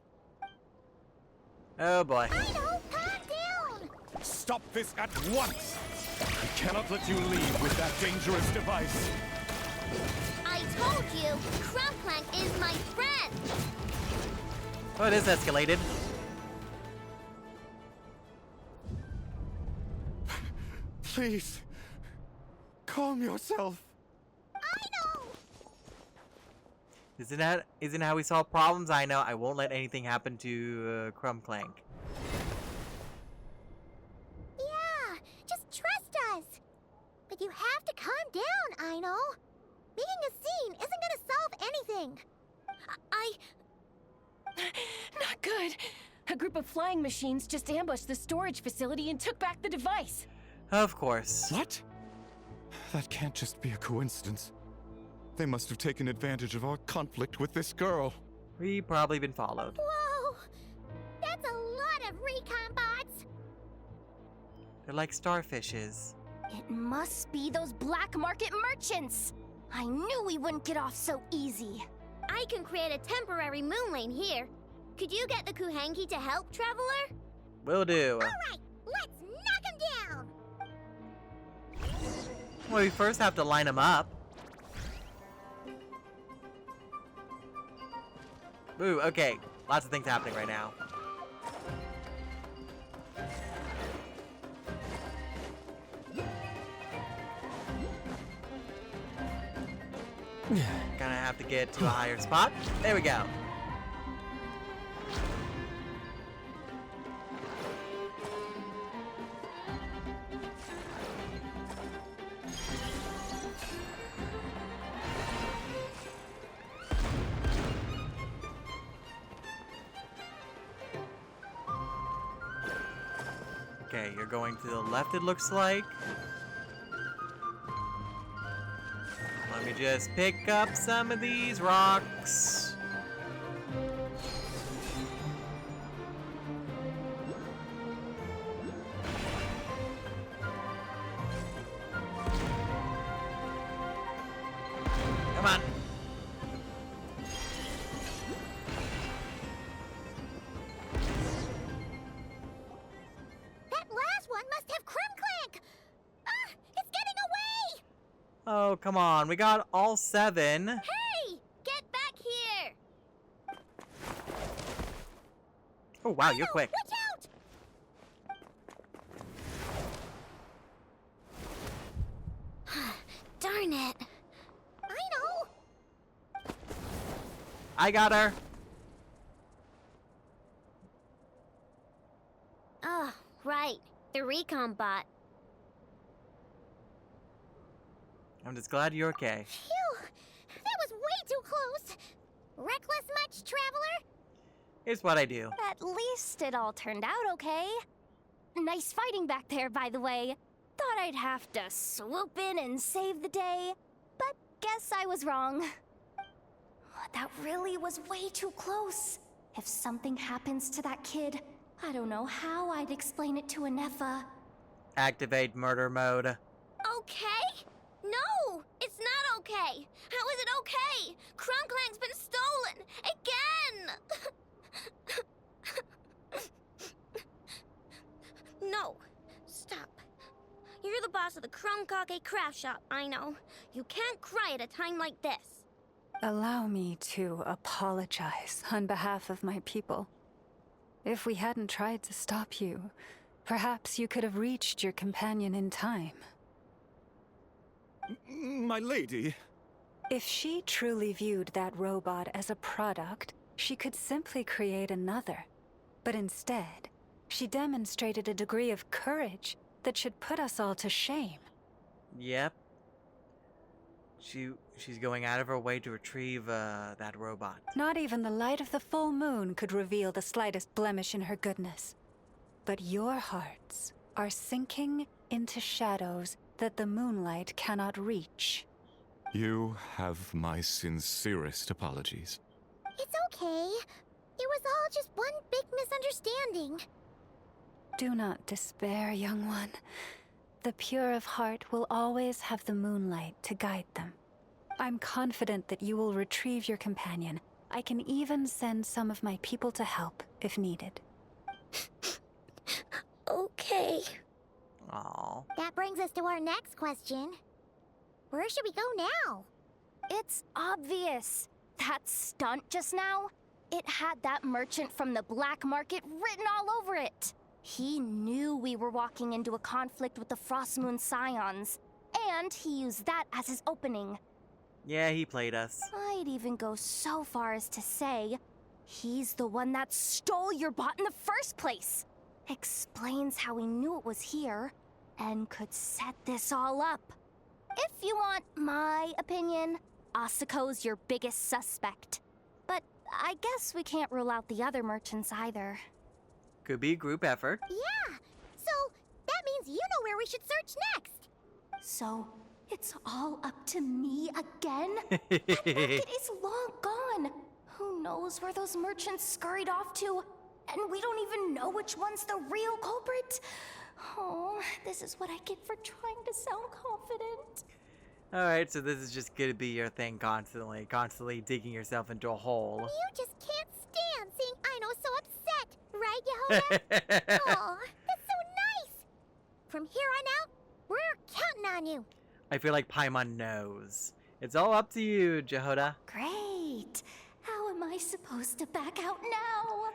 Oh boy. I know, calm down! Stop this at once! I cannot let you leave with that dangerous device. I told you, Clank is my friend! Oh, it is escalated. Please, calm yourself. I know! Isn't how we solve problems? I know. I won't let anything happen to Clank. Yeah, just trust us. But you have to calm down, I know. Making a scene isn't gonna solve anything. Not good. A group of flying machines just ambushed the storage facility and took back the device. Of course. What? That can't just be a coincidence. They must have taken advantage of our conflict with this girl. We've probably been followed. Whoa! That's a lot of recon bots! They're like starfishes. It must be those black market merchants. I knew we wouldn't get off so easy. I can create a temporary moon lane here. Could you get the Kuhangi to help, Traveler? Will do. Alright, let's knock him down! Well, we first have to line them up. Ooh, okay. Lots of things happening right now. Gonna have to get to a higher spot. There we go. Okay, you're going to the left, it looks like. Let me just pick up some of these rocks. Come on. That last one must have Clank! Ah, it's getting away! Oh, come on. We got all 7. Hey! Get back here! Oh, wow, you're quick. Watch out! Darn it. I know! I got her. Oh, right. The recon bot. I'm just glad you're okay. Phew! That was way too close! Reckless much, traveler? Here's what I do. At least it all turned out okay. Nice fighting back there, by the way. Thought I'd have to swoop in and save the day, but guess I was wrong. That really was way too close. If something happens to that kid, I don't know how I'd explain it to Anefa. Activate murder mode. Okay? No! It's not okay! How is it okay? Clank's been stolen! Again! No. Stop. You're the boss of the Chracters craft shop, I know. You can't cry at a time like this. Allow me to apologize on behalf of my people. If we hadn't tried to stop you, perhaps you could have reached your companion in time. My lady. If she truly viewed that robot as a product, she could simply create another. But instead, she demonstrated a degree of courage that should put us all to shame. Yep. She's going out of her way to retrieve that robot. Not even the light of the full moon could reveal the slightest blemish in her goodness. But your hearts are sinking into shadows that the moonlight cannot reach. You have my sincerest apologies. It's okay. It was all just one big misunderstanding. Do not despair, young one. The pure of heart will always have the moonlight to guide them. I'm confident that you will retrieve your companion. I can even send some of my people to help if needed. Okay. Aww. That brings us to our next question. Where should we go now? It's obvious. That stunt just now, it had that merchant from the black market written all over it. He knew we were walking into a conflict with the Frostmoon Scions, and he used that as his opening. Yeah, he played us. I'd even go so far as to say, he's the one that stole your bot in the first place. Explains how he knew it was here, and could set this all up. If you want my opinion, Asuko's your biggest suspect. But I guess we can't rule out the other merchants either. Could be a group effort. Yeah, so that means you know where we should search next. So, it's all up to me again? That bucket is long gone. Who knows where those merchants scurried off to? And we don't even know which one's the real culprit. Oh, this is what I get for trying to sound confident. Alright, so this is just gonna be your thing constantly digging yourself into a hole. You just can't stand seeing Aino so upset, right, Yehoda? Aw, that's so nice! From here on out, we're counting on you. I feel like Paimon knows. It's all up to you, Jehoda. Great. How am I supposed to back out now?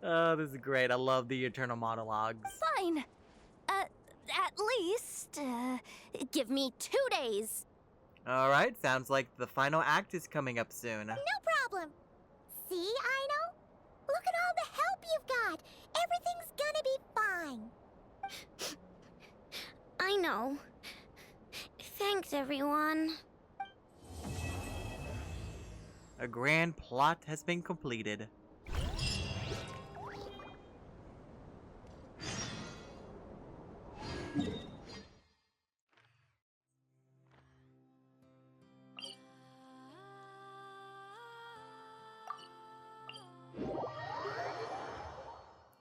Oh, this is great. I love the eternal monologues. Fine. At least, give me 2 days. Alright, sounds like the final act is coming up soon. No problem. See, Aino? Look at all the help you've got. Everything's gonna be fine. I know. Thanks, everyone. A grand plot has been completed.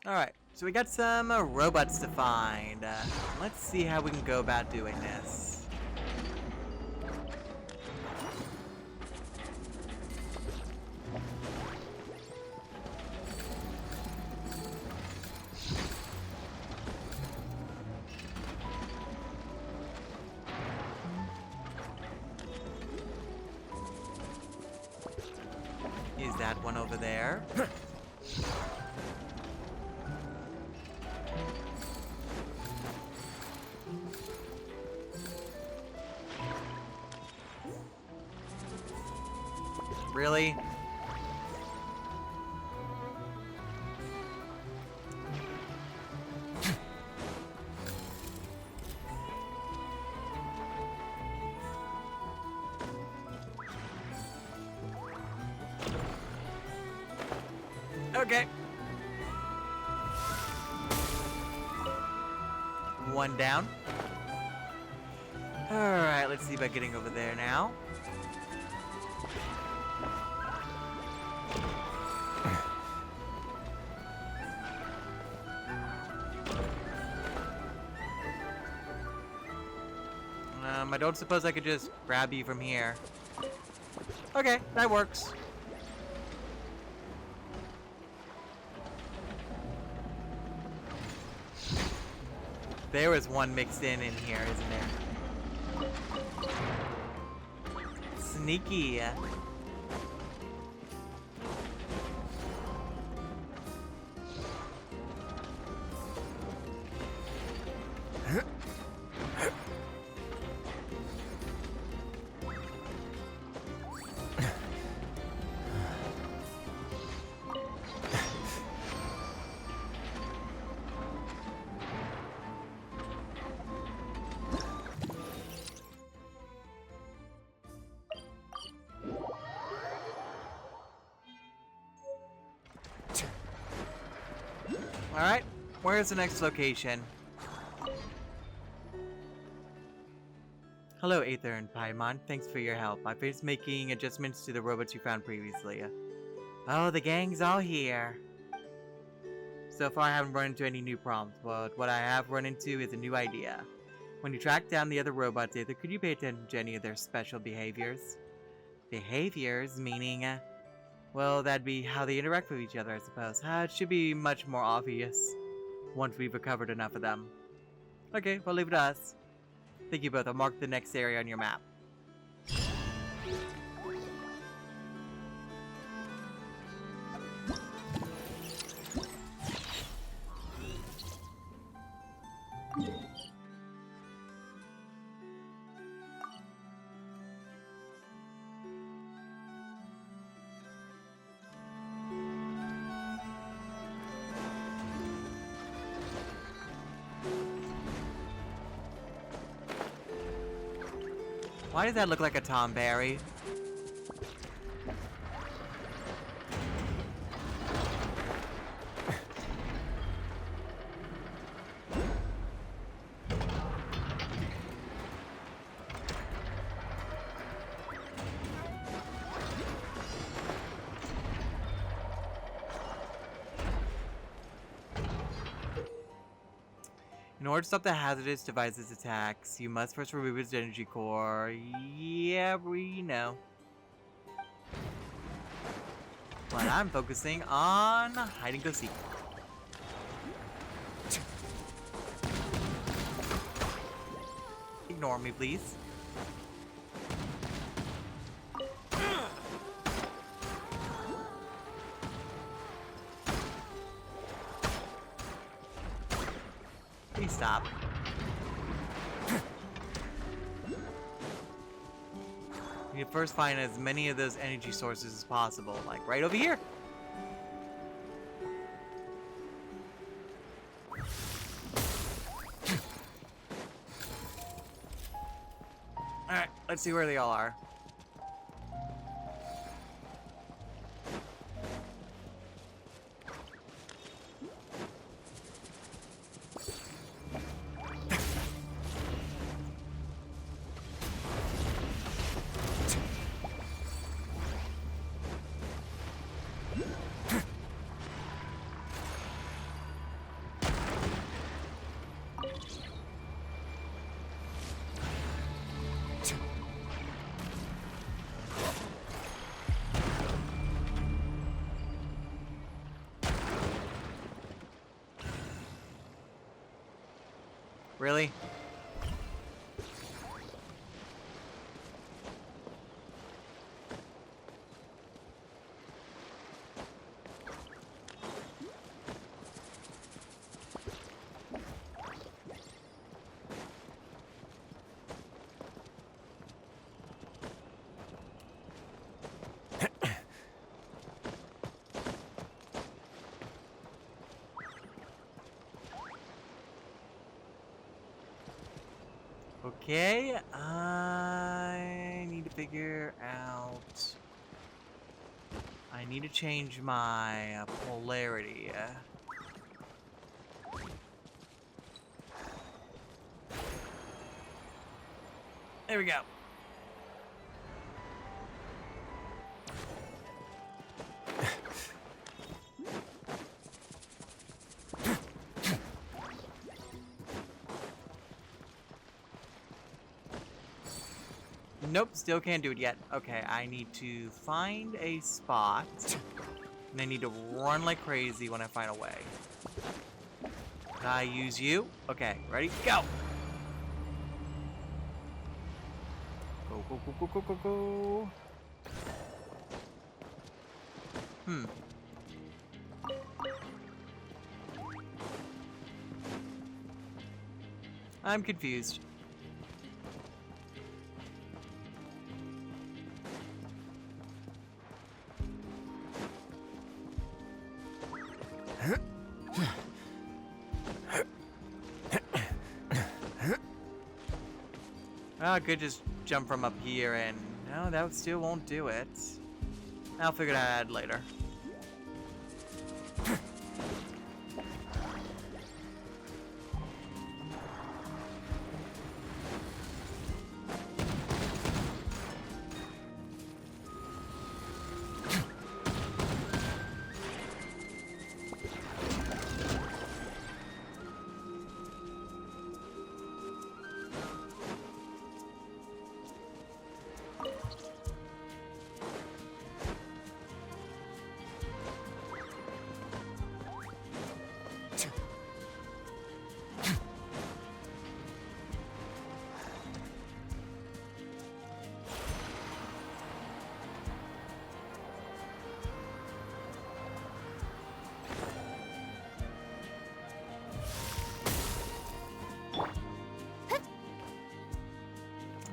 Alright, so we got some robots to find. Let's see how we can go about doing this. Is that one over there? Really? Okay. One down. Alright, let's see about getting over there now. I don't suppose I could just grab you from here. Okay, that works. There is one mixed in here, isn't there? Sneaky. Alright, where's the next location? Hello, Aether and Paimon. Thanks for your help. I finished making adjustments to the robots you found previously. Oh, the gang's all here. So far, I haven't run into any new problems, but what I have run into is a new idea. When you track down the other robots, Aether, could you pay attention to any of their special behaviors? Behaviors? Meaning, well, that'd be how they interact with each other, I suppose. It should be much more obvious once we've recovered enough of them. Okay, well, leave it to us. Thank you both. I'll mark the next area on your map. Why does that look like a Tom Berry? In order to stop the hazardous device's attacks, you must first remove its energy core. Yeah, we know. But I'm focusing on hide and go seek. Ignore me, please. Please stop. We need to first find as many of those energy sources as possible, like right over here. Alright, let's see where they all are. Really? Okay, I need to figure out... I need to change my polarity. There we go. Nope, still can't do it yet. Okay, I need to find a spot. And I need to run like crazy when I find a way. Can I use you? Okay, ready? Go! Go, go, go, go, go, go, go. I'm confused. I could just jump from up here and... No, that still won't do it. I'll figure that out later.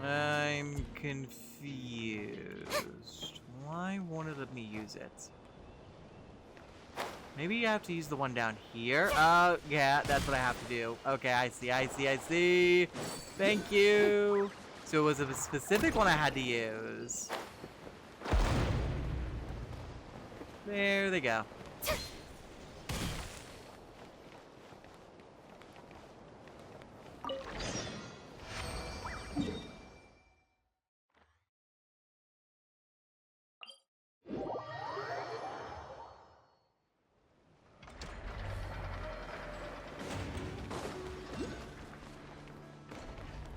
I'm confused. Why won't it let me use it? Maybe you have to use the one down here. Oh, yeah, that's what I have to do. Okay, I see, I see, I see. Thank you. So it was a specific one I had to use. There they go.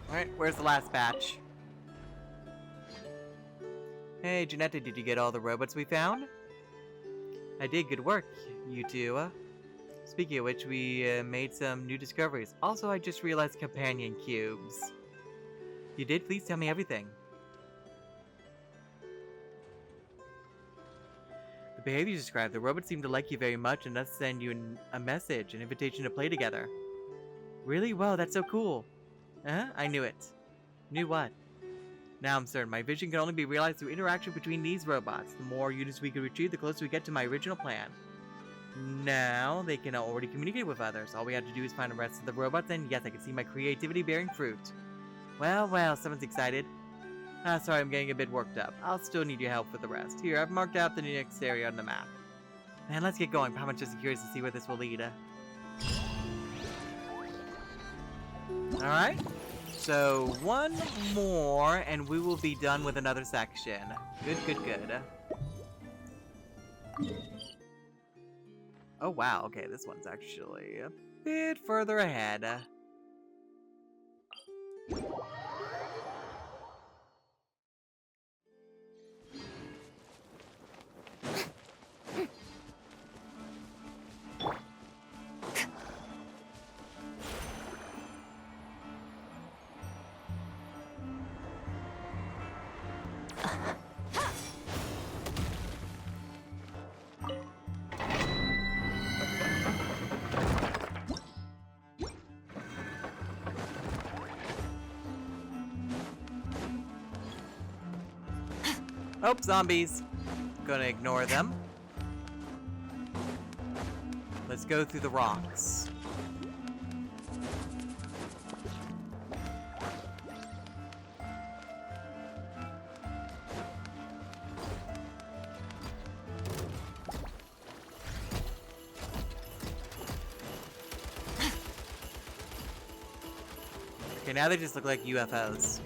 Alright, where's the last batch? Hey, Janetta, did you get all the robots we found? I did, good work, you two. Speaking of which, we made some new discoveries. Also, I just realized companion cubes. You did? Please tell me everything. The behavior you described, the robots seem to like you very much and thus send you a message, an invitation to play together. Really? Wow, that's so cool. I knew it. Knew what? Now I'm certain. My vision can only be realized through interaction between these robots. The more units we can retrieve, the closer we get to my original plan. Now, they can already communicate with others. All we have to do is find the rest of the robots, and yes, I can see my creativity bearing fruit. Well, well, someone's excited. Sorry, I'm getting a bit worked up. I'll still need your help for the rest. Here, I've marked out the next area on the map. Man, let's get going. I'm just curious to see where this will lead. Alright. So, one more, and we will be done with another section. Good, good, good. Oh, wow. Okay, this one's actually a bit further ahead. Oh, zombies. Gonna ignore them. Let's go through the rocks. Okay, now they just look like UFOs.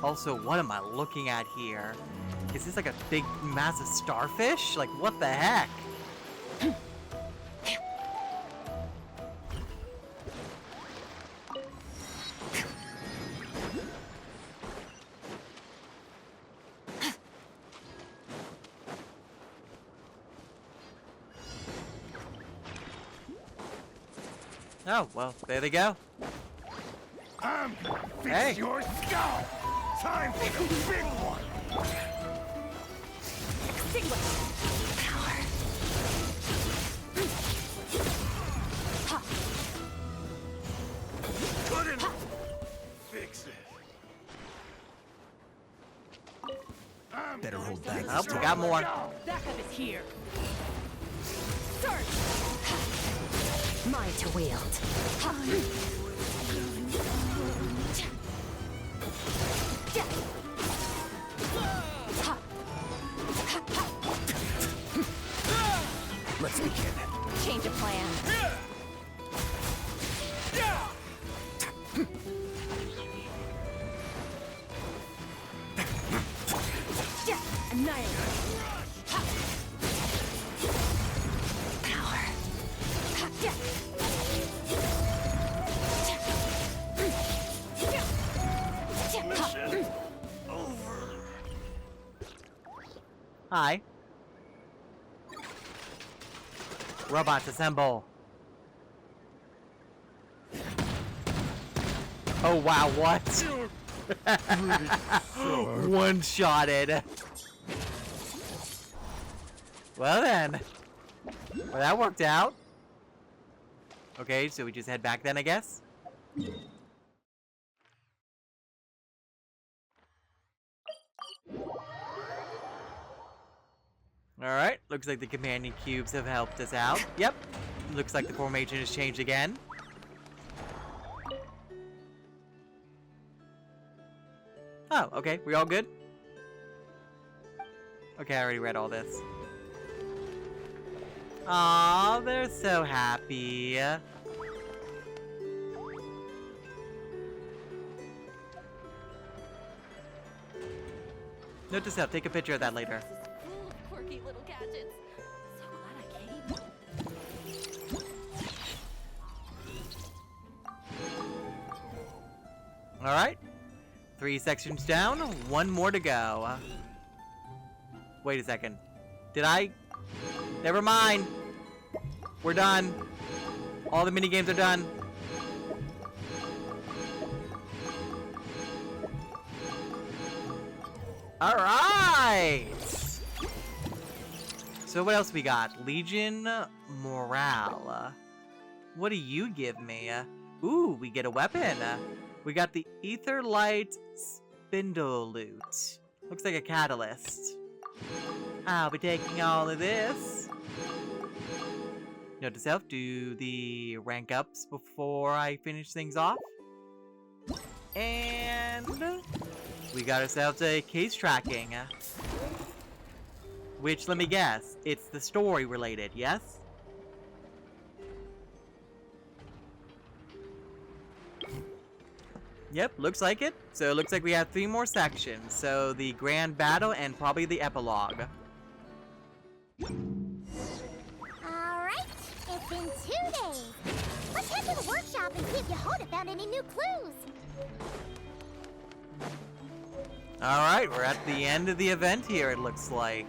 Also, what am I looking at here? Is this like a big, massive starfish? Like, what the heck? Oh, well, there they go. Hey. Your skull! Time for the big one! Power. Couldn't fix it. Better hold back. Oh, we got more. Backup is here. Surge. Mine to wield. Let's begin. Change of plan. Annihilate. Power. Mission over. Hi. Robots assemble. Oh wow, what? One-shotted. Well then. Well, that worked out. Okay, so we just head back then, I guess? Alright, looks like the companion cubes have helped us out. Yep, looks like the formation has changed again. Oh, okay, we all good? Okay, I already read all this. Aw, they're so happy. Note to self, take a picture of that later. Quirky little gadgets. So glad I came. Alright. 3 sections down, 1 more to go. Wait a second. Did I? Never mind. We're done. All the minigames are done. Alright! So what else we got? Legion Morale. What do you give me? Ooh, we get a weapon. We got the Ether Light Spindle Loot. Looks like a catalyst. I'll be taking all of this. Note to self, do the rank ups before I finish things off. And we got ourselves a case tracking. Which, let me guess, it's the story related, yes? Yep, looks like it. So it looks like we have 3 more sections. So the grand battle and probably the epilogue. Alright, it's been 2 days. Let's head to the workshop and see if Yehoda found any new clues. Alright, we're at the end of the event here, it looks like.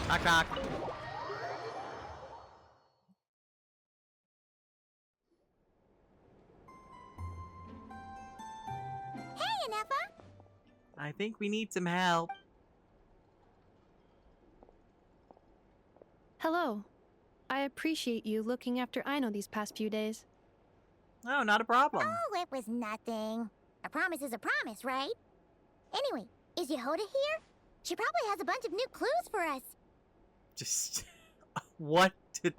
Knock knock. Hey, Anefa! I think we need some help. Hello. I appreciate you looking after Aino these past few days. Oh, not a problem. Oh, it was nothing. A promise is a promise, right? Anyway, is Yehoda here? She probably has a bunch of new clues for us. Just... what did...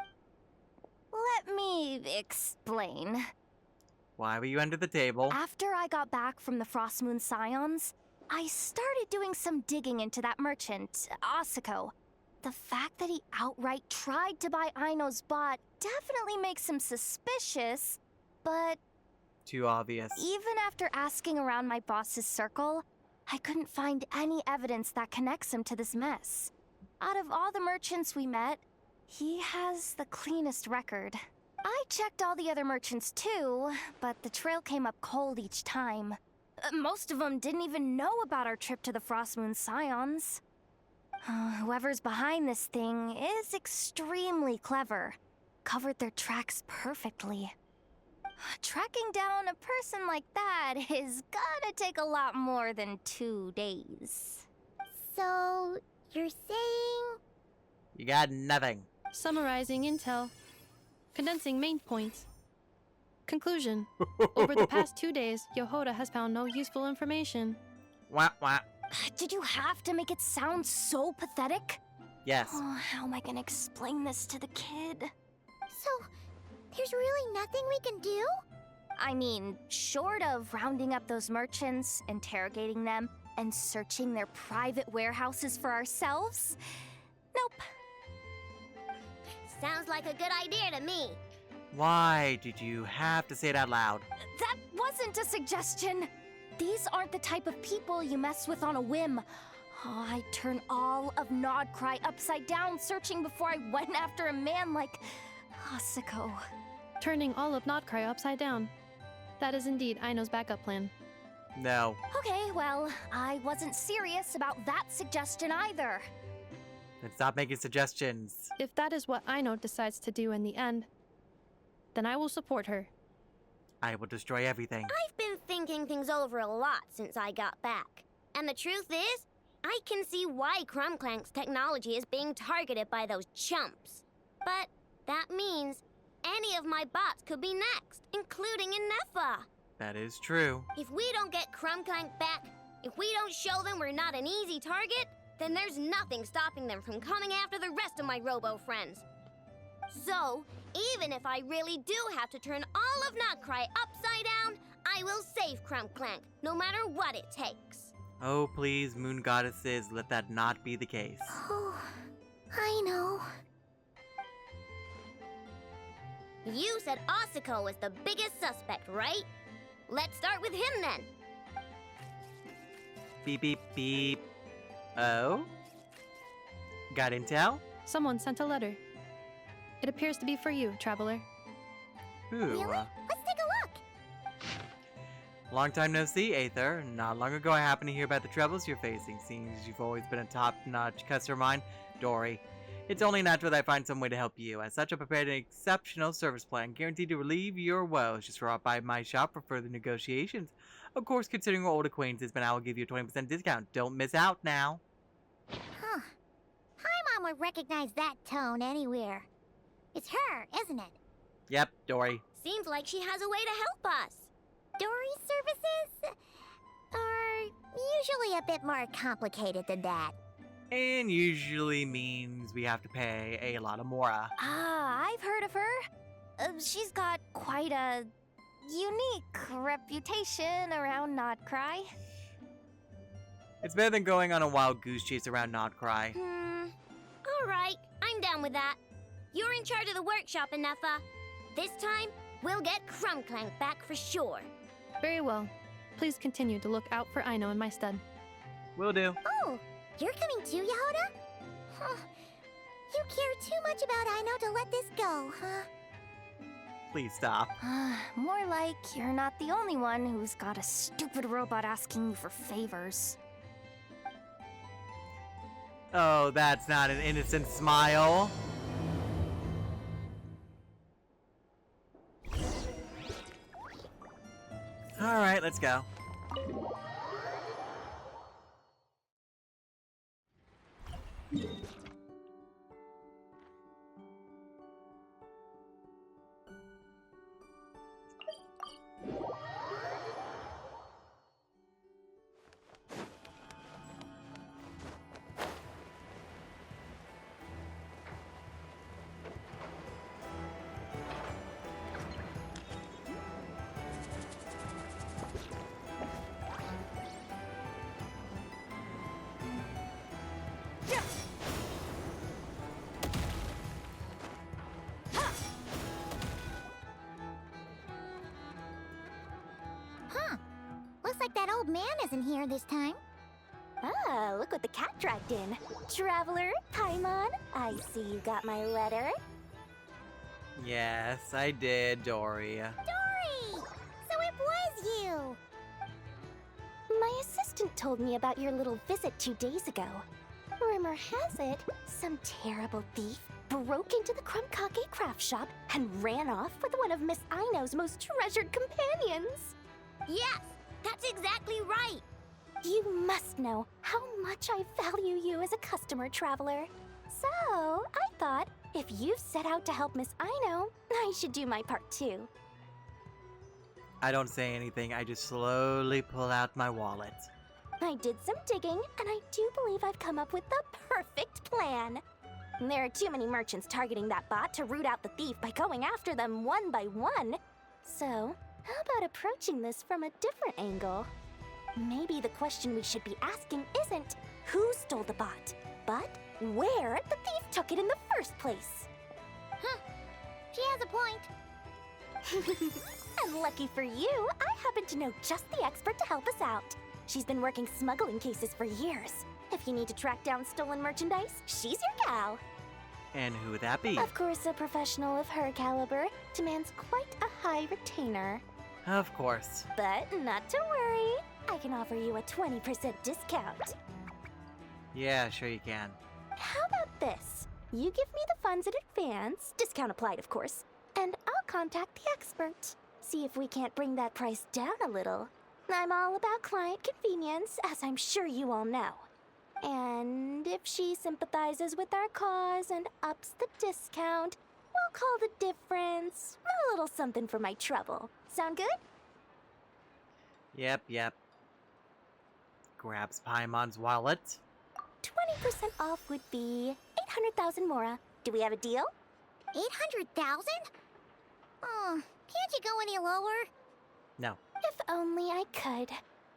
Let me explain. Why were you under the table? After I got back from the Frostmoon Scions, I started doing some digging into that merchant, Asako. The fact that he outright tried to buy Aino's bot definitely makes him suspicious, but Too obvious. even after asking around my boss's circle, I couldn't find any evidence that connects him to this mess. Out of all the merchants we met, he has the cleanest record. I checked all the other merchants too, but the trail came up cold each time. Most of them didn't even know about our trip to the Frostmoon Scions. Whoever's behind this thing is extremely clever. Covered their tracks perfectly. Tracking down a person like that is gonna take a lot more than 2 days. So, you're saying... You got nothing. Summarizing intel. Condensing main points. Conclusion. Over the past 2 days, Yohoda has found no useful information. Wah, wah. Did you have to make it sound so pathetic? Yes. Oh, how am I gonna explain this to the kid? So, there's really nothing we can do? I mean, short of rounding up those merchants, interrogating them, and searching their private warehouses for ourselves? Nope. Sounds like a good idea to me. Why did you have to say it out loud? That wasn't a suggestion. These aren't the type of people you mess with on a whim. Oh, I'd turn all of Nodcry upside down searching before I went after a man like Asako. Turning all of Nodcry upside down. That is indeed Aino's backup plan. No. Okay, well, I wasn't serious about that suggestion either. Then stop making suggestions. If that is what Aino decides to do in the end, then I will support her. I will destroy everything. I've been thinking things over a lot since I got back. And the truth is, I can see why Clank's technology is being targeted by those chumps. But that means any of my bots could be next, including Inefa. That is true. If we don't get Clank back, if we don't show them we're not an easy target, then there's nothing stopping them from coming after the rest of my robo friends. So, even if I really do have to turn all of Notcry upside down, I will save Clank, no matter what it takes. Oh, please, moon goddesses, let that not be the case. Oh, I know. You said Asako was the biggest suspect, right? Let's start with him then. Beep, beep, beep. Oh? Got intel? Someone sent a letter. It appears to be for you, traveler. Who? Really? Let's take a look. Long time no see, Aether. Not long ago I happened to hear about the troubles you're facing, seeing as you've always been a top-notch customer of mine, Dory. It's only natural that I find some way to help you. As such, I prepared an exceptional service plan, guaranteed to relieve your woes. Just drop by my shop for further negotiations. Of course, considering we're old acquaintances, but I will give you a 20% discount. Don't miss out now. Huh. Paimon would recognize that tone anywhere. It's her, isn't it? Yep, Dory. Seems like she has a way to help us. Dory's services are usually a bit more complicated than that. And usually means we have to pay a lot of mora. Ah, I've heard of her. She's got quite a unique reputation around Notcry. It's better than going on a wild goose chase around Nodcry. Alright, I'm down with that. You're in charge of the workshop, Inefa. This time, we'll get Clank back for sure. Very well. Please continue to look out for Aino in my stead. Will do. Oh, you're coming too, Yehoda? Huh. You care too much about Aino to let this go, huh? Please stop. More like you're not the only one who's got a stupid robot asking you for favors. Oh, that's not an innocent smile. Alright, let's go. like that old man isn't here this time. Ah, look what the cat dragged in. Traveler, Paimon, I see you got my letter. Yes, I did, Dory. Dory! So it was you! My assistant told me about your little visit 2 days ago. Rumor has it, some terrible thief broke into the chracters craft shop and ran off with one of Miss Aino's most treasured companions. Yes, that's exactly right. You must know how much I value you as a customer, Traveler. So, I thought, if you've set out to help Miss Aino, I should do my part too. I don't say anything, I just slowly pull out my wallet. I did some digging, and I do believe I've come up with the perfect plan. There are too many merchants targeting that bot to root out the thief by going after them one by one. So, how about approaching this from a different angle? Maybe the question we should be asking isn't who stole the bot, but where the thief took it in the first place. Huh. She has a point. And lucky for you, I happen to know just the expert to help us out. She's been working smuggling cases for years. If you need to track down stolen merchandise, she's your gal. And who would that be? Of course, a professional of her caliber demands quite a high retainer. Of course. But not to worry, I can offer you a 20% discount. Yeah, sure you can. How about this? You give me the funds in advance, discount applied of course, and I'll contact the expert. See if we can't bring that price down a little. I'm all about client convenience, as I'm sure you all know. And if she sympathizes with our cause and ups the discount, we'll call the difference a little something for my trouble. Sound good? Yep. Grabs Paimon's wallet. 20% off would be 800,000 mora. Do we have a deal? 800,000? Oh, can't you go any lower? No. If only I could.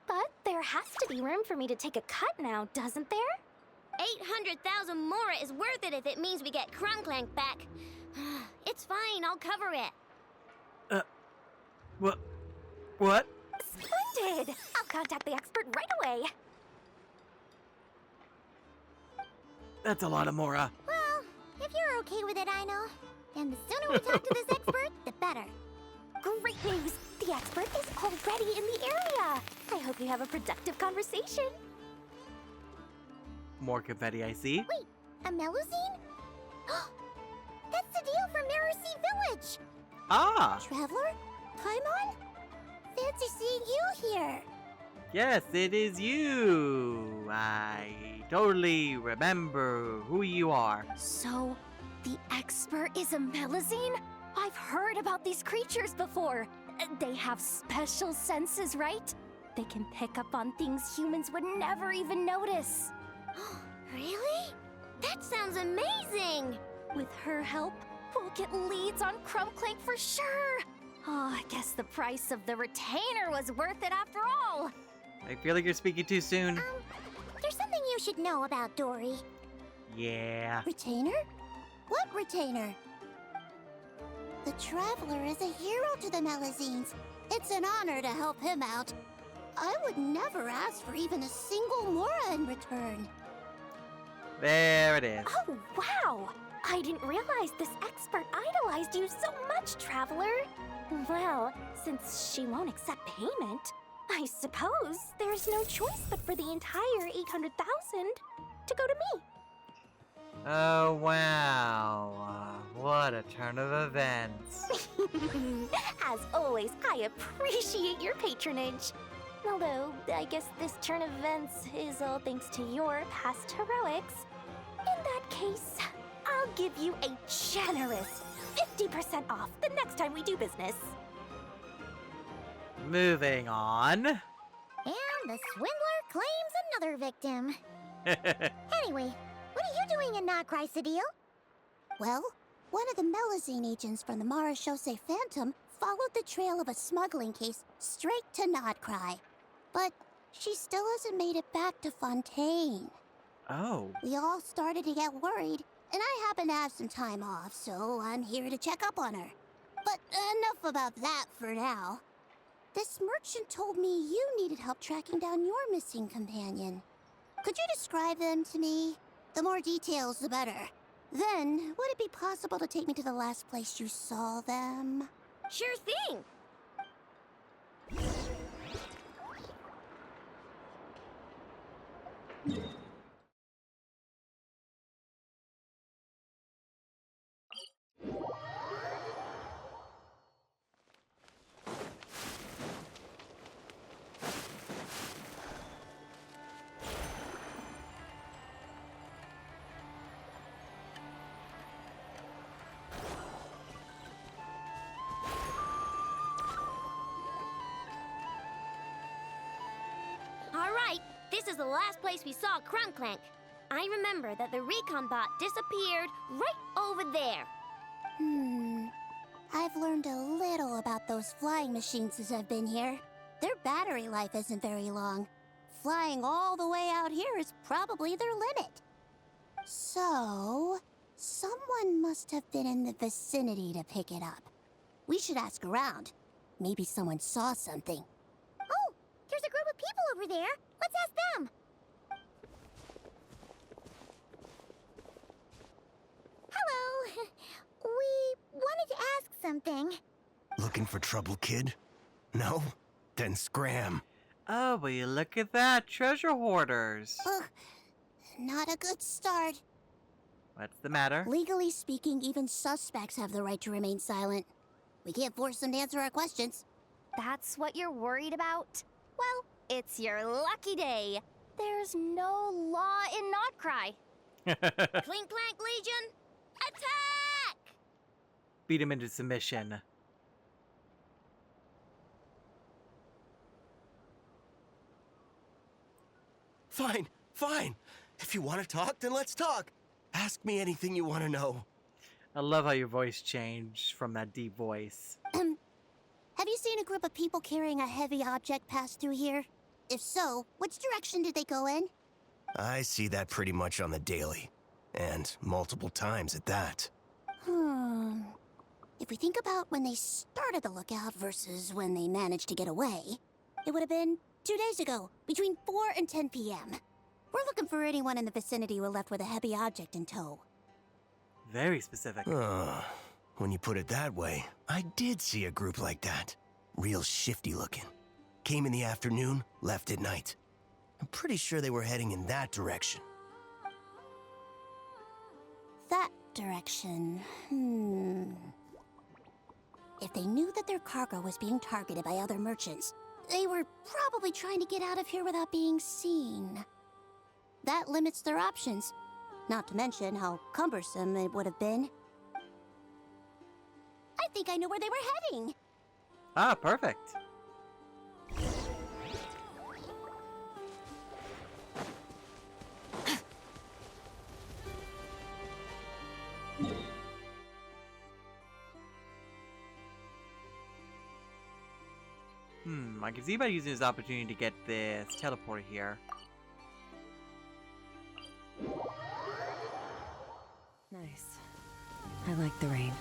But there has to be room for me to take a cut now, doesn't there? 800,000 mora is worth it if it means we get Clank back. It's fine, I'll cover it. What? Splendid! I'll contact the expert right away. That's a lot of mora. Well, if you're okay with it, Aino, then the sooner we talk to this expert, the better. Great news! The expert is already in the area! I hope you have a productive conversation. More confetti, I see. Wait, a Melusine? That's the deal from Mercy Village! Ah! Traveler? Paimon? Fancy seeing you here! Yes, it is you! I totally remember who you are. So, the expert is a Melusine? I've heard about these creatures before. They have special senses, right? They can pick up on things humans would never even notice. Really? That sounds amazing! With her help, we'll get leads on Clank for sure. Oh, I guess the price of the retainer was worth it after all. I feel like you're speaking too soon. There's something you should know about Dory. Yeah. Retainer? What retainer? The Traveler is a hero to the Melusines. It's an honor to help him out. I would never ask for even a single mora in return. There it is. Oh, wow! I didn't realize this expert idolized you so much, Traveler. Well, since she won't accept payment, I suppose there's no choice but for the entire 800,000 to go to me. Oh, wow. What a turn of events. As always, I appreciate your patronage. Although, I guess this turn of events is all thanks to your past heroics. In that case, I'll give you a generous 50% off the next time we do business. Moving on. And the swindler claims another victim. Anyway, what are you doing in Notcry, Cedille? Well, one of the Melusine agents from the Marechaussee Phantom followed the trail of a smuggling case straight to Notcry. But she still hasn't made it back to Fontaine. Oh. We all started to get worried, and I happen to have some time off, so I'm here to check up on her. But enough about that for now. This merchant told me you needed help tracking down your missing companion. Could you describe them to me? The more details, the better. Then, would it be possible to take me to the last place you saw them? Sure thing. All right, this is the last place we saw Clank. I remember that the recon bot disappeared right over there. I've learned a little about those flying machines since I've been here. Their battery life isn't very long. Flying all the way out here is probably their limit. So, someone must have been in the vicinity to pick it up. We should ask around. Maybe someone saw something. Oh, there's a group of people over there. Let's ask them. Hello. We wanted to ask something. Looking for trouble, kid? No? Then scram. Oh, will you look at that? Treasure hoarders. Ugh, not a good start. What's the matter? Legally speaking, even suspects have the right to remain silent. We can't force them to answer our questions. That's what you're worried about? Well, it's your lucky day. There's no law in Notcry. Clink Clank Legion, attack! Beat him into submission. Fine, fine. If you want to talk, then let's talk. Ask me anything you want to know. I love how your voice changed from that deep voice. Have you seen a group of people carrying a heavy object pass through here? If so, which direction did they go in? I see that pretty much on the daily. And multiple times at that. If we think about when they started the lookout versus when they managed to get away, it would have been 2 days ago, between 4 and 10 p.m. We're looking for anyone in the vicinity who left with a heavy object in tow. Very specific. When you put it that way, I did see a group like that. Real shifty looking. Came in the afternoon, left at night. I'm pretty sure they were heading in that direction. That direction, If they knew that their cargo was being targeted by other merchants, they were probably trying to get out of here without being seen. That limits their options, not to mention how cumbersome it would have been. I think I know where they were heading. Ah, perfect. I can see about using this opportunity to get this teleporter here. Nice. I like the rain.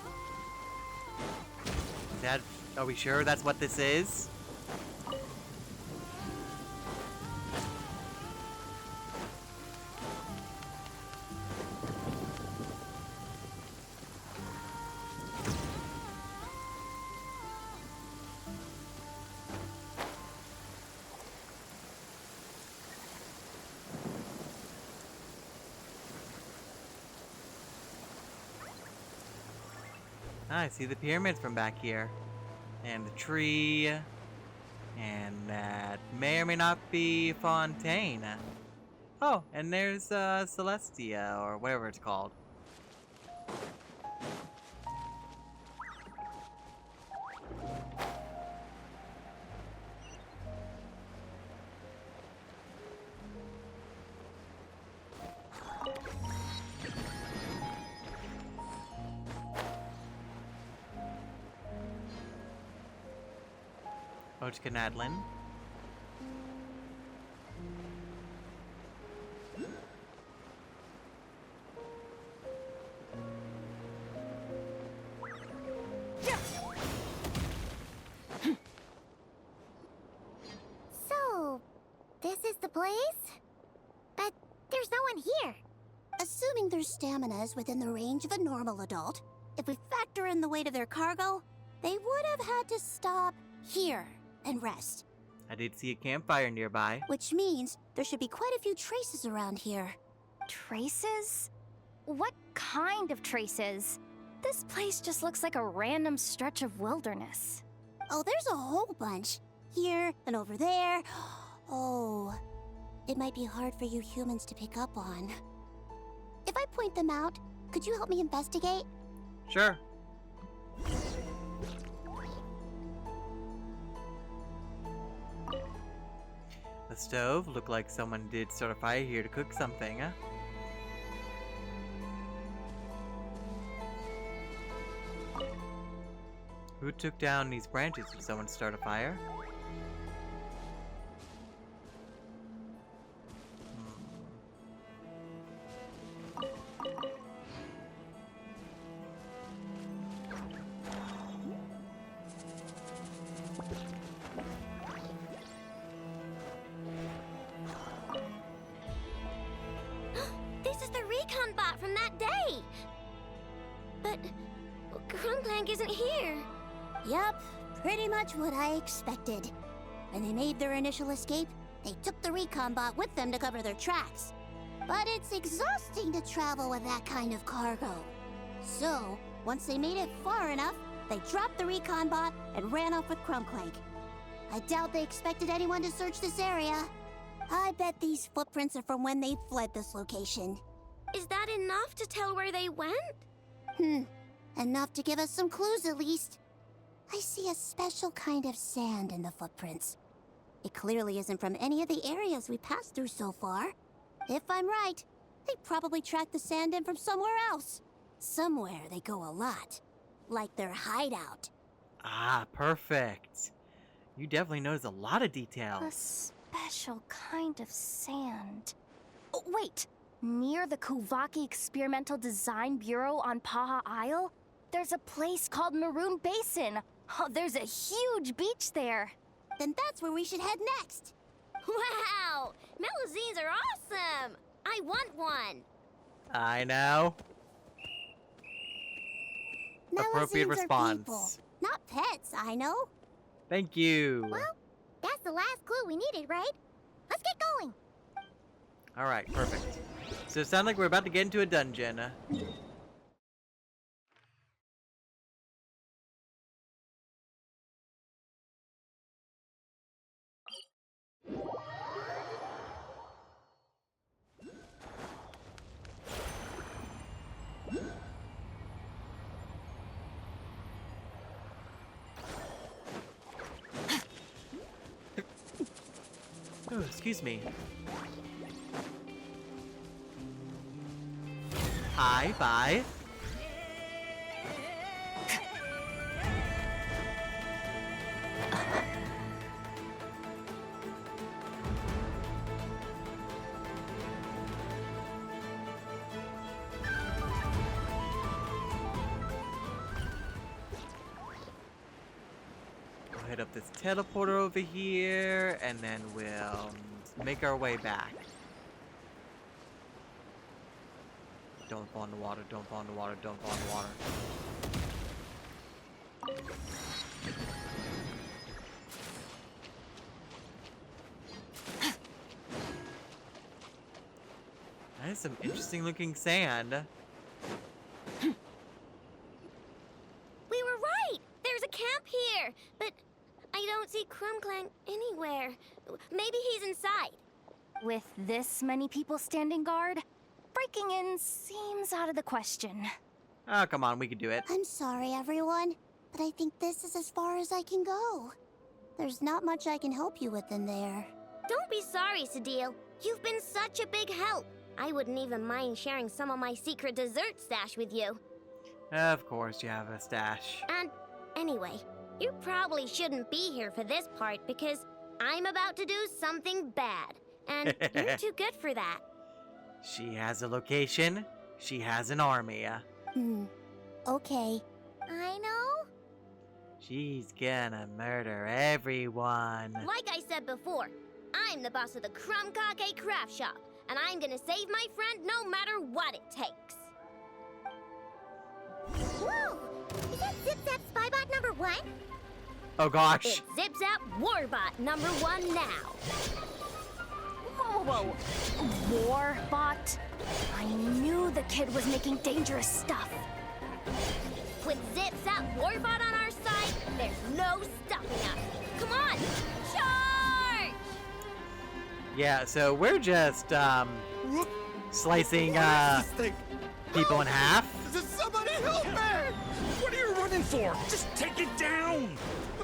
Are we sure that's what this is? I see the pyramids from back here. And the tree. And that may or may not be Fontaine. Oh, and there's Celestia, or whatever it's called. Nadlin. their stamina is within the range of a normal adult, if we factor in the weight of their cargo, they would have had to stop here and rest. I did see a campfire nearby. Which means there should be quite a few traces around here. Traces? What kind of traces? This place just looks like a random stretch of wilderness. Oh, there's a whole bunch. Here and over there. Oh, it might be hard for you humans to pick up on. If I point them out, could you help me investigate? Sure. The stove looked like someone did start a fire here to cook something. Who took down these branches? Did someone start a fire? This is the recon bot from that day! But Clank isn't here. Yep, pretty much what I expected. When they made their initial escape, they took the recon bot with them to cover their tracks. But it's exhausting to travel with that kind of cargo. So, once they made it far enough, they dropped the recon bot and ran off with Clank. I doubt they expected anyone to search this area. I bet these footprints are from when they fled this location. Is that enough to tell where they went? Enough to give us some clues at least. I see a special kind of sand in the footprints. It clearly isn't from any of the areas we passed through so far. If I'm right, they probably tracked the sand in from somewhere else. Somewhere they go a lot. Like their hideout. Ah, perfect. You definitely notice a lot of details. A special kind of sand. Oh, wait! Near the Kuvaki Experimental Design Bureau on Paha Isle, there's a place called Maroon Basin. Oh, there's a huge beach there. Then that's where we should head next. Wow! Melusines are awesome! I want one! I know. Appropriate Melusines response. are people, not pets, I know. Thank you. Well, that's the last clue we needed, right? Let's get going. Alright, perfect. So it sounds like we're about to get into a dungeon. Oh, excuse me. Hi, bye. We'll hit up this teleporter over here, and then we'll make our way back. Don't fall in the water, don't fall in the water, don't fall in the water. That is some interesting looking sand. We were right! There's a camp here! But I don't see Clank anywhere. Maybe he's inside. With this many people standing guard, breaking in seems out of the question. Oh, come on, we can do it. I'm sorry, everyone, but I think this is as far as I can go. There's not much I can help you with in there. Don't be sorry, Sadil. You've been such a big help. I wouldn't even mind sharing some of my secret dessert stash with you. Of course you have a stash. And anyway, you probably shouldn't be here for this part because I'm about to do something bad. And you're too good for that. She has a location. She has an army. Okay. I know. She's gonna murder everyone. Like I said before, I'm the boss of the chracters craft shop. and I'm gonna save my friend no matter what it takes. Whoa! Is that Zip Zap Spybot number 1? Oh gosh. It's Zip Zap Warbot number 1 now. Whoa, Warbot? I knew the kid was making dangerous stuff. With Zip Zap Warbot on our side, there's no stopping us. Come on, charge! Yeah, so we're just slicing people in half. Somebody help me! What are you running for? Just take it down!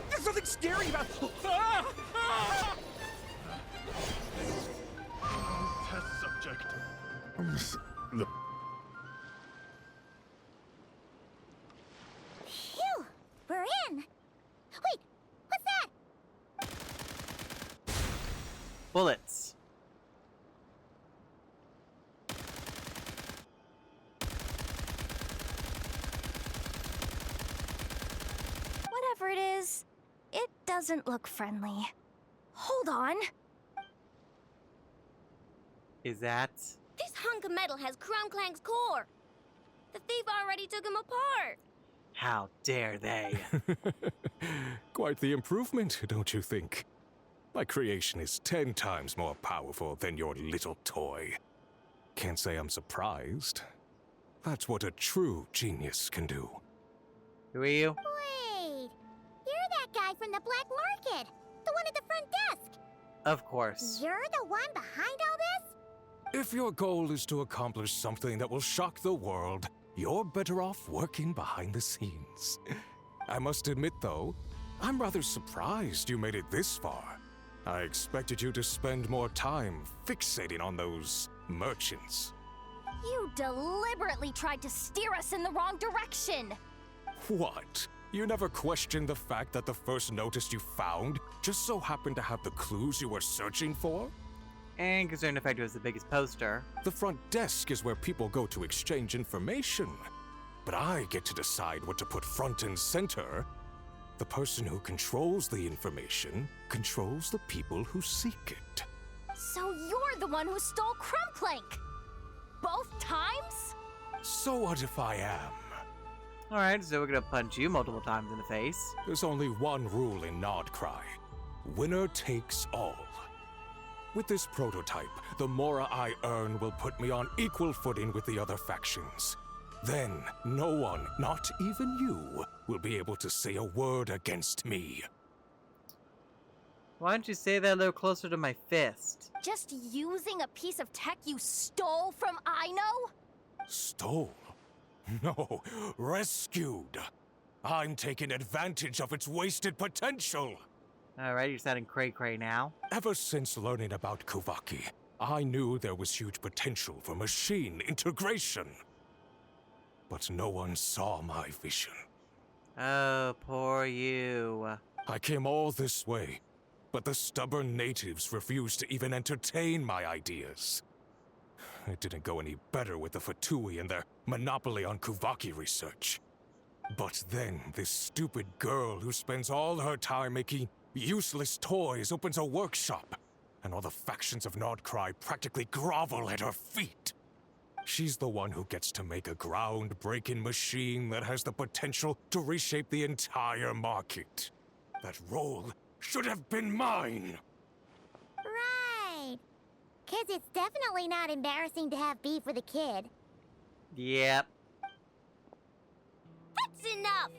There's nothing scary about... Ah! Ah! Test subject. Phew! We're in! Wait! What's that? Bullets. Whatever it is, it doesn't look friendly. Hold on. Is that? This hunk of metal has Clank's core. The thief already took him apart. How dare they? Quite the improvement, don't you think? My creation is 10 times more powerful than your little toy. Can't say I'm surprised. That's what a true genius can do. Who are you? Wait! You're that guy from the black market! The one at the front desk! Of course. You're the one behind all this? If your goal is to accomplish something that will shock the world, you're better off working behind the scenes. I must admit, though, I'm rather surprised you made it this far. I expected you to spend more time fixating on those merchants. You deliberately tried to steer us in the wrong direction. What? You never questioned the fact that the first notice you found just so happened to have the clues you were searching for? And considering the fact it was the biggest poster. The front desk is where people go to exchange information. But I get to decide what to put front and center. The person who controls the information controls the people who seek it. So you're the one who stole Clank. Both times? So what if I am? Alright, so we're gonna punch you multiple times in the face. There's only one rule in Nodcry. Winner takes all. With this prototype, the Mora I earn will put me on equal footing with the other factions. Then, no one, not even you, will be able to say a word against me. Why don't you say that a little closer to my fist? Just using a piece of tech you stole from Ino? Stole? No, rescued. I'm taking advantage of its wasted potential. Alright, you're sounding cray-cray now. Ever since learning about Kuvaki, I knew there was huge potential for machine integration. But no one saw my vision. Oh, poor you. I came all this way, but the stubborn natives refused to even entertain my ideas. It didn't go any better with the Fatui and their monopoly on Kuvaki research. But then, this stupid girl who spends all her time making useless toys opens a workshop, and all the factions of Nodcry practically grovel at her feet. She's the one who gets to make a groundbreaking machine that has the potential to reshape the entire market. That role should have been mine! Right. 'Cause it's definitely not embarrassing to have beef with a kid. Yep. That's enough!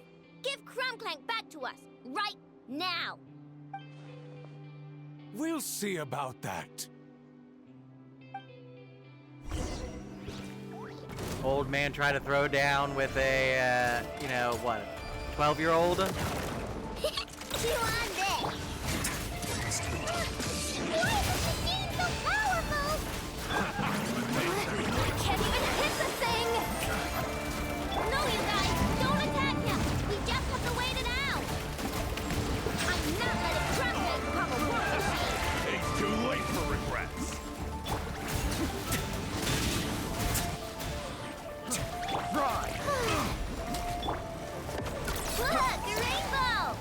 Give Clank back to us, right now! We'll see about that. Old man tried to throw down with a, 12-year-old? You on this? Why is this machine so powerful? I can't even hit the thing! No, you guys, don't attack him! We just have to wait it out! I'm not letting Clank become a war machine! It's too late for regrets. Look, a rainbow!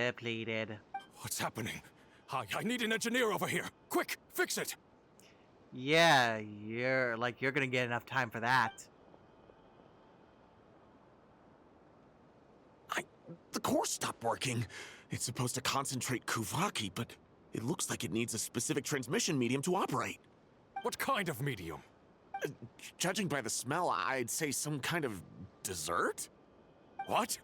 Depleted. What's happening? I need an engineer over here. Quick, fix it. Yeah, you're gonna get enough time for that. The core stopped working. It's supposed to concentrate Kuvaki, but it looks like it needs a specific transmission medium to operate. What kind of medium? Judging by the smell, I'd say some kind of dessert? What?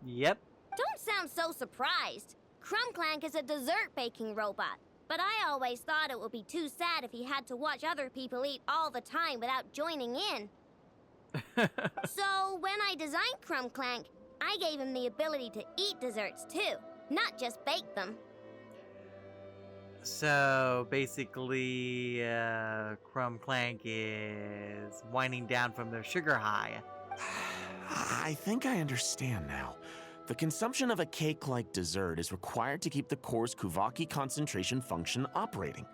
Yep. Don't sound so surprised. Clank is a dessert baking robot, but I always thought it would be too sad if he had to watch other people eat all the time without joining in. So when I designed Clank, I gave him the ability to eat desserts too, not just bake them. So basically, Clank is winding down from their sugar high. I think I understand now. The consumption of a cake-like dessert is required to keep the core's Kuvaki concentration function operating.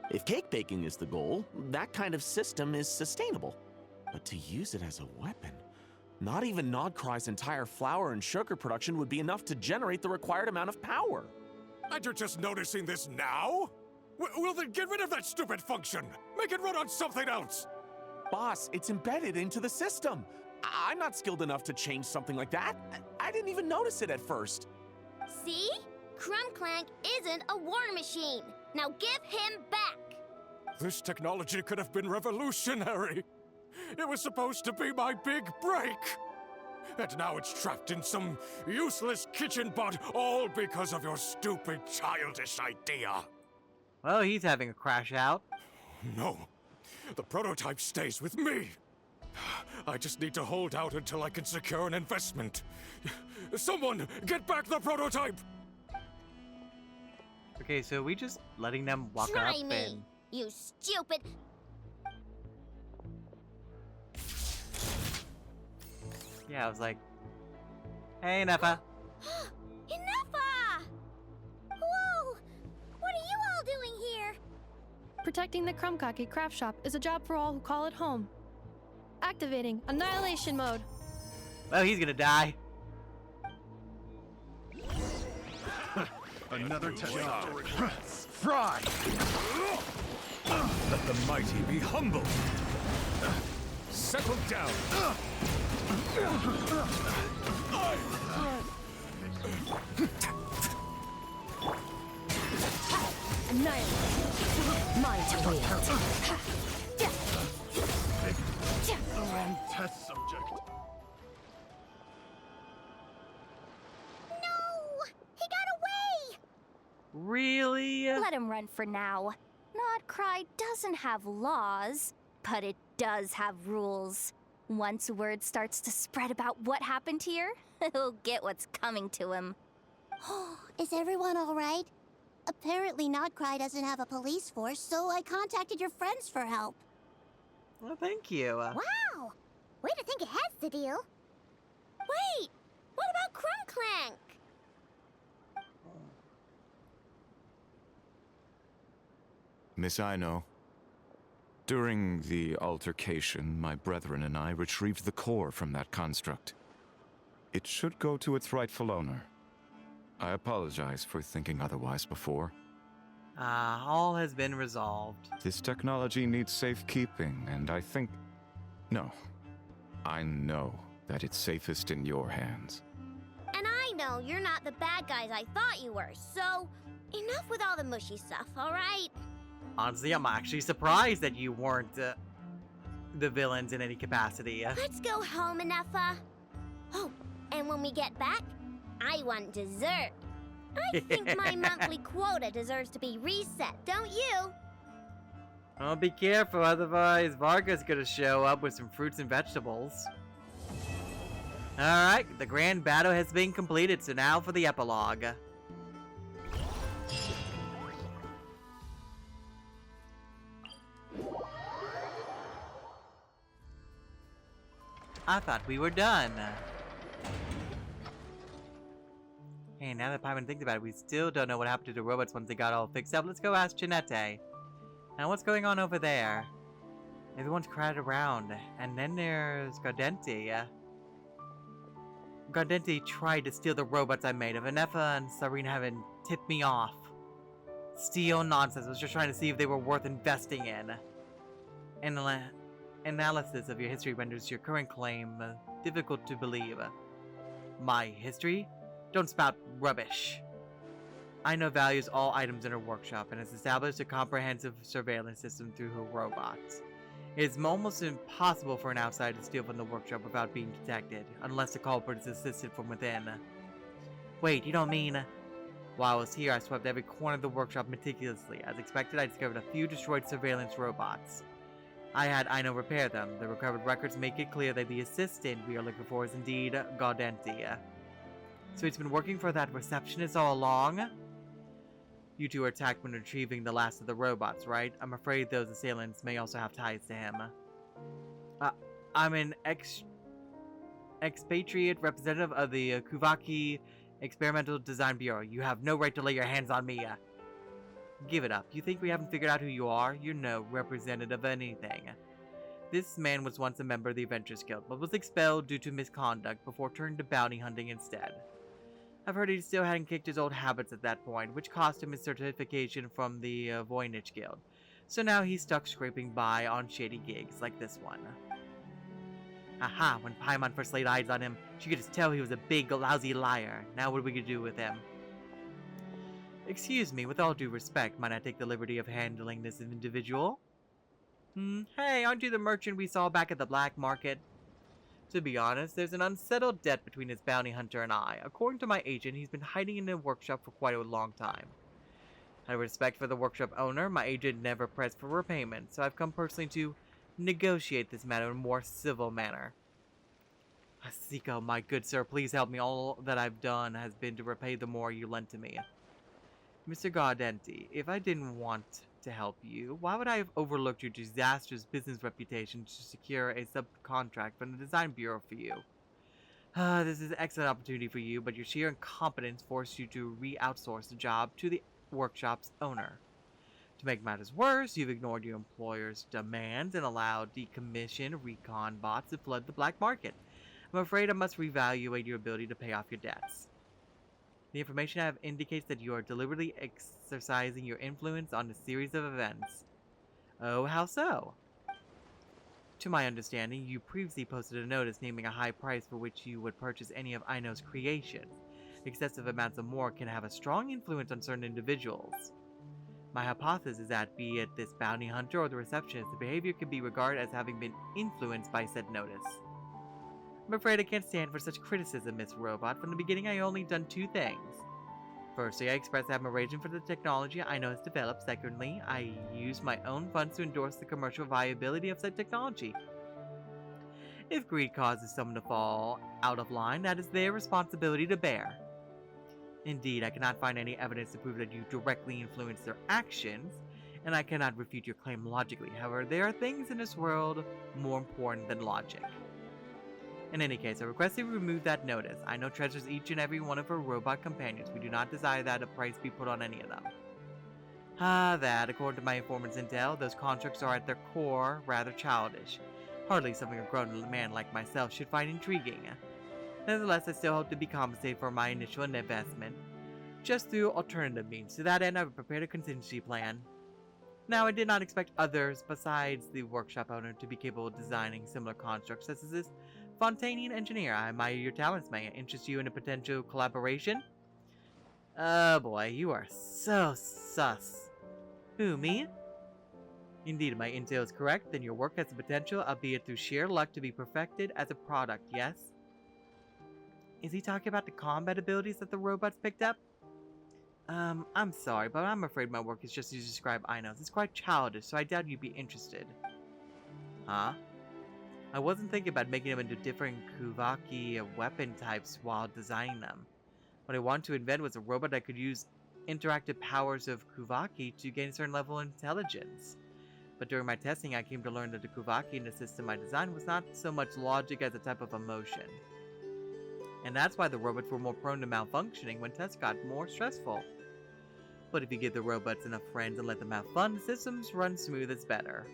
If cake baking is the goal, that kind of system is sustainable. But to use it as a weapon, not even Nodcry's entire flour and sugar production would be enough to generate the required amount of power. And you're just noticing this now? Well then get rid of that stupid function! Make it run on something else! Boss, it's embedded into the system. I'm not skilled enough to change something like that. I didn't even notice it at first. See? Clank isn't a war machine. Now give him back! This technology could have been revolutionary. It was supposed to be my big break. And now it's trapped in some useless kitchen bot, all because of your stupid childish idea. Well, he's having a crash out. No, the prototype stays with me. I just need to hold out until I can secure an investment. Someone, get back the prototype! Okay, so we just letting them walk Try up me, and... you stupid... Yeah, I was like, hey, Neffa. Enough! Whoa! What are you all doing here? Protecting the Chromkake craft shop is a job for all who call it home. Activating annihilation mode. Well, he's gonna die. Another test. Fry! Let the mighty be humble. Settle down. Annihilate. Mine to wield. The wrong test subject. No! He got away! Really? Let him run for now. Nodcry doesn't have laws, but it does have rules. Once word starts to spread about what happened here, he'll get what's coming to him. Is everyone all right? Apparently Nodcry doesn't have a police force, so I contacted your friends for help. Well, thank you. Wow! Way to think ahead's the deal. Wait! What about Clank? Miss Aino, during the altercation, my brethren and I retrieved the core from that construct. It should go to its rightful owner. I apologize for thinking otherwise before. All has been resolved. This technology needs safekeeping, and I think... No. I know that it's safest in your hands. And I know you're not the bad guys I thought you were, so enough with all the mushy stuff, alright? Honestly, I'm actually surprised that you weren't the villains in any capacity. Let's go home, Enougha. Oh, and when we get back, I want dessert. I think my monthly quota deserves to be reset, don't you? Oh, be careful, otherwise Varga's gonna show up with some fruits and vegetables. Alright, the grand battle has been completed, so now for the epilogue. I thought we were done. Hey, now that Paimon thinks about it, we still don't know what happened to the robots once they got all fixed up. Let's go ask Janette. Now, what's going on over there? Everyone's crowded around. And then there's Gardenti. Gardenti tried to steal the robots I made. If Anefa and Serena haven't tipped me off. Steal nonsense. I was just trying to see if they were worth investing in. Analysis of your history renders your current claim difficult to believe. My history? Don't spout rubbish. I know values all items in her workshop and has established a comprehensive surveillance system through her robots. It is almost impossible for an outsider to steal from the workshop without being detected, unless the culprit is assisted from within. Wait, you don't mean... While I was here, I swept every corner of the workshop meticulously. As expected, I discovered a few destroyed surveillance robots. I had Aino repair them. The recovered records make it clear that the assistant we are looking for is indeed Gaudenti. So he's been working for that receptionist all along? You two were attacked when retrieving the last of the robots, right? I'm afraid those assailants may also have ties to him. I'm an expatriate representative of the Kuvaki Experimental Design Bureau. You have no right to lay your hands on me. Give it up. You think we haven't figured out who you are? You're no representative of anything. This man was once a member of the Adventurers Guild, but was expelled due to misconduct before turning to bounty hunting instead. I've heard he still hadn't kicked his old habits at that point, which cost him his certification from the Voynich Guild. So now he's stuck scraping by on shady gigs like this one. Aha, when Paimon first laid eyes on him, she could just tell he was a big, lousy liar. Now what are we gonna do with him? Excuse me, with all due respect, might I take the liberty of handling this individual? Hey, aren't you the merchant we saw back at the black market? To be honest, there's an unsettled debt between this bounty hunter and I. According to my agent, he's been hiding in the workshop for quite a long time. Out of respect for the workshop owner, my agent never pressed for repayment, so I've come personally to negotiate this matter in a more civil manner. Asiko, my good sir, please help me. All that I've done has been to repay the more you lent to me. Mr. Gaudenti, if I didn't want to help you, why would I have overlooked your disastrous business reputation to secure a subcontract from the design bureau for you? This is an excellent opportunity for you, but your sheer incompetence forced you to re-outsource the job to the workshop's owner. To make matters worse, you've ignored your employer's demands and allowed decommissioned recon bots to flood the black market. I'm afraid I must reevaluate your ability to pay off your debts. The information I have indicates that you are deliberately exercising your influence on a series of events. Oh, how so? To my understanding, you previously posted a notice naming a high price for which you would purchase any of Aino's creations. Excessive amounts of more can have a strong influence on certain individuals. My hypothesis is that, be it this bounty hunter or the receptionist, the behavior can be regarded as having been influenced by said notice. I'm afraid I can't stand for such criticism, Miss Robot. From the beginning, I only done two things. Firstly, I expressed admiration for the technology Aino has developed. Secondly, I used my own funds to endorse the commercial viability of said technology. If greed causes someone to fall out of line, that is their responsibility to bear. Indeed, I cannot find any evidence to prove that you directly influenced their actions, and I cannot refute your claim logically. However, there are things in this world more important than logic. In any case, I request that you remove that notice. Aino treasures each and every one of her robot companions. We do not desire that a price be put on any of them. That, according to my informant's intel, those contracts are at their core rather childish. Hardly something a grown man like myself should find intriguing. Nevertheless, I still hope to be compensated for my initial investment, just through alternative means. To that end, I have prepared a contingency plan. Now, I did not expect others besides the workshop owner to be capable of designing similar constructs such as this Fontanian engineer. I admire your talents. May I interest you in a potential collaboration? Oh boy, you are so sus. Who, me? Indeed, my intel is correct. Then your work has the potential, albeit through sheer luck, to be perfected as a product, yes? Is he talking about the combat abilities that the robots picked up? I'm sorry, but I'm afraid my work is just to describe Aino's. It's quite childish, so I doubt you'd be interested. Huh? I wasn't thinking about making them into different Kuvaki weapon types while designing them. What I wanted to invent was a robot that could use interactive powers of Kuvaki to gain a certain level of intelligence. But during my testing, I came to learn that the Kuvaki in the system I designed was not so much logic as a type of emotion. And that's why the robots were more prone to malfunctioning when tests got more stressful. But if you give the robots enough friends and let them have fun, the systems run smooth as butter.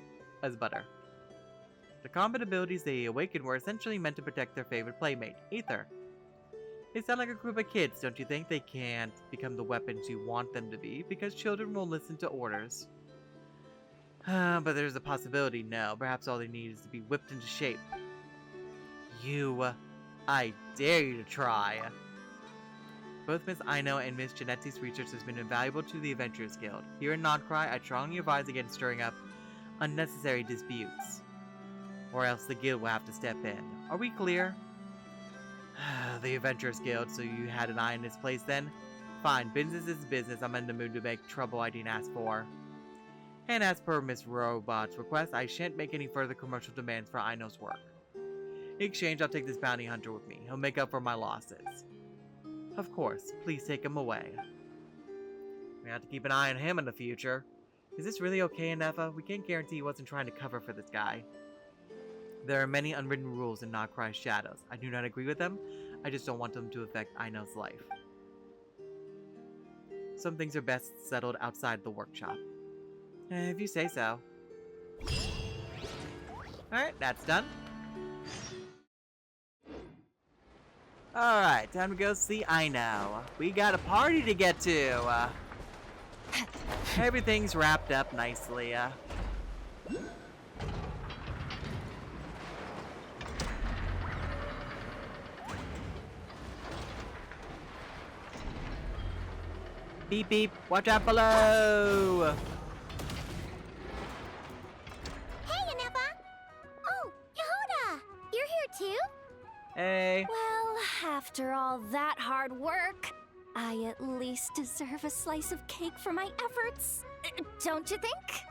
The combat abilities they awakened were essentially meant to protect their favorite playmate, Ether. They sound like a group of kids, don't you think? They can't become the weapons you want them to be, because children will listen to orders. But there's a possibility, no. Perhaps all they need is to be whipped into shape. I dare you to try. Both Miss Aino and Miss Genetti's research has been invaluable to the Adventurers Guild. Here in Nodcry, I strongly advise against stirring up unnecessary disputes. Or else the guild will have to step in. Are we clear? The Adventurers Guild, so you had an eye in this place then? Fine, business is business. I'm in the mood to make trouble I didn't ask for. And as per Miss Robot's request, I shan't make any further commercial demands for Aino's work. In exchange, I'll take this bounty hunter with me. He'll make up for my losses. Of course, please take him away. We have to keep an eye on him in the future. Is this really okay, Anefa? We can't guarantee he wasn't trying to cover for this guy. There are many unwritten rules in Nodcry's shadows. I do not agree with them. I just don't want them to affect Aino's life. Some things are best settled outside the workshop. If you say so. Alright, that's done. Alright, time to go see Aino. We got a party to get to. Everything's wrapped up nicely. Beep beep, watch out below! Hey, Anefa! Oh, Yehuda! You're here too? Hey. Well, after all that hard work, I at least deserve a slice of cake for my efforts. Don't you think?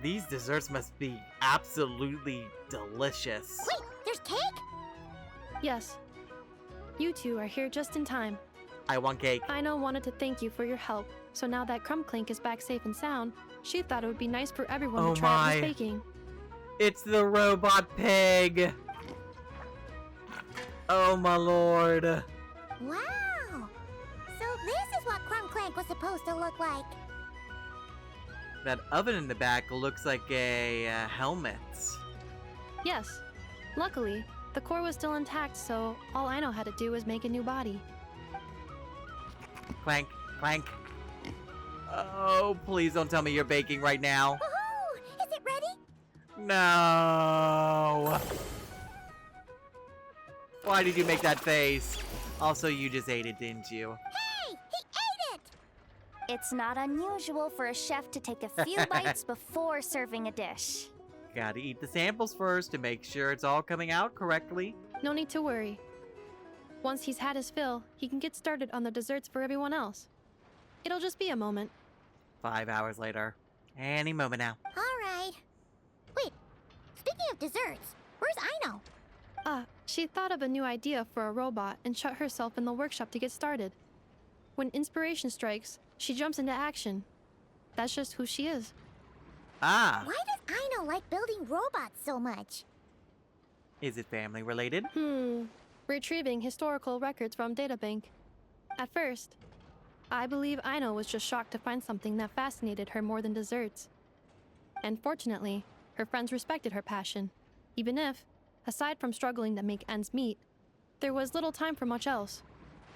These desserts must be absolutely delicious. Wait, there's cake? Yes. You two are here just in time. I want cake. Aino wanted to thank you for your help, so now that Clink is back safe and sound, she thought it would be nice for everyone to try out his baking. It's the robot pig! Oh my lord. Wow! So this is what Clank was supposed to look like. That oven in the back looks like a helmet. Yes. Luckily, the core was still intact, so all Aino had to do was make a new body. Clank, Clank. Oh, please don't tell me you're baking right now. Woohoo! Is it ready? No! Why did you make that face? Also, you just ate it, didn't you? Hey! He ate it! It's not unusual for a chef to take a few bites before serving a dish. Gotta eat the samples first to make sure it's all coming out correctly. No need to worry. Once he's had his fill, he can get started on the desserts for everyone else. It'll just be a moment. 5 hours later. Any moment now. Alright. Wait, speaking of desserts, where's Aino? She thought of a new idea for a robot and shut herself in the workshop to get started. When inspiration strikes, she jumps into action. That's just who she is. Ah. Why does Aino like building robots so much? Is it family related? Retrieving historical records from databank. At first, I believe Aino was just shocked to find something that fascinated her more than desserts. And fortunately, her friends respected her passion, even if, aside from struggling to make ends meet, there was little time for much else.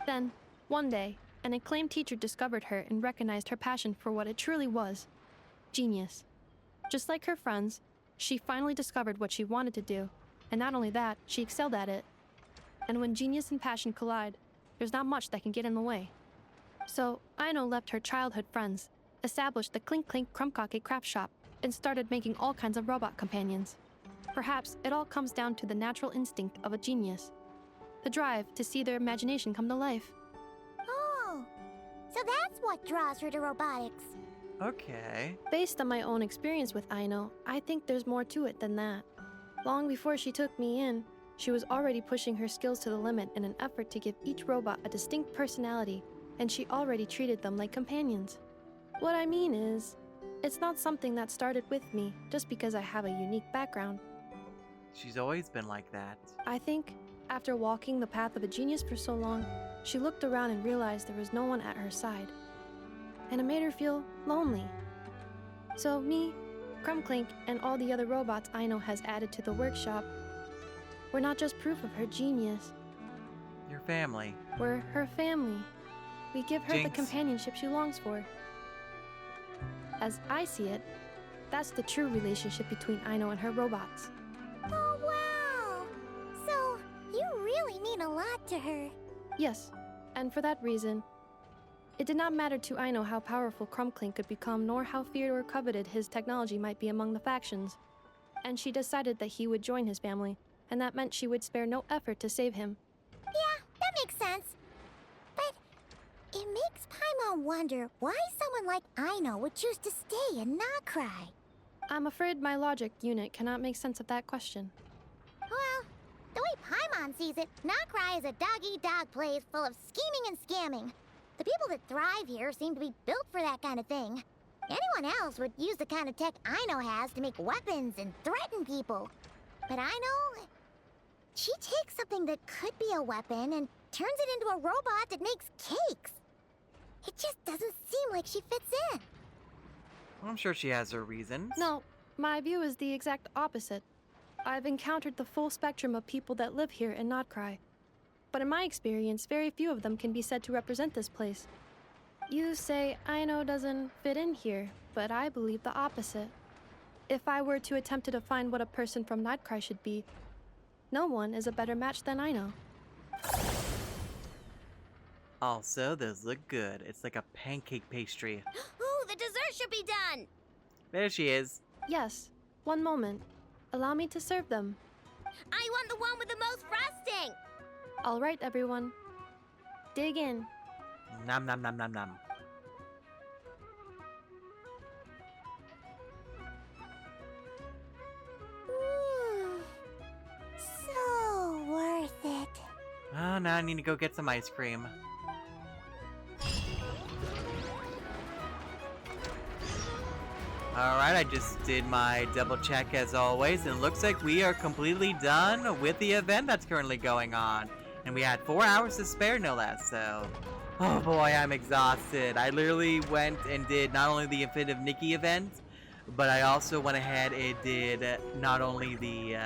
Then, one day, an acclaimed teacher discovered her and recognized her passion for what it truly was: genius. Just like her friends, she finally discovered what she wanted to do, and not only that, she excelled at it. And when genius and passion collide, there's not much that can get in the way. So, Aino left her childhood friends, established the Clink Crumpcake craft shop, and started making all kinds of robot companions. Perhaps it all comes down to the natural instinct of a genius. The drive to see their imagination come to life. Oh, so that's what draws her to robotics. Okay. Based on my own experience with Aino, I think there's more to it than that. Long before she took me in, she was already pushing her skills to the limit in an effort to give each robot a distinct personality, and she already treated them like companions. What I mean is, it's not something that started with me just because I have a unique background. She's always been like that. I think, after walking the path of a genius for so long, she looked around and realized there was no one at her side. And it made her feel lonely. So me, Clink, and all the other robots Aino has added to the workshop, we're not just proof of her genius. Your family. We're her family. We give her the Jinx. companionship she longs for. As I see it, that's the true relationship between Aino and her robots. Oh, wow! So, you really mean a lot to her. Yes, and for that reason, it did not matter to Aino how powerful Clink could become, nor how feared or coveted his technology might be among the factions. And she decided that he would join his family, and that meant she would spare no effort to save him. Yeah, that makes sense. But it makes Paimon wonder why someone like Aino would choose to stay in Nocry. I'm afraid my logic unit cannot make sense of that question. Well, the way Paimon sees it, Nocry is a dog-eat-dog place full of scheming and scamming. The people that thrive here seem to be built for that kind of thing. Anyone else would use the kind of tech Aino has to make weapons and threaten people. But Aino, she takes something that could be a weapon and turns it into a robot that makes cakes. It just doesn't seem like she fits in. I'm sure she has her reasons. No, my view is the exact opposite. I've encountered the full spectrum of people that live here in Nocry. But in my experience, very few of them can be said to represent this place. You say Aino doesn't fit in here, but I believe the opposite. If I were to attempt to define what a person from Nocry should be, no one is a better match than Aino. Also, those look good. It's like a pancake pastry. Ooh, the dessert should be done! There she is. Yes, one moment. Allow me to serve them. I want the one with the most frosting! All right, everyone. Dig in. Nom nom nom nom nom. So worth it. Oh, now I need to go get some ice cream. Alright, I just did my double check as always, and it looks like we are completely done with the event that's currently going on. And we had 4 hours to spare, no less, so... Oh boy, I'm exhausted. I literally went and did not only the Infinitive Nikki event, but I also went ahead and did not only the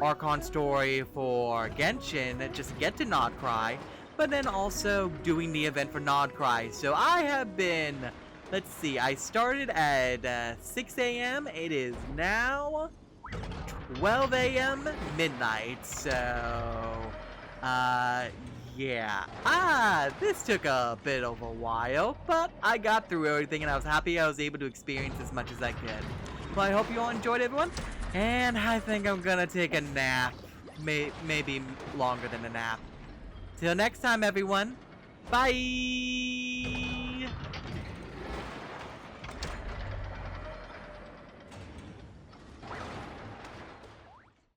Archon story for Genshin, just to get to Nocry, but then also doing the event for Nocry. So I have been... Let's see, I started at 6 a.m. It is now 12 a.m. midnight, so... yeah. This took a bit of a while, but I got through everything and I was happy I was able to experience as much as I could. Well, I hope you all enjoyed, everyone, and I think I'm gonna take a nap. Maybe longer than a nap. Till next time, everyone. Bye!